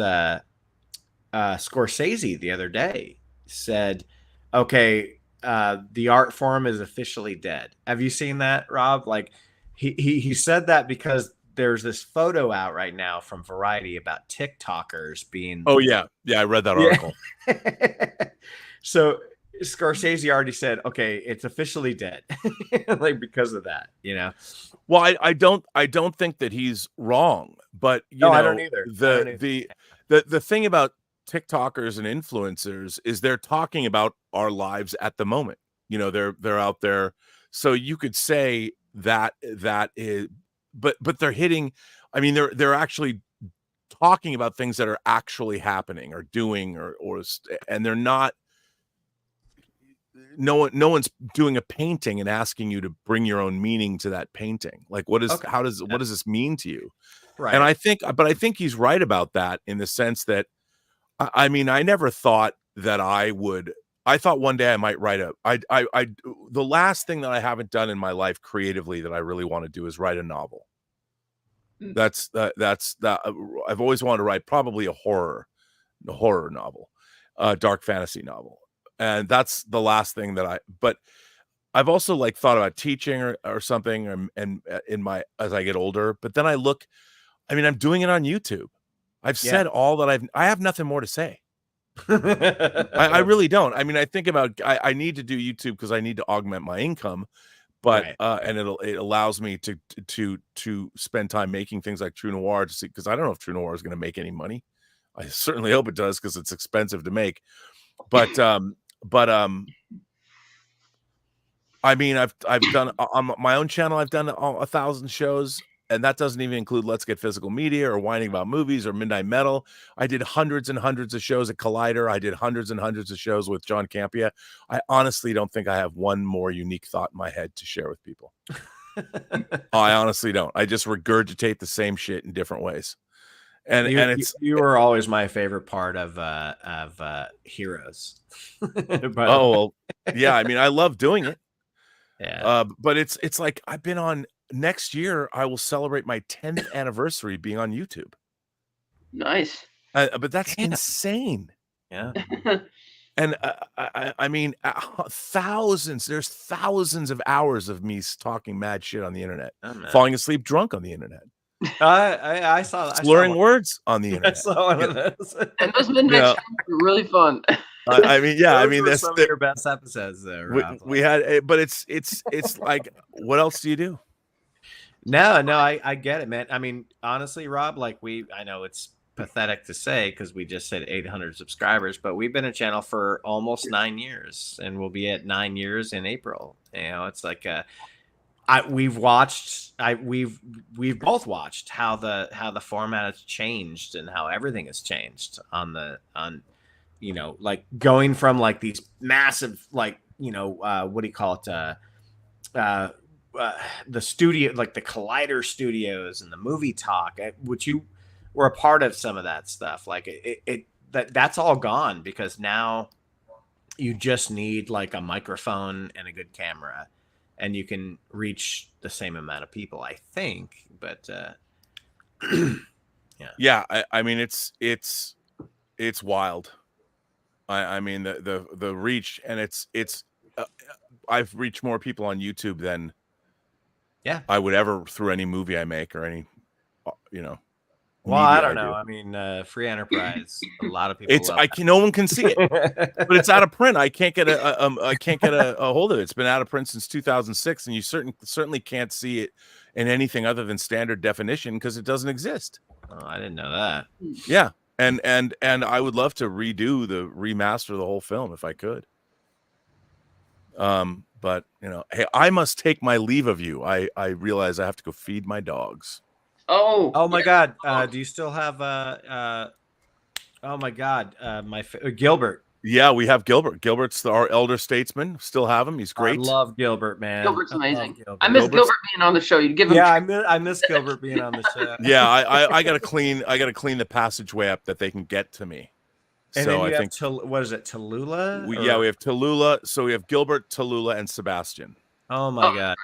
Scorsese the other day said, okay, the art form is officially dead. Have you seen that, Rob? Like he said that because there's this photo out right now from Variety about TikTokers being. Oh yeah. I read that article. So Scorsese already said, okay, it's officially dead. Like because of that, Well, I don't think that he's wrong, but I don't either. The thing about TikTokers and influencers is they're talking about our lives at the moment. They're out there, so you could say that is, but they're hitting. I mean, they're actually talking about things that are actually happening or doing and they're not. No one's doing a painting and asking you to bring your own meaning to that painting. Like, what does this mean to you? Right. And I think he's right about that, in the sense that, I mean, I never thought that I thought one day I might write the last thing that I haven't done in my life creatively that I really want to do is write a novel. That's I've always wanted to write probably a horror novel, dark fantasy novel. And that's the last thing but I've also like thought about teaching or something, and as I get older, but then I'm doing it on YouTube. I've said all that I have nothing more to say. I really don't. I mean, I think about, I need to do YouTube because I need to augment my income, but and it allows me to spend time making things like True Noir, to see, because I don't know if True Noir is going to make any money. I certainly hope it does, because it's expensive to make. But I mean, I've done on my own channel, I've done 1,000 shows, and that doesn't even include Let's Get Physical Media or Whining About Movies or Midnight Metal. I did hundreds and hundreds of shows at Collider. I did hundreds and hundreds of shows with John Campea. I honestly don't think I have one more unique thought in my head to share with people. I honestly don't. I just regurgitate the same shit in different ways. And you were always my favorite part of Heroes. Yeah. I mean, I love doing it. Yeah. But it's like, I've been on. Next year, I will celebrate my 10th anniversary being on YouTube. Nice. But that's insane. Yeah. And I mean, there's thousands of hours of me talking mad shit on the internet, falling asleep drunk on the internet, I saw slurring words on the I internet. saw one of those. And those midnight shows were really fun. I mean, yeah, I mean, that's some of your best episodes there, Rob. we had, but it's like, what else do you do? No, I get it, man. I mean, honestly, Rob, like I know it's pathetic to say because we just said 800 subscribers, but we've been a channel for almost 9 years, and we'll be at 9 years in April. You know, it's like we've both watched how the format has changed and how everything has changed on you know, like going from like these massive, like, you know, what do you call it? The studio, like the Collider Studios and the Movie Talk, which you were a part of some of that stuff. Like that's all gone because now you just need like a microphone and a good camera, and you can reach the same amount of people, I think. But yeah, I mean, it's wild. I mean, the reach, and it's I've reached more people on YouTube than I would ever through any movie I make or any, you know. Well, I don't know. I mean, free enterprise. A lot of people. No one can see it, but it's out of print. I can't get a hold of it. It's been out of print since 2006, and you certainly can't see it in anything other than standard definition because it doesn't exist. Oh, I didn't know that. Yeah, and I would love to remaster the whole film if I could. But you know, hey, I must take my leave of you. I realize I have to go feed my dogs. Oh my God! Do you still have oh my God! Gilbert. Yeah, we have Gilbert. Gilbert's our elder statesman. Still have him. He's great. I love Gilbert, man. Gilbert's amazing. I miss Gilbert being on the show. You give him. Yeah, I miss Gilbert being on the show. Yeah, I gotta clean the passageway up that they can get to me. And so then you I think what is it, Tallulah? We have Tallulah. So we have Gilbert, Tallulah, and Sebastian. Oh my God!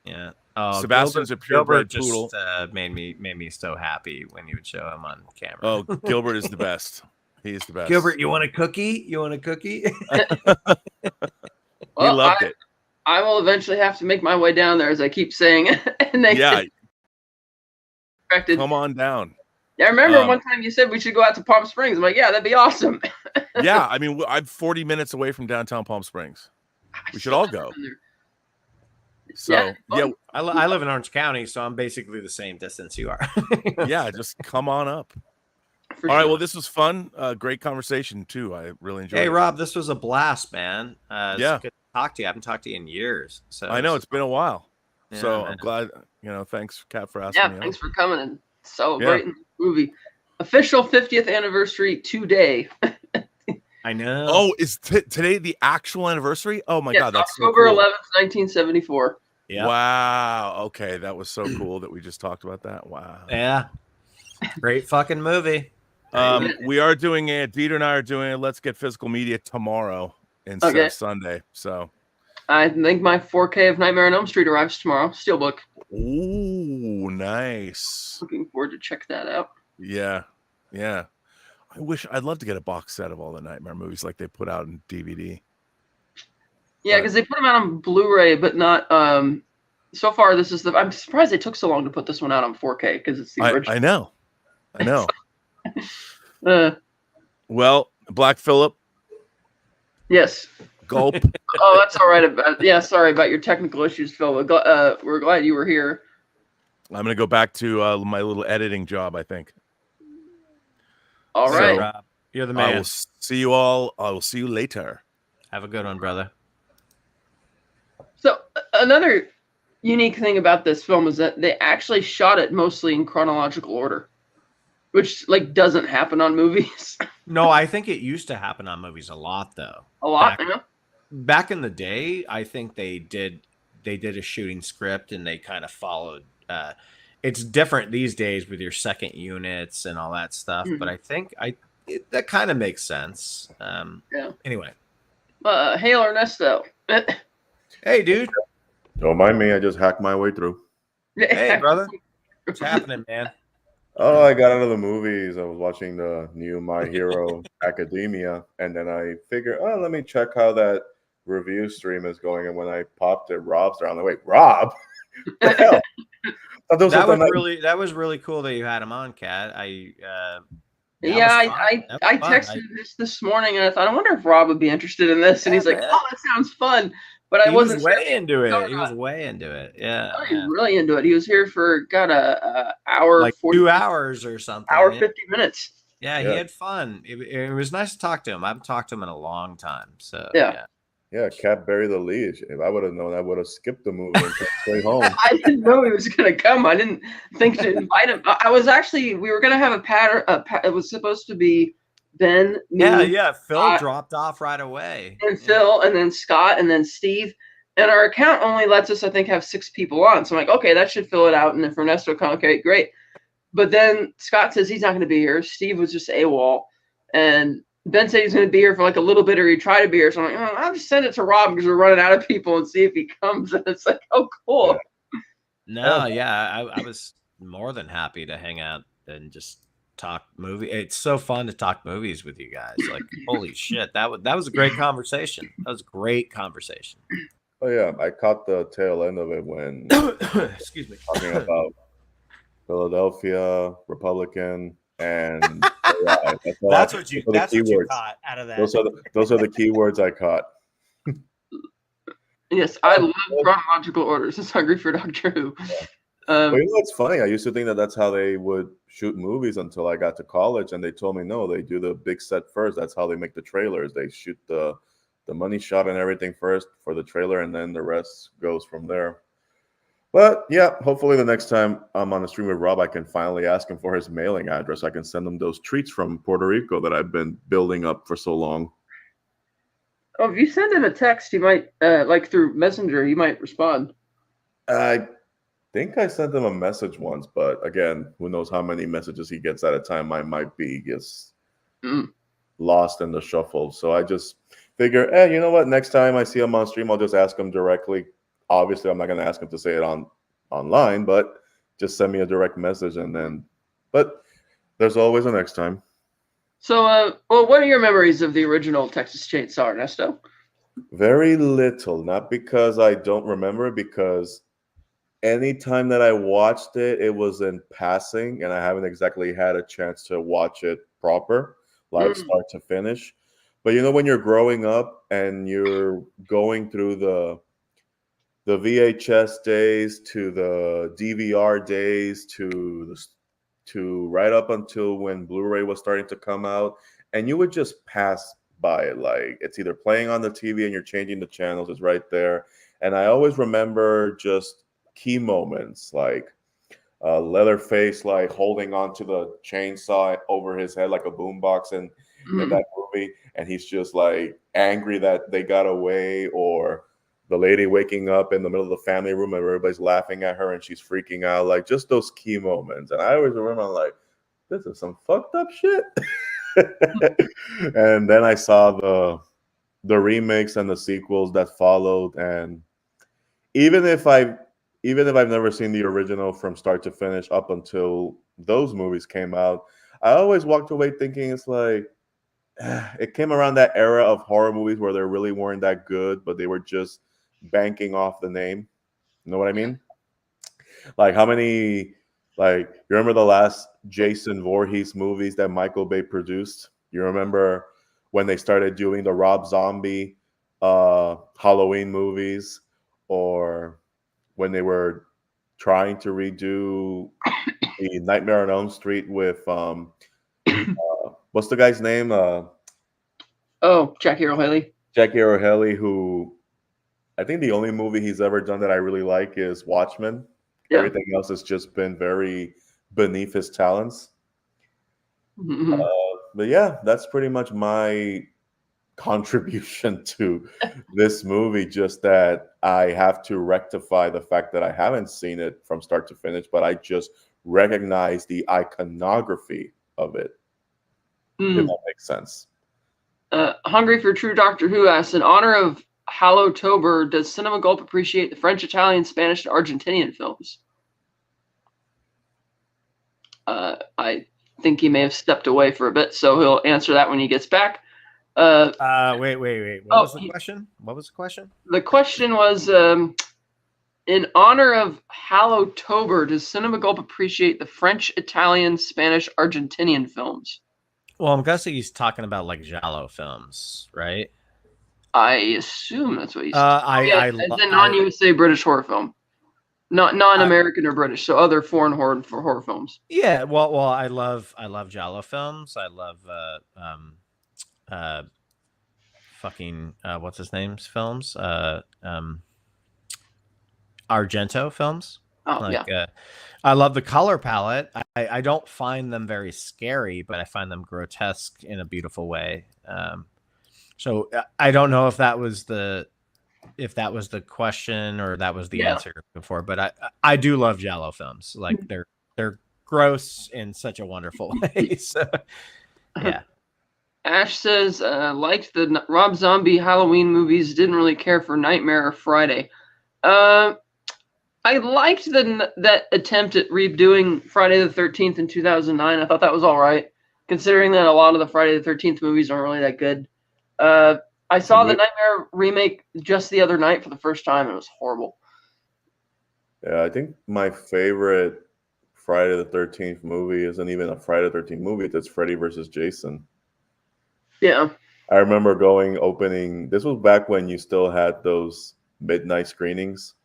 Yeah. Oh, Sebastian's a purebred poodle. Just made me so happy when you would show him on camera. Oh, Gilbert is the best. He is the best. Gilbert, you want a cookie? You want a cookie? He loved it. I will eventually have to make my way down there, as I keep saying. And come on down. Yeah, I remember one time you said we should go out to Palm Springs. I'm like, yeah, that'd be awesome. Yeah, I mean, I'm 40 minutes away from downtown Palm Springs. We should all go. So yeah, I live in Orange County, so I'm basically the same distance you are. Yeah, just come on up. All right, well, this was fun. Great conversation too. I really enjoyed it. Hey, Rob, this was a blast, man. Yeah, it's good to talk to you. I haven't talked to you in years. So I know it's been a while. Yeah, so I'm glad. You know, thanks, Kat, for asking me. Yeah, thanks for coming and celebrating the movie. Official 50th anniversary today. I know. Oh, is today the actual anniversary? Oh my God, that's October so cool. 11th, 1974. Yeah. Wow. Okay, that was so cool that we just talked about that. Wow. Yeah. Great fucking movie. We are doing it. Dieter and I are doing it. Let's Get Physical Media tomorrow instead of Sunday. So I think my 4K of Nightmare on Elm Street arrives tomorrow. Steelbook. Ooh, nice. Looking forward to check that out. Yeah. Yeah. I'd love to get a box set of all the Nightmare movies like they put out in DVD. Yeah, because they put them out on Blu-ray, but not. So far, this is I'm surprised they took so long to put this one out on 4K because it's the original. I know. Well, Black Phillip. Yes. Gulp. Oh, that's all right. Sorry about your technical issues, Phil. We're glad you were here. I'm gonna go back to my little editing job, I think. All right. Rob, you're the man. I will see you all. I will see you later. Have a good one, brother. So another unique thing about this film is that they actually shot it mostly in chronological order, which doesn't happen on movies. No, I think it used to happen on movies a lot, though. A lot, back in the day, I think they did a shooting script and they kind of followed. It's different these days with your second units and all that stuff, but I think that kind of makes sense. Yeah. Anyway. Hail Ernesto. Hey, dude. Don't mind me. I just hacked my way through. Hey, brother. What's happening, man? Oh, I got out of the movies. I was watching the new My Hero Academia, and then I figured, oh, let me check how that review stream is going. And when I popped it, Rob's there. I'm like, wait, Rob? What the hell? That was really cool that you had him on, Kat. I texted this morning and I thought, I wonder if Rob would be interested in this. And he's like, oh, that sounds fun. But I wasn't way into it. He was way into it. Yeah. He was really into it. He was here for a hour, like 2 hours or something. Hour 50 minutes. Yeah, he had fun. It was nice to talk to him. I haven't talked to him in a long time. So yeah, Cat buried the lead. If I would have known, I would have skipped the movie and stayed home. I didn't know he was going to come. I didn't think to invite him. We were going to have a pattern. It was supposed to be Ben, me. Phil dropped off right away. And Phil, and then Scott, and then Steve. And our account only lets us, I think, have 6 people on. So I'm like, okay, that should fill it out. And if Ernesto comes, okay, great. But then Scott says he's not going to be here. Steve was just AWOL. And Ben said he's going to be here for like a little bit, or he'd try to be here. So I'm like, I'll just send it to Rob because we're running out of people and see if he comes. And it's like, oh, cool. I was more than happy to hang out and just talk movie. It's so fun to talk movies with you guys. Like, holy shit, that was a great conversation. That was a great conversation. Oh yeah, I caught the tail end of it when excuse me, talking about Philadelphia Republican, and that's what you caught out of that. Those are the keywords I caught. Yes, I love chronological orders. It's Hungry for Doctor Who. Well, you know what's funny? I used to think that that's how they would shoot movies until I got to college, and they told me no, they do the big set first. That's how they make the trailers. They shoot the money shot and everything first for the trailer, and then the rest goes from there. But yeah, hopefully the next time I'm on a stream with Rob, I can finally ask him for his mailing address. I can send him those treats from Puerto Rico that I've been building up for so long. Oh, if you send him a text, he might, like through Messenger, he might respond. I think I sent him a message once, but again, who knows how many messages he gets at a time. I might be just lost in the shuffle. So I just figure, you know what? Next time I see him on stream, I'll just ask him directly. Obviously, I'm not going to ask him to say it online, but just send me a direct message, and then. But there's always a next time. So, what are your memories of the original Texas Chainsaw, Ernesto? Very little, not because I don't remember it, because anytime that I watched it, it was in passing, and I haven't exactly had a chance to watch it proper, like start to finish. But you know, when you're growing up and you're going through the VHS days to the DVR days to right up until when Blu-ray was starting to come out, and you would just pass by it, like it's either playing on the TV and you're changing the channels, it's right there. And I always remember just key moments, like Leatherface like holding onto the chainsaw over his head like a boombox in that movie, and he's just like angry that they got away, or the lady waking up in the middle of the family room and everybody's laughing at her and she's freaking out, like just those key moments. And I always remember, I'm like, this is some fucked up shit. And then I saw the remakes and the sequels that followed, and even if I've never seen the original from start to finish up until those movies came out, I always walked away thinking it's like, it came around that era of horror movies where they really weren't that good, but they were just banking off the name. You know what I mean? Like how many, like you remember the last Jason Voorhees movies that Michael Bay produced? You remember when they started doing the Rob Zombie Halloween movies, or when they were trying to redo the Nightmare on Elm Street with what's the guy's name? Jackie Earle Haley. Jackie Earle Haley, who I think the only movie he's ever done that I really like is Watchmen. Yeah. Everything else has just been very beneath his talents. Mm-hmm. But yeah, that's pretty much my contribution to this movie, just that I have to rectify the fact that I haven't seen it from start to finish, but I just recognize the iconography of it. If that makes sense. Hungry for True Doctor Who asks, in honor of Hallowtober, does Cinema Gulp appreciate the French, Italian, Spanish, and Argentinian films? I think he may have stepped away for a bit, so he'll answer that when he gets back. Wait. What was the question? What was the question? The question was, in honor of Hallowtober, does Cinema Gulp appreciate the French, Italian, Spanish, Argentinian films? Well, I'm guessing he's talking about like Giallo films, right? I assume that's what he's I as a non-USA British horror film. Not non-American or British, so other foreign horror films. Yeah, well, I love Giallo films. I love fucking what's his name's films? Argento films. Oh yeah. I love the color palette. I don't find them very scary, but I find them grotesque in a beautiful way. So I don't know if that was the question or that was the answer before, but I do love Giallo films. Like they're gross in such a wonderful way. So yeah. Ash says liked the Rob Zombie Halloween movies, didn't really care for Nightmare or Friday. I liked that attempt at redoing Friday the 13th in 2009. I thought that was all right, considering that a lot of the Friday the 13th movies aren't really that good. I saw the Nightmare remake just the other night for the first time, and it was horrible. Yeah, I think my favorite Friday the 13th movie isn't even a Friday the 13th movie. It's Freddy versus Jason. Yeah. I remember opening. This was back when you still had those midnight screenings.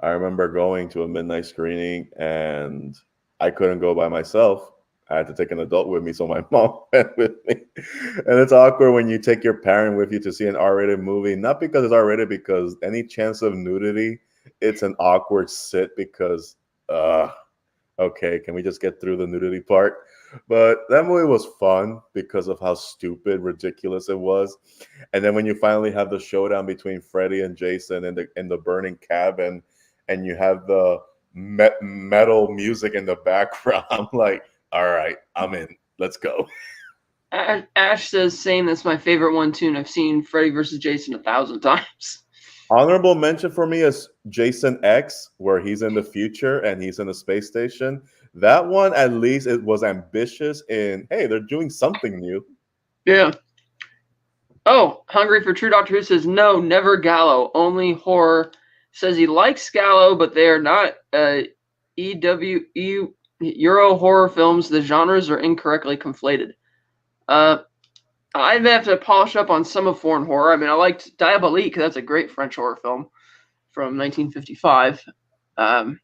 I remember going to a midnight screening, and I couldn't go by myself. I had to take an adult with me, so my mom went with me. And it's awkward when you take your parent with you to see an R-rated movie, not because it's R-rated, because any chance of nudity, it's an awkward sit because, okay, can we just get through the nudity part? But that movie was fun because of how stupid, ridiculous it was. And then when you finally have the showdown between Freddy and Jason in the burning cabin, and you have the metal music in the background, I'm like, all right, I'm in. Let's go. Ash says, same. That's my favorite one, too. And I've seen Freddy versus Jason 1,000 times. Honorable mention for me is Jason X, where he's in the future and he's in a space station. That one, at least, it was ambitious in, hey, they're doing something new. Yeah. Oh, Hungry for True Doctor Who says, no, never Gallo, only horror. Says he likes Gallo, but they are not Euro horror films. The genres are incorrectly conflated. I'd have to polish up on some of foreign horror. I mean, I liked Diabolique. That's a great French horror film from 1955. I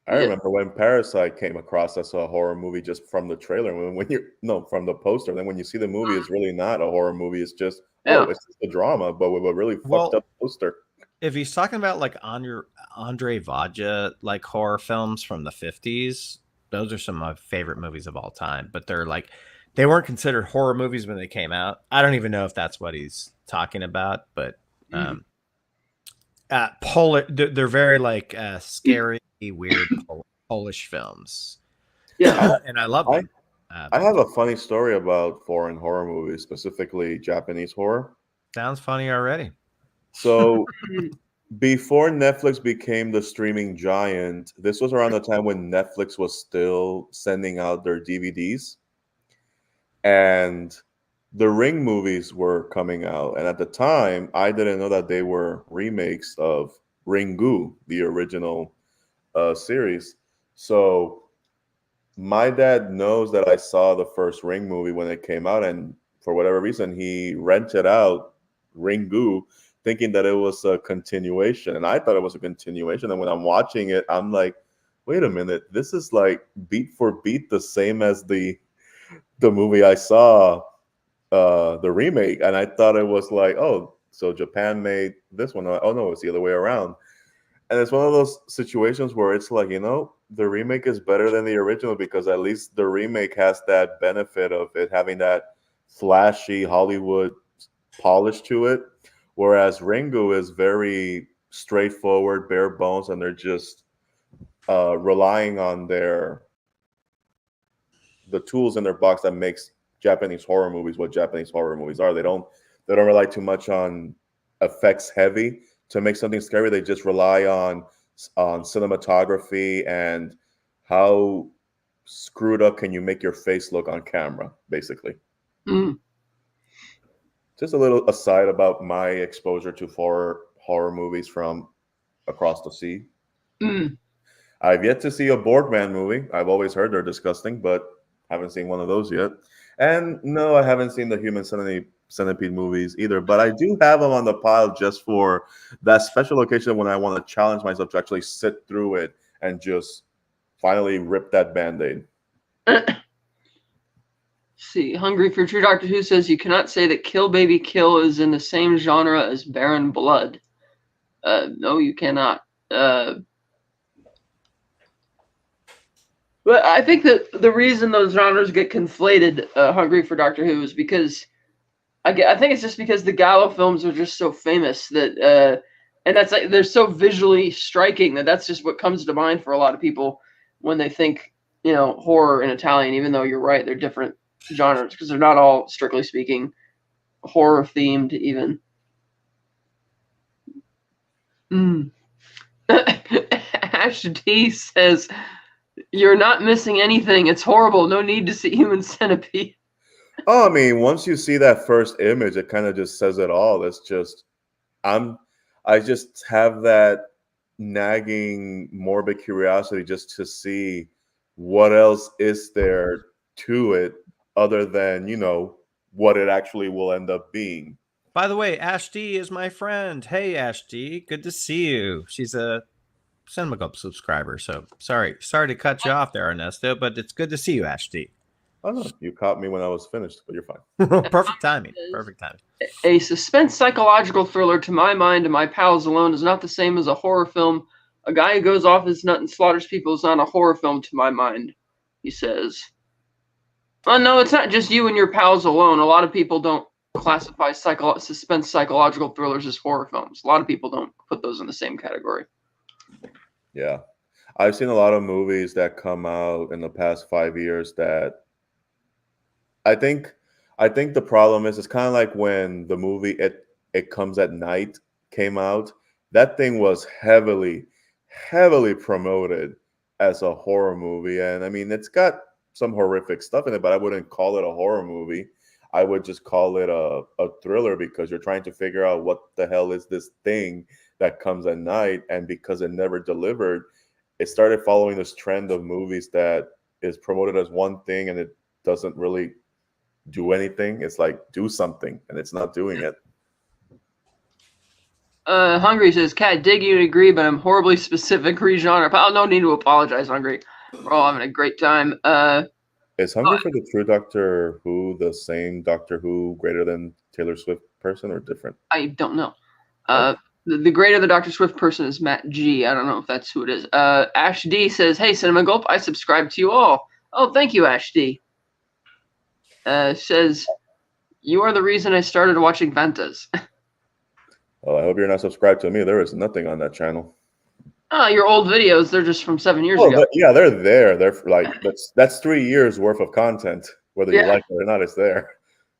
remember when Parasite came across us a horror movie just from the trailer. From the poster. Then when you see the movie, it's really not a horror movie. It's just it's just a drama, but with a really fucked up poster. If he's talking about like Andre Vaja like horror films from the 50s, those are some of my favorite movies of all time. But they weren't considered horror movies when they came out. I don't even know if that's what he's talking about, but they're very scary, weird Polish films. Yeah, and I love them. I have a funny story about foreign horror movies, specifically Japanese horror. Sounds funny already. So before Netflix became the streaming giant, this was around the time when Netflix was still sending out their DVDs. And the Ring movies were coming out. And at the time, I didn't know that they were remakes of Ringu, the original series. So my dad knows that I saw the first Ring movie when it came out. And for whatever reason, he rented out Ringu, thinking that it was a continuation. And I thought it was a continuation. And when I'm watching it, I'm like, wait a minute, this is like beat for beat the same as the movie I saw, the remake. And I thought it was like, oh, so Japan made this one. Oh no, it's the other way around. And it's one of those situations where it's like, the remake is better than the original because at least the remake has that benefit of it having that flashy Hollywood polish to it. Whereas Ringu is very straightforward, bare bones, and they're just relying on the tools in their box that makes Japanese horror movies what Japanese horror movies are. They don't rely too much on effects heavy to make something scary. They just rely on cinematography and how screwed up can you make your face look on camera, basically. Mm. Just a little aside about my exposure to horror movies from across the sea. Mm. I've yet to see a Boardman movie. I've always heard they're disgusting, but haven't seen one of those yet. And no, I haven't seen the Human Centipede movies either, but I do have them on the pile just for that special occasion when I want to challenge myself to actually sit through it and just finally rip that Band-Aid. See, Hungry for True Doctor Who says you cannot say that Kill Baby Kill is in the same genre as Barren Blood. No, you cannot. But I think that the reason those genres get conflated, Hungry for Doctor Who, is because I think it's just because the Gallo films are just so famous that, and that's like they're so visually striking that's just what comes to mind for a lot of people when they think, horror in Italian. Even though you're right, they're different genres because they're not all, strictly speaking, horror themed. Even. Ash D says, "You're not missing anything. It's horrible. No need to see Human Centipede." Oh, I mean, once you see that first image, it kind of just says it all. It's just, I just have that nagging, morbid curiosity just to see what else is there to it other than, what it actually will end up being. By the way, Ash D is my friend. Hey, Ash D, good to see you. She's a Cinema subscriber, so sorry to cut you off there, Ernesto, but it's good to see you, Ash D. Oh, no, you caught me when I was finished, but you're fine. Perfect timing. A suspense psychological thriller, to my mind and my pals alone, is not the same as a horror film. A guy who goes off his nut and slaughters people is not a horror film to my mind, he says. Well, no, it's not just you and your pals alone. A lot of people don't classify suspense psychological thrillers as horror films. A lot of people don't put those in the same category. Yeah. I've seen a lot of movies that come out in the past 5 years that I think the problem is it's kind of like when the movie It Comes at Night came out. That thing was heavily promoted as a horror movie. And I mean, it's got some horrific stuff in it, but I wouldn't call it a horror movie. I would just call it a thriller because you're trying to figure out what the hell is this thing that comes at night. And because it never delivered, it started following this trend of movies that is promoted as one thing and it doesn't really do anything. It's like, do something, and it's not doing it. Hungry says, "Cat, dig you and agree, but I'm horribly specific re-genre." Pal, no need to apologize, Hungry. We're all having a great time. Is Hungry for the True Doctor Who the same Doctor Who greater than Taylor Swift person or different? I don't know. The greater the Dr. Swift person is Matt G. I don't know if that's who it is. Ash D says, "Hey, Cinema Gulp, I subscribe to you all." Oh, thank you, Ash D. Says, "You are the reason I started watching Ventas." Well, I hope you're not subscribed to me. There is nothing on that channel. Your old videos, they're just from 7 years ago. Yeah, they're there. They're like, that's 3 years worth of content. Whether you like it or not, it's there.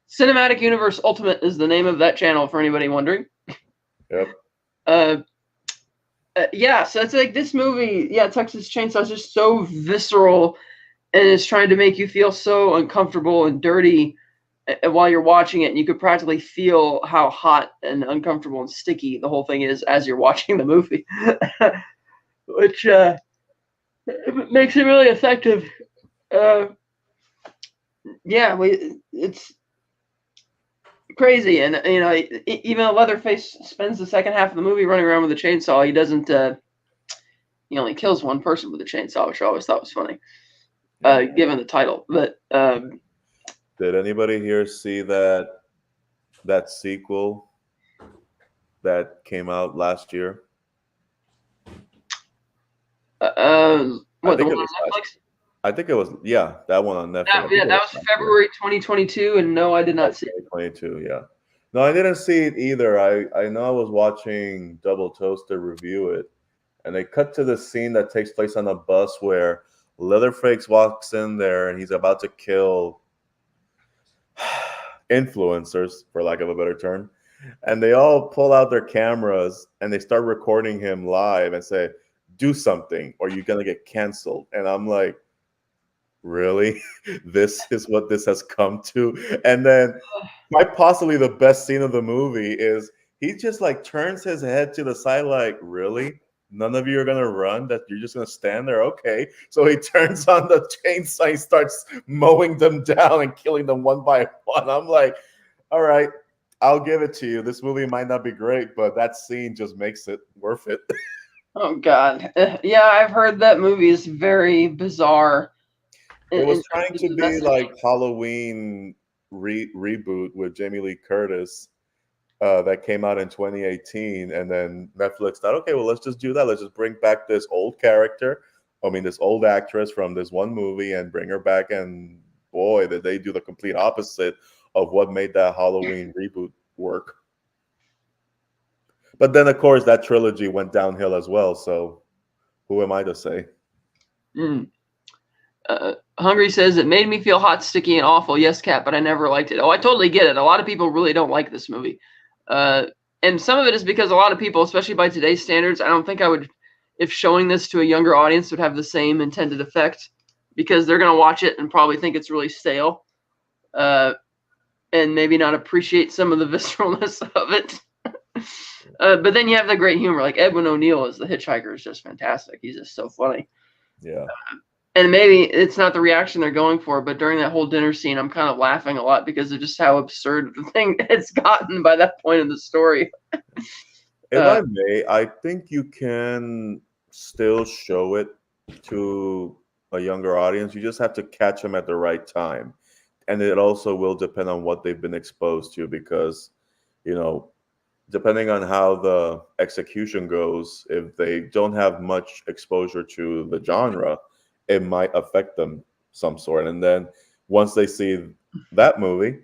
Cinematic Universe Ultimate is the name of that channel for anybody wondering. Yep. So it's like this movie, Texas Chainsaw is just so visceral and is trying to make you feel so uncomfortable and dirty while you're watching it, and you could practically feel how hot and uncomfortable and sticky the whole thing is as you're watching the movie, which makes it really effective. It's crazy, and even Leatherface spends the second half of the movie running around with a chainsaw. He doesn't. He only kills one person with a chainsaw, which I always thought was funny, given the title. But did anybody here see that sequel that came out last year? What, the one on Netflix? I think it was, that one on Netflix. That was February 2022, and no, I did not see it. 2022, yeah. No, I didn't see it either. I know I was watching Double Toaster review it, and they cut to the scene that takes place on a bus where Leatherface walks in there, and he's about to kill influencers, for lack of a better term, and they all pull out their cameras and they start recording him live and say, "Do something or you're gonna get canceled." And I'm like, really? This is what this has come to? And then quite possibly the best scene of the movie is he just like turns his head to the side like, really? None of you are gonna run? That you're just gonna stand there? Okay. So he turns on the chainsaw, he starts mowing them down and killing them one by one. I'm like, all right, I'll give it to you. This movie might not be great, but that scene just makes it worth it. Oh God, yeah, I've heard that movie is very bizarre. It was in trying terms to of the be message. like Halloween reboot with Jamie Lee Curtis that came out in 2018, and then Netflix thought, okay, well, let's just do that. Let's just bring back this old character. I mean, this old actress from this one movie, and bring her back. And boy, did they do the complete opposite of what made that Halloween reboot work. But then, of course, that trilogy went downhill as well. So, who am I to say? Mm. Hungry says it made me feel hot, sticky, and awful. Yes, Cat, but I never liked it. Oh, I totally get it. A lot of people really don't like this movie, and some of it is because a lot of people, especially by today's standards, I don't think I would, if showing this to a younger audience, would have the same intended effect, because they're gonna watch it and probably think it's really stale, and maybe not appreciate some of the visceralness of it. But then you have the great humor, like Edwin O'Neill as the hitchhiker is just fantastic. He's just so funny. Yeah. And maybe it's not the reaction they're going for, but during that whole dinner scene, I'm kind of laughing a lot because of just how absurd the thing has gotten by that point in the story. If I may, I think you can still show it to a younger audience. You just have to catch them at the right time. And it also will depend on what they've been exposed to, because, depending on how the execution goes, if they don't have much exposure to the genre, it might affect them some sort. And then once they see that movie,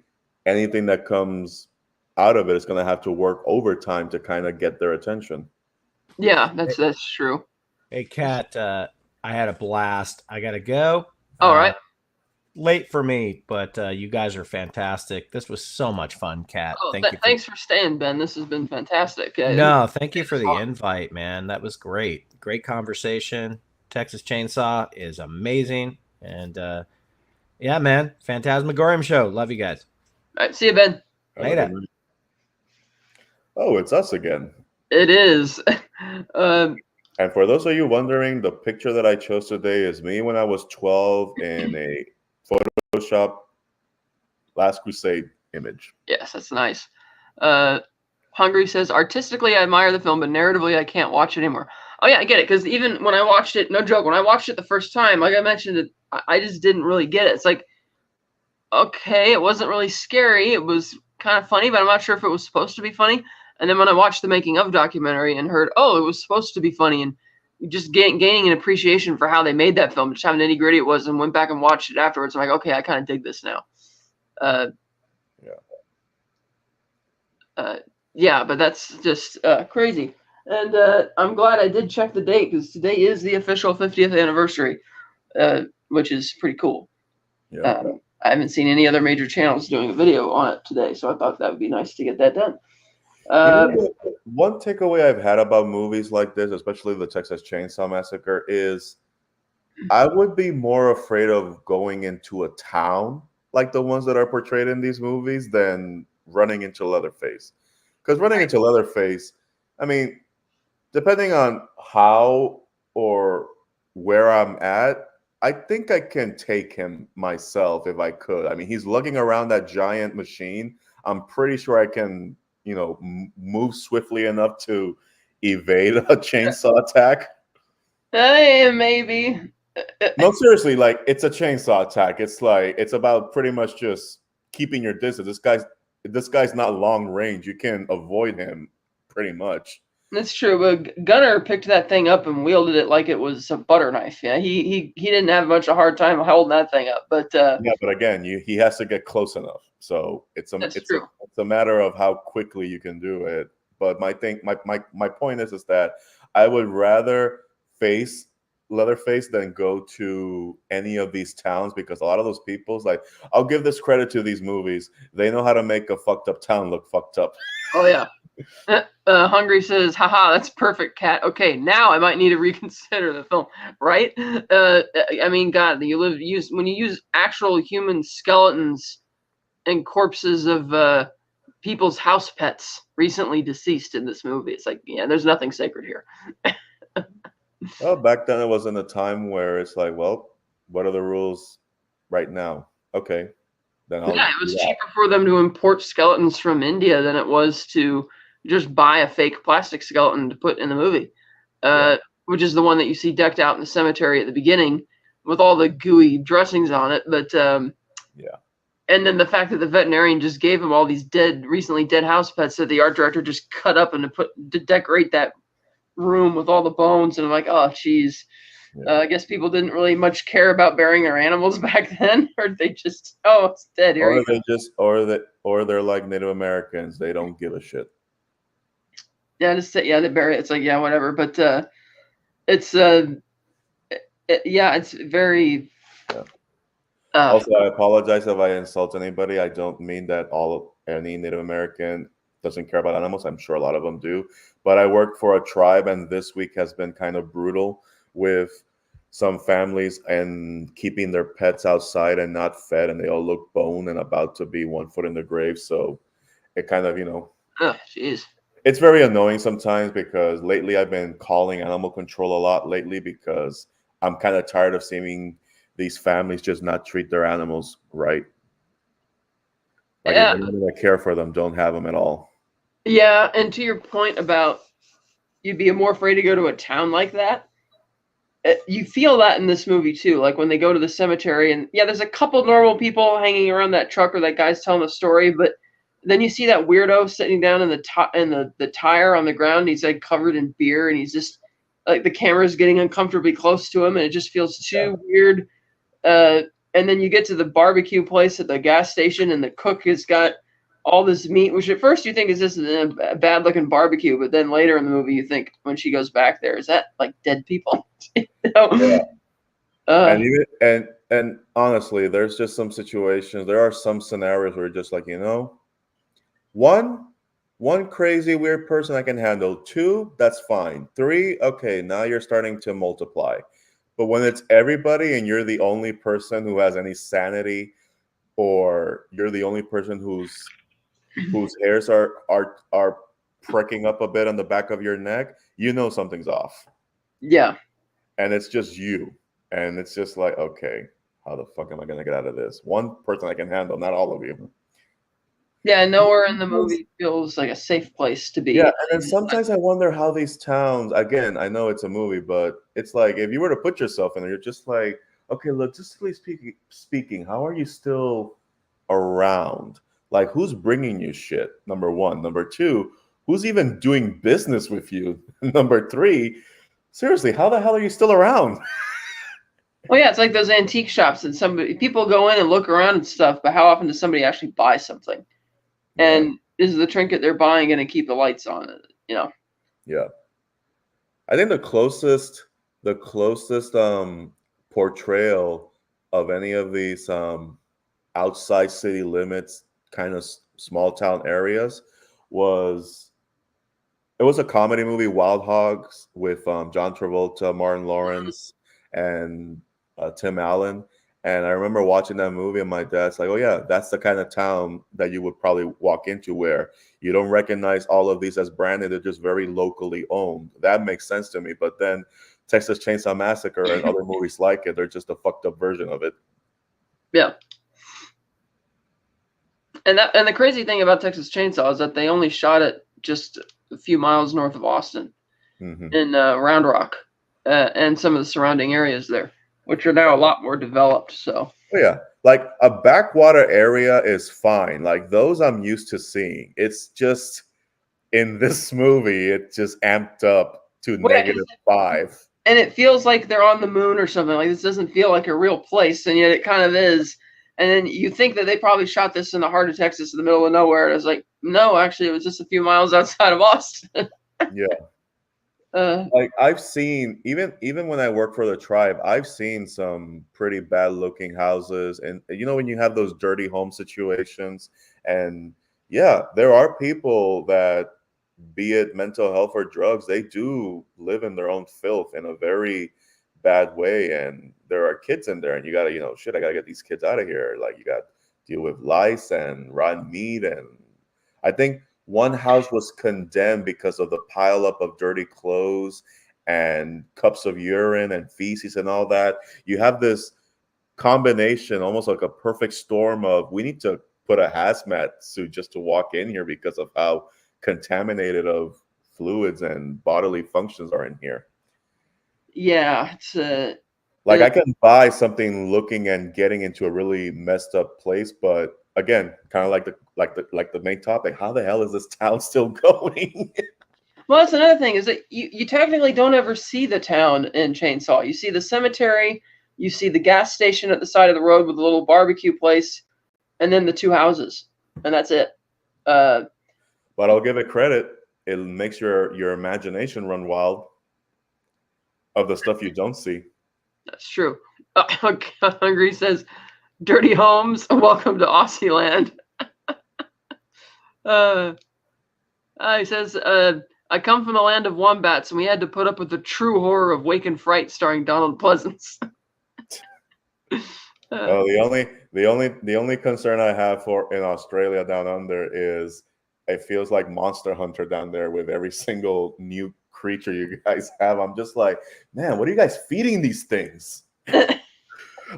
anything that comes out of it is going to have to work overtime to kind of get their attention. Yeah, that's true. Hey, Kat, I had a blast. I got to go. All right. Late for me, but you guys are fantastic. This was so much fun, Kat. Oh, Thank you. Thanks for staying, Ben. This has been fantastic. No, thank you for the invite, man. That was great. Great conversation. Texas Chainsaw is amazing. And yeah, man, Fantasmagorium show. Love you guys. All right, see you, Ben. Later. Oh, it's us again. It is. And for those of you wondering, the picture that I chose today is me when I was 12 in a Photoshop Last Crusade image. Yes, that's nice. Hungry says, artistically, I admire the film, but narratively, I can't watch it anymore. Oh, yeah, I get it. Because even when I watched it, no joke, when I watched it the first time, like I mentioned, I just didn't really get it. It's like, okay, it wasn't really scary. It was kind of funny, but I'm not sure if it was supposed to be funny. And then when I watched the making of documentary and heard, oh, it was supposed to be funny, and just gaining an appreciation for how they made that film, just how nitty gritty it was, and went back and watched it afterwards. I'm like, okay, I kind of dig this now. Yeah, but that's just crazy. And I'm glad I did check the date, because today is the official 50th anniversary, which is pretty cool. Yeah. I haven't seen any other major channels doing a video on it today, so I thought that would be nice to get that done. One takeaway I've had about movies like this, especially the Texas Chainsaw Massacre, is I would be more afraid of going into a town like the ones that are portrayed in these movies than running into Leatherface. Because running into Leatherface, I mean, depending on how or where I'm at, I think I can take him myself if I could. I mean, he's lugging around that giant machine. I'm pretty sure I can, move swiftly enough to evade a chainsaw attack. Maybe. No, seriously, like, it's a chainsaw attack. It's about pretty much just keeping your distance. This guy's not long range. You can avoid him pretty much. That's true, but Gunner picked that thing up and wielded it like it was a butter knife. Yeah, he didn't have much of a hard time holding that thing up. But yeah, but again, he has to get close enough. So it's a matter of how quickly you can do it. But my point is that I would rather face Leatherface than go to any of these towns, because a lot of those people's like, I'll give this credit to these movies. They know how to make a fucked up town look fucked up. Oh yeah. Hungry says, haha, that's perfect, Cat. Okay, now I might need to reconsider the film, right? I mean, God, when you use actual human skeletons and corpses of people's house pets recently deceased in this movie, it's like, yeah, there's nothing sacred here. Well, back then it was in a time where it's like, well, what are the rules right now? Okay, then I'll Yeah, it do was that. cheaper for them to import skeletons from India than it was to just buy a fake plastic skeleton to put in the movie, which is the one that you see decked out in the cemetery at the beginning with all the gooey dressings on it. But Yeah. and then the fact that the veterinarian just gave him all these recently dead house pets that the art director just cut up and to decorate that room with all the bones. And I'm like, oh, geez. Yeah. I guess people didn't really much care about burying their animals back then, or they just, oh, it's dead. Here Or you go. they just, or they're like Native Americans. They don't give a shit. Yeah, they bury it. It's like, yeah, whatever. But it's it's very. Yeah. Also, I apologize if I insult anybody. I don't mean that any Native American doesn't care about animals. I'm sure a lot of them do. But I work for a tribe, and this week has been kind of brutal with some families and keeping their pets outside and not fed, and they all look bone and about to be 1 foot in the grave. So it kind of, oh, jeez. It's very annoying sometimes because lately I've been calling animal control a lot lately because I'm kind of tired of seeing these families just not treat their animals right. Like if they don't care for them, don't have them at all. Yeah, and to your point about you'd be more afraid to go to a town like that, you feel that in this movie too. Like when they go to the cemetery, and yeah, there's a couple normal people hanging around that truck or that guy's telling a story, but then you see that weirdo sitting down in the tire on the ground. He's like covered in beer, and he's just like the camera's getting uncomfortably close to him, and it just feels too weird. And then you get to the barbecue place at the gas station, and the cook has got all this meat, which at first you think is just a bad looking barbecue, but then later in the movie you think when she goes back there, is that like dead people? Yeah. And honestly, there's just some situations. There are some scenarios where you're just like, one crazy weird person I can handle. 2, that's fine. 3, okay, now you're starting to multiply. But when it's everybody and you're the only person who has any sanity, or you're the only person whose hairs are pricking up a bit on the back of your neck, something's off. Yeah. And it's just you. And it's just like, okay, how the fuck am I going to get out of this? One person I can handle, not all of you. Yeah, nowhere in the movie feels like a safe place to be. Yeah, and then sometimes I wonder how these towns, again, I know it's a movie, but it's like, if you were to put yourself in there, you're just like, okay, logistically speaking, how are you still around? Like, who's bringing you shit? Number 1. Number 2, who's even doing business with you? Number 3, seriously, how the hell are you still around? Well, yeah, it's like those antique shops, and people go in and look around and stuff, but how often does somebody actually buy something? Yeah. And is the trinket they're buying going to keep the lights on? Yeah. I think the closest portrayal of any of these outside city limits kind of small town areas was a comedy movie, Wild Hogs, with John Travolta, Martin Lawrence, and Tim Allen. And I remember watching that movie, and my dad's like, oh yeah, that's the kind of town that you would probably walk into, where you don't recognize all of these as branded. They're just very locally owned. That makes sense to me. But then Texas Chainsaw Massacre and other movies like it, they're just a fucked up version of it. Yeah. And the crazy thing about Texas Chainsaw is that they only shot it just a few miles north of Austin, in Round Rock, and some of the surrounding areas there, which are now a lot more developed. So yeah, like a backwater area is fine. Like those I'm used to seeing. It's just in this movie, it just amped up to -5. And it feels like they're on the moon or something. Like, this doesn't feel like a real place, and yet it kind of is. And then you think that they probably shot this in the heart of Texas, in the middle of nowhere. And it's like, no, actually, it was just a few miles outside of Austin. Yeah. Like I've seen, even when I work for the tribe, I've seen some pretty bad looking houses, and when you have those dirty home situations, and yeah, there are people that be it mental health or drugs, they do live in their own filth in a very bad way. And there are kids in there, and you gotta, shit, I gotta get these kids out of here. Like, you gotta deal with lice and rotten meat. And I think one house was condemned because of the pileup of dirty clothes and cups of urine and feces and all that. You have this combination, almost like a perfect storm of, we need to put a hazmat suit just to walk in here because of how contaminated of fluids and bodily functions are in here. Yeah, it's like I can buy something looking and getting into a really messed up place, but again, kind of like the main topic, how the hell is this town still going? Well, that's another thing, is that you technically don't ever see the town in Chainsaw. You see the cemetery, you see the gas station at the side of the road with a little barbecue place, and then the two houses, and that's it. But I'll give it credit. It makes your imagination run wild of the stuff you don't see. That's true. Hungry says, "Dirty homes, welcome to Aussie land." He says, "I come from the land of wombats, and we had to put up with the true horror of Wake and Fright, starring Donald Pleasance." The only concern I have for in Australia down under is it feels like Monster Hunter down there with every single new creature you guys have. I'm just like, man, what are you guys feeding these things? Don't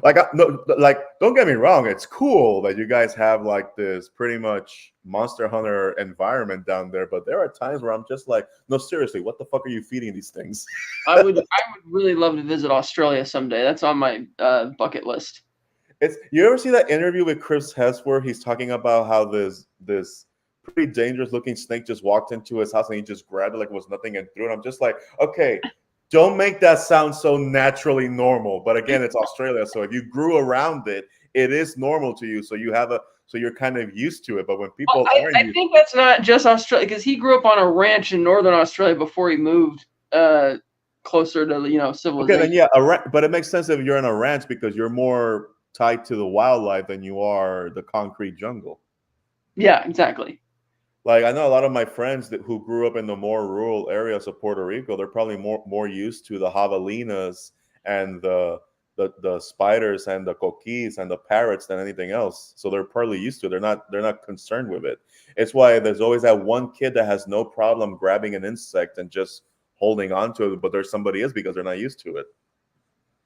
get me wrong, it's cool that you guys have like this pretty much Monster Hunter environment down there, but there are times where I'm just like, no, seriously, what the fuck are you feeding these things? I would really love to visit Australia someday. That's on my bucket list. You ever see that interview with Chris Hess where he's talking about how this pretty dangerous looking snake just walked into his house and he just grabbed it like it was nothing and threw it? I'm just like, okay, don't make that sound so naturally normal. But again, it's Australia, so if you grew around it, it is normal to you. So you're kind of used to it. But when people I think that's not just Australia, because he grew up on a ranch in northern Australia before he moved closer to civilization. Okay, then yeah, but it makes sense if you're in a ranch because you're more tied to the wildlife than you are the concrete jungle. Yeah, exactly. Like, I know a lot of my friends who grew up in the more rural areas of Puerto Rico, they're probably more used to the javelinas and the spiders and the coquis and the parrots than anything else. So they're partly used to it. They're not concerned with it. It's why there's always that one kid that has no problem grabbing an insect and just holding on to it, but there's somebody else because they're not used to it.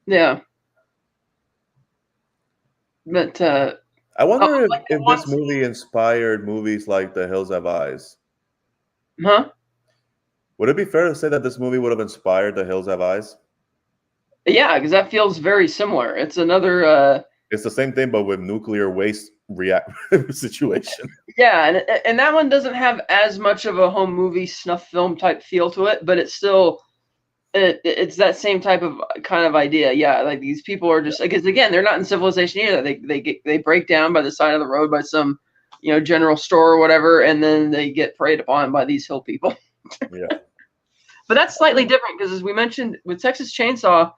Yeah. But I wonder if this movie inspired movies like The Hills Have Eyes. Huh? Would it be fair to say that this movie would have inspired The Hills Have Eyes? Yeah, because that feels very similar. It's another. It's the same thing, but with nuclear waste situation. Yeah, and that one doesn't have as much of a home movie snuff film type feel to it, but it's still. It's that same type of kind of idea. Yeah, like these people are just, because again, they're not in civilization either. They break down by the side of the road by some general store or whatever, and then they get preyed upon by these hill people. Yeah. But that's slightly different because, as we mentioned with Texas Chainsaw,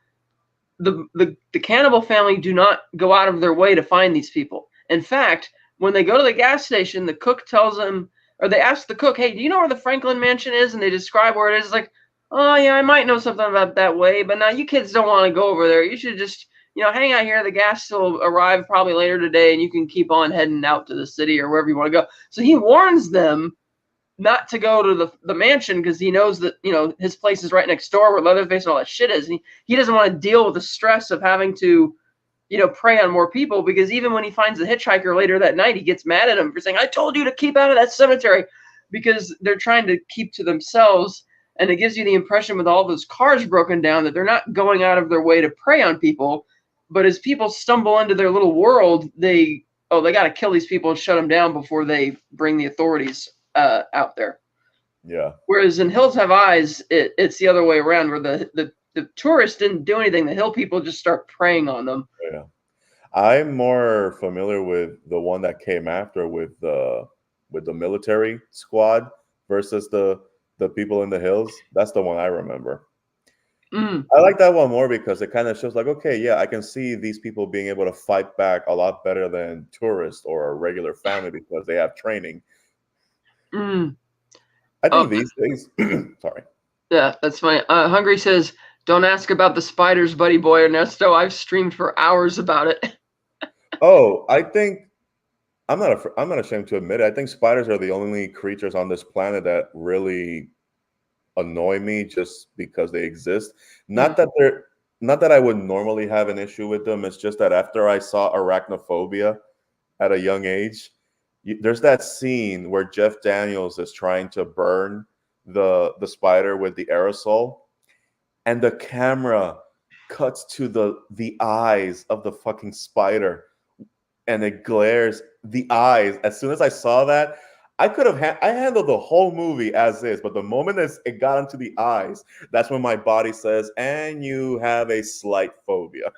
the cannibal family do not go out of their way to find these people. In fact, when they go to the gas station, the cook tells them, or they ask the cook, "Hey, do you know where the Franklin Mansion is?" And they describe where it is. It's like, "Oh yeah, I might know something about that way, but now you kids don't want to go over there. You should just, hang out here. The gas will arrive probably later today, and you can keep on heading out to the city or wherever you want to go." So he warns them not to go to the mansion because he knows that, his place is right next door where Leatherface and all that shit is. And he doesn't want to deal with the stress of having to, prey on more people, because even when he finds the hitchhiker later that night, he gets mad at him for saying, "I told you to keep out of that cemetery," because they're trying to keep to themselves. And it gives you the impression with all those cars broken down that they're not going out of their way to prey on people. But as people stumble into their little world, they got to kill these people and shut them down before they bring the authorities out there. Yeah. Whereas in Hills Have Eyes, it's the other way around, where the tourists didn't do anything. The hill people just start preying on them. Yeah. I'm more familiar with the one that came after with the military squad versus the people in the hills. That's the one I remember. I like that one more because it kind of shows like, okay, yeah, I can see these people being able to fight back a lot better than tourists or a regular family because they have training. I think these days, sorry. Yeah, that's funny. Hungry says, "Don't ask about the spiders, buddy boy Ernesto. I've streamed for hours about it." Oh, I think I'm not ashamed to admit it. I think spiders are the only creatures on this planet that really annoy me just because they exist. Not that I would normally have an issue with them. It's just that after I saw arachnophobia at a young age, there's that scene where Jeff Daniels is trying to burn the spider with the aerosol, and the camera cuts to the eyes of the fucking spider, and it glares the eyes. As soon as I saw that, I could have I handled the whole movie as is, but the moment it got into the eyes, that's when my body says, "And you have a slight phobia."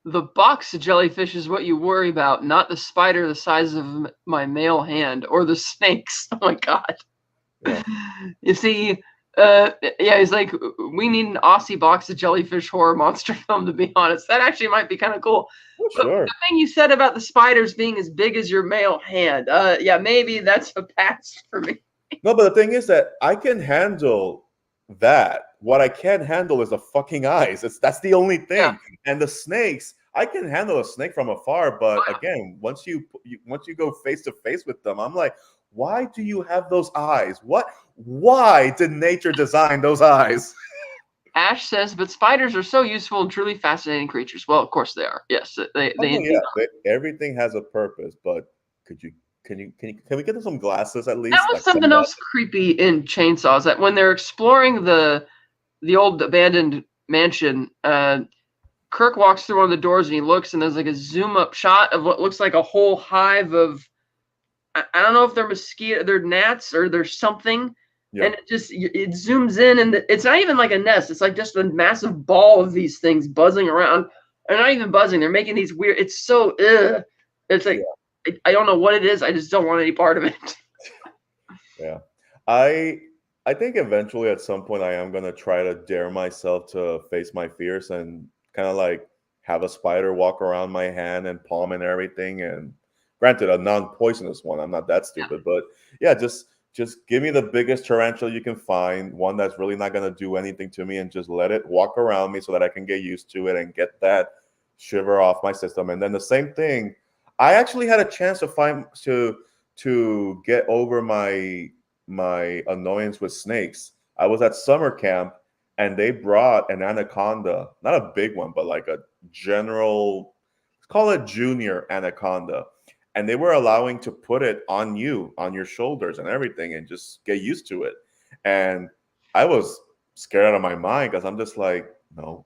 The box jellyfish is what you worry about, not the spider the size of my male hand or the snakes. Oh my god! Yeah. You see, yeah, he's like, we need an Aussie box of jellyfish horror monster film. To be honest, that actually might be kind of cool. Oh, sure. The thing you said about the spiders being as big as your male hand, yeah, maybe that's a pass for me. No, but the thing is that I can handle that. What I can't handle is the fucking eyes. That's the only thing. Yeah. And the snakes, I can handle a snake from afar, but again, once you go face to face with them, I'm like, why do you have those eyes? Why did nature design those eyes? Ash says, but spiders are so useful and truly fascinating creatures. Well, of course they are. Yes, Everything has a purpose, but can we get them some glasses at least? That was something else creepy in Chainsaws, that when they're exploring the old abandoned mansion, Kirk walks through one of the doors and he looks, and there's like a zoom up shot of what looks like a whole hive of, I don't know if they're gnats or there's something. Yeah. And it zooms in, and it's not even like a nest. It's like just a massive ball of these things buzzing around. They're not even buzzing. They're making these weird. It's so It's like, I don't know what it is. I just don't want any part of it. Yeah, I think eventually at some point I am gonna try to dare myself to face my fears and kind of like have a spider walk around my hand and palm and everything. And granted, a non-poisonous one. I'm not that stupid, but yeah, just give me the biggest tarantula you can find, one that's really not going to do anything to me, and just let it walk around me so that I can get used to it and get that shiver off my system. And then the same thing, I actually had a chance to get over my annoyance with snakes. I was at summer camp, and they brought an anaconda, not a big one, but like a general, let's call it junior anaconda. And they were allowing to put it on your shoulders and everything, and just get used to it. And I was scared out of my mind because I'm just like, no.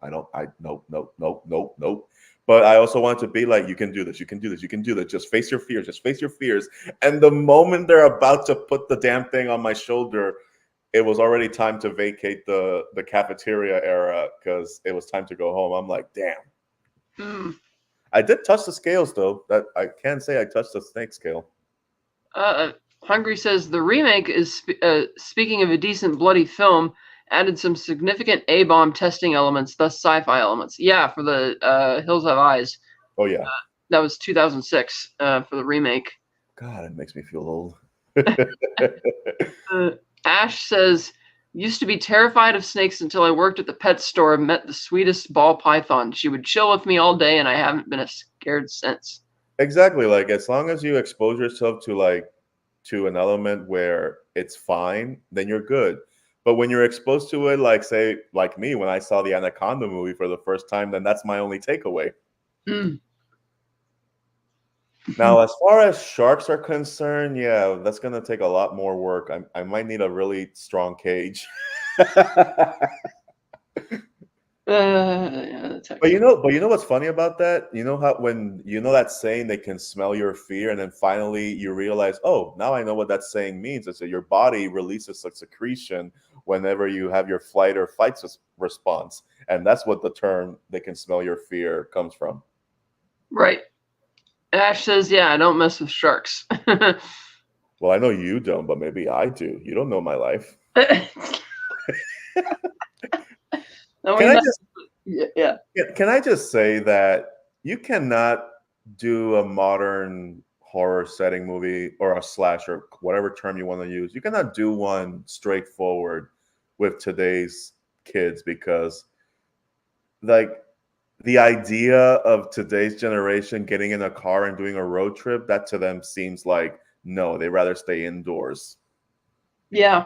But I also wanted to be like, you can do this. Just face your fears. And the moment they're about to put the damn thing on my shoulder, it was already time to vacate the cafeteria era because it was time to go home. I'm like, damn. I did touch the scales, though. That I can say I touched the snake scale. Hungry says the remake is, speaking of a decent bloody film, added some significant A-bomb testing elements, thus sci-fi elements. Yeah, for the Hills Have Eyes. Oh, yeah. That was 2006 for the remake. God, it makes me feel old. Ash says, used to be terrified of snakes until I worked at the pet store and met the sweetest ball python. She would chill with me all day, and I haven't been scared since. Exactly. Like, as long as you expose yourself to an element where it's fine, then you're good. But when you're exposed to it, like, say, like me, when I saw the Anaconda movie for the first time, then that's my only takeaway. Now, as far as sharks are concerned, yeah, that's going to take a lot more work. I might need a really strong cage. Yeah, but you know what's funny about that? You know how when you know that saying, they can smell your fear, and then finally you realize, oh, now I know what that saying means. It's that your body releases a secretion whenever you have your flight or fight response, and that's what the term "they can smell your fear" comes from. Right. Ash says, yeah, I don't mess with sharks. Well, I know you don't, but maybe I do. You don't know my life. Can I just say that you cannot do a modern horror setting movie or a slasher, whatever term you want to use. You cannot do one straightforward with today's kids because like the idea of today's generation getting in a car and doing a road trip, that to them seems like no, they'd rather stay indoors. Yeah.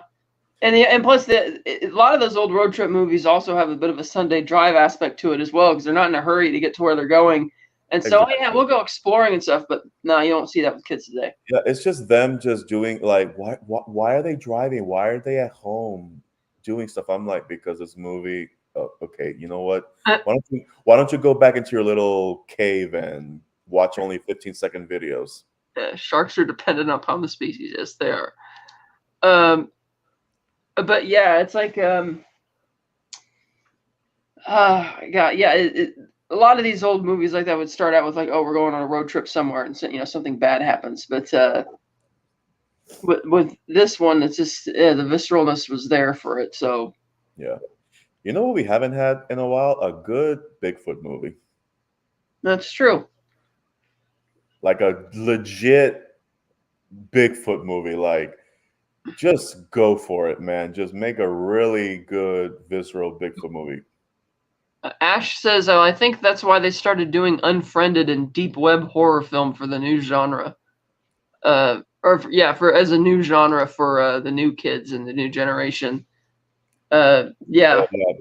And plus, a lot of those old road trip movies also have a bit of a Sunday drive aspect to it as well, because they're not in a hurry to get to where they're going. And so, Exactly. yeah, we'll go exploring and stuff, but no, you don't see that with kids today. Yeah, it's just them just doing like, why are they driving? Why are they at home doing stuff? I'm like, because this movie. Oh, okay, you know what? Why don't you go back into your little cave and watch only 15-second videos? Sharks are dependent upon the species. Yes, they are. But yeah, it's like a lot of these old movies like that would start out with like, oh, we're going on a road trip somewhere, and something bad happens. But with this one, it's just the visceralness was there for it. So yeah, you know what we haven't had in a while? A good Bigfoot movie. That's true. Like a legit Bigfoot movie, like. Just go for it, man. Just make a really good visceral Bigfoot movie. Ash says, "Oh, I think that's why they started doing unfriended and deep web horror film for the new genre, for as a new genre for the new kids and the new generation." Yeah,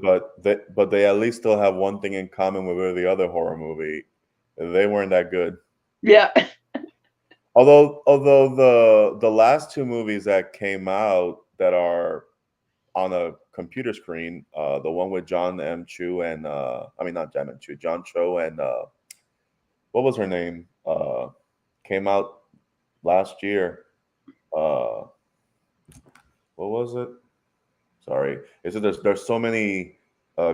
but they at least still have one thing in common with the other horror movie. They weren't that good. Yeah. Although the last two movies that came out that are on a computer screen, the one with John M. Chu and not John M. Chu, John Cho and what was her name? Came out last year. What was it? Sorry, there's so many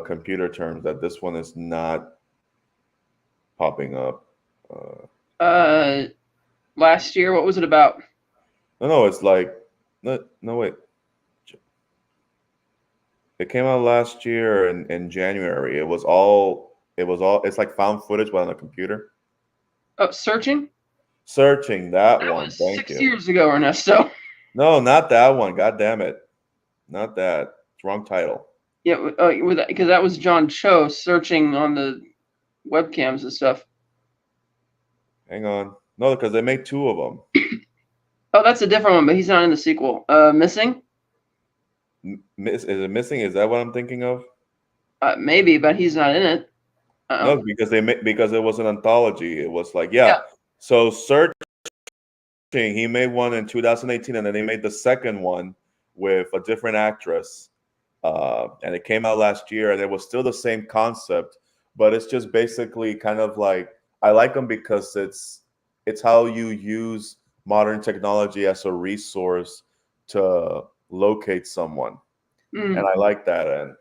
computer terms that this one is not popping up. Last year, what was it about? No, it's like no, wait. It came out last year in January. It's like found footage but on a computer. Oh, Searching? Searching, that one. Was Thank 6 you. years ago, Ernesto. No, not that one. God damn it. Not that. It's wrong title. Yeah, because that was John Cho searching on the webcams and stuff. Hang on. No, because they made two of them. Oh, that's a different one, but he's not in the sequel. Missing? Is it Missing? Is that what I'm thinking of? Maybe, but he's not in it. No, because it was an anthology. It was like, yeah. So Searching, he made one in 2018, and then they made the second one with a different actress. And it came out last year, and it was still the same concept, but it's just basically kind of like, I like them because it's how you use modern technology as a resource to locate someone. And I like that.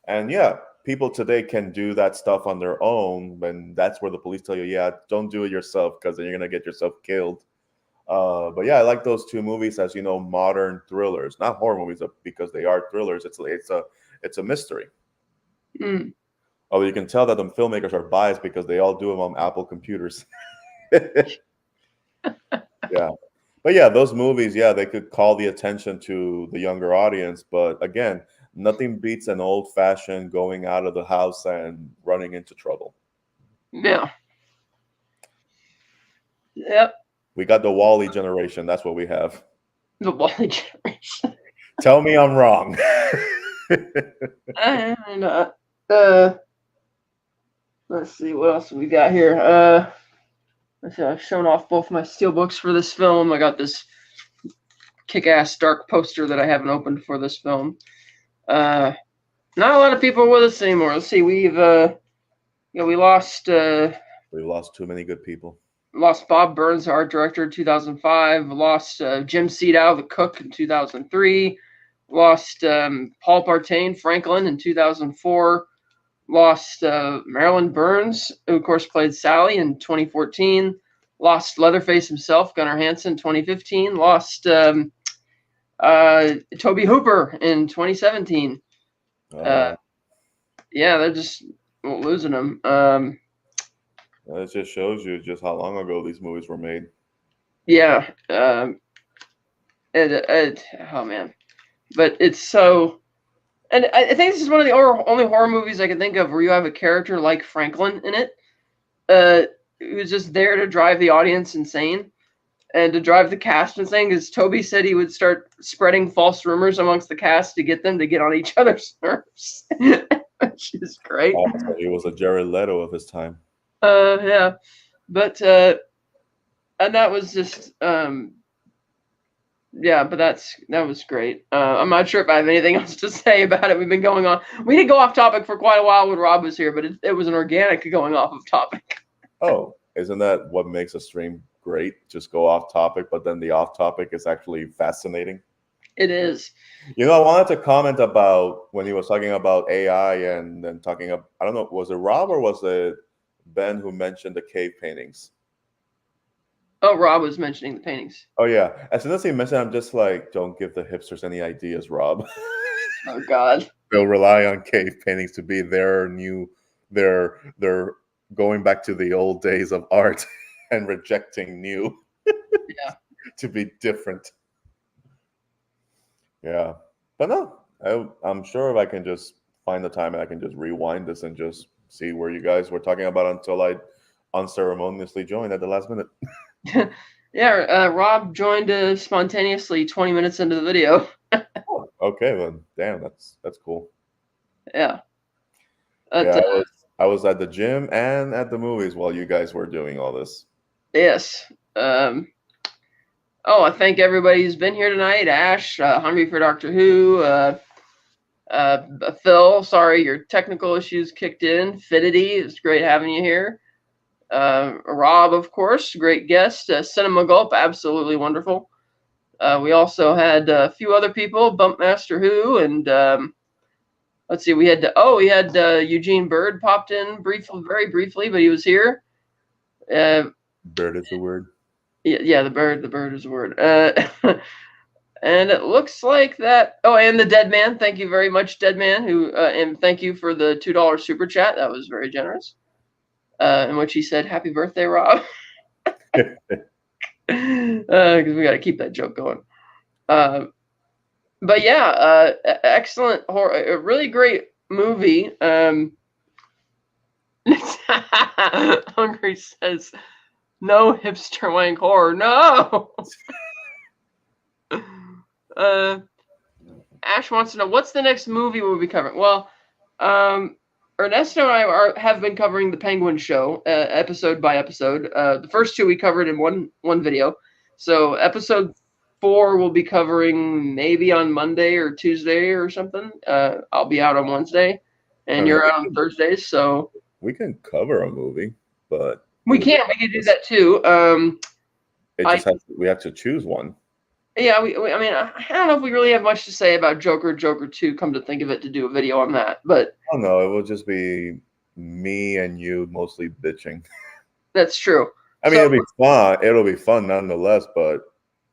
And yeah, people today can do that stuff on their own, and that's where the police tell you, yeah, don't do it yourself because then you're gonna get yourself killed. But yeah, I like those two movies as modern thrillers, not horror movies because they are thrillers. It's a mystery. Although you can tell that the filmmakers are biased because they all do them on Apple computers. Yeah. But yeah, those movies, they could call the attention to the younger audience. But again, nothing beats an old-fashioned going out of the house and running into trouble. Yeah. Yep. We got the Wall-E generation. That's what we have. The Wall-E generation. Tell me I'm wrong. Let's see what else we got here. Let's see, I've shown off both my steelbooks for this film. I got this kick-ass dark poster that I haven't opened for this film. Not a lot of people are with us anymore. Let's see, we lost. We lost too many good people. Lost Bob Burns, art director, in 2005. Lost Jim Seedow, the cook, in 2003. Lost Paul Partain, Franklin, in 2004. Lost Marilyn Burns, who of course played Sally, in 2014. Lost Leatherface himself, Gunnar Hansen, 2015. Lost Toby Hooper in 2017. Yeah, they're just losing them. It just shows you just how long ago these movies were made. Yeah. Oh man, but it's so. And I think this is one of the only horror movies I can think of where you have a character like Franklin in it, who's just there to drive the audience insane and to drive the cast insane. Because Toby said he would start spreading false rumors amongst the cast to get them to get on each other's nerves, which is great. Also, he was a Jared Leto of his time. Yeah, but and that was just yeah, but that was great. I'm not sure if I have anything else to say about it. We've been going on. We did go off topic for quite a while when Rob was here, but it was an organic going off of topic. Oh, isn't that what makes a stream great? Just go off topic, but then the off topic is actually fascinating. It is. You know, I wanted to comment about when he was talking about AI and then talking about, I don't know, was it Rob or was it Ben who mentioned the cave paintings? Oh, Rob was mentioning the paintings. Oh yeah. As soon as he mentioned, I'm just like, don't give the hipsters any ideas, Rob. Oh God. They'll rely on cave paintings to be their new, they're going back to the old days of art and rejecting new. Yeah. To be different. Yeah. But no, I'm sure if I can just find the time and I can just rewind this and just see where you guys were talking about until I unceremoniously joined at the last minute. Yeah, Rob joined spontaneously 20 minutes into the video. Oh, okay, then. Damn, that's cool. Yeah. Yeah, I was at the gym and at the movies while you guys were doing all this. Yes. I thank everybody who's been here tonight. Ash, Hungry for Doctor Who, Phil, sorry your technical issues kicked in. Fidity, it's great having you here. Rob, of course, great guest. Cinema Gulp, absolutely wonderful. We also had a few other people, Bumpmaster Who, and let's see, we had Eugene Bird popped in very briefly, but he was here. Bird is the word. Yeah, the bird is a word. And it looks like that. Oh, and the Dead Man. Thank you very much, Dead Man. And thank you for the $2 super chat. That was very generous. In which he said, "Happy birthday, Rob." Because we got to keep that joke going. But yeah, excellent horror. A really great movie. Hungry says, "No hipster wank horror. No." Ash wants to know what's the next movie we'll be covering. Well, Ernesto and I have been covering the Penguin Show episode by episode. The first two we covered in one video. So episode 4 we'll be covering maybe on Monday or Tuesday or something. I'll be out on Wednesday, and you're out on Thursdays. So we can cover a movie, but we can do that too. We have to choose one. Yeah, I mean, I don't know if we really have much to say about Joker 2, come to think of it, to do a video on that. But I don't know, it will just be me and you mostly bitching. That's true. I mean, it'll be fun nonetheless, but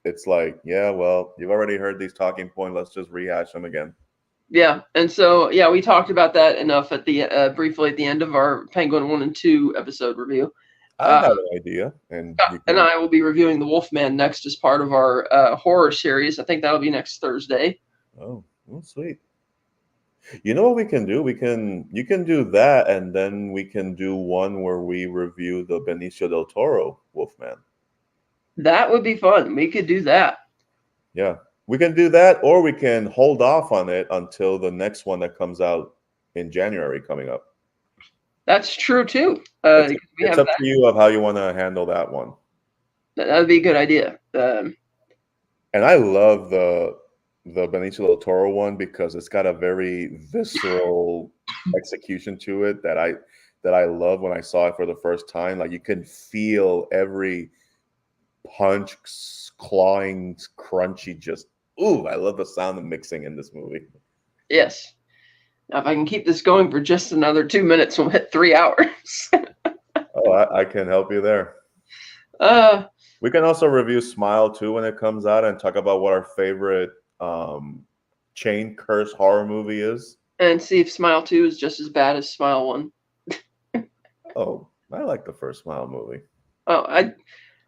it's like, yeah, well, you've already heard these talking points, let's just rehash them again. Yeah, and so, yeah, we talked about that enough at the briefly at the end of our Penguin 1 and 2 episode review. I have an idea, and I will be reviewing The Wolfman next as part of our horror series. I think that'll be next Thursday. Oh, well, sweet. You know what we can do? You can do that, and then we can do one where we review the Benicio del Toro Wolfman. That would be fun. We could do that. Yeah, we can do that, or we can hold off on it until the next one that comes out in January coming up. That's true too. It's up to you of how you want to handle that one. That would be a good idea. And I love the Benicio del Toro one because it's got a very visceral execution to it that I love when I saw it for the first time. Like you can feel every punch, clawing, crunchy. Just I love the sound of mixing in this movie. Yes. Now, if I can keep this going for just another 2 minutes, we'll hit 3 hours. I can help you there. We can also review Smile 2 when it comes out and talk about what our favorite chain curse horror movie is. And see if Smile 2 is just as bad as Smile 1. Oh, I like the first Smile movie. Oh,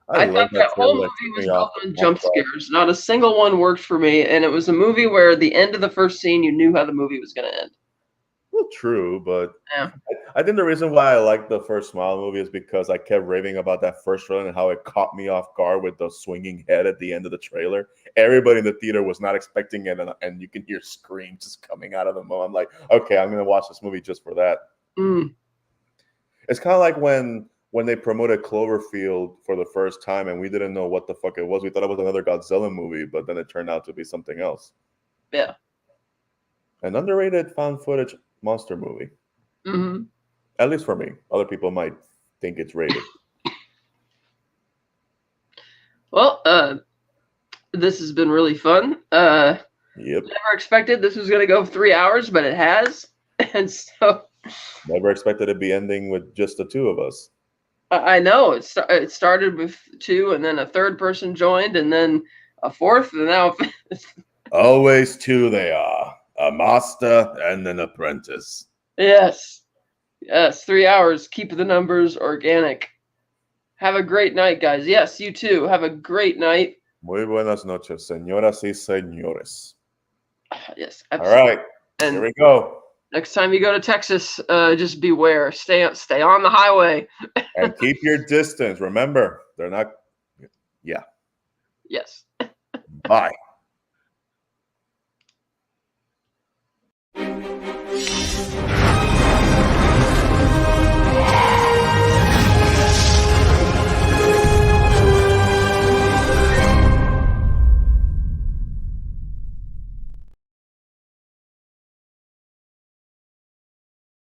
I thought that whole movie was built on jump scares. Not a single one worked for me, and it was a movie where the end of the first scene, you knew how the movie was going to end. Well, true, but Yeah. I think the reason why I liked the first Smile movie is because I kept raving about that first trailer and how it caught me off guard with the swinging head at the end of the trailer. Everybody in the theater was not expecting it, and you can hear screams just coming out of the mouth. I'm like, okay, I'm going to watch this movie just for that. Mm. It's kind of like when they promoted Cloverfield for the first time and we didn't know what the fuck it was. We thought it was another Godzilla movie, but then it turned out to be something else. Yeah. An underrated found footage monster movie. Mm-hmm. At least for me. Other people might think it's rated. Well, this has been really fun. Yep. Never expected this was going to go 3 hours, but it has. And so... Never expected it to be ending with just the two of us. I know. It started with 2, and then a third person joined, and then a fourth, and now... Always 2 they are. A master and an apprentice. Yes. 3 hours. Keep the numbers organic. Have a great night, guys. Yes, you too. Have a great night. Muy buenas noches, señoras y señores. Yes, absolutely. All right. And here we go. next time you go to Texas, just beware. Stay on the highway. And keep your distance. Remember, they're not... Yeah. Yes. Bye.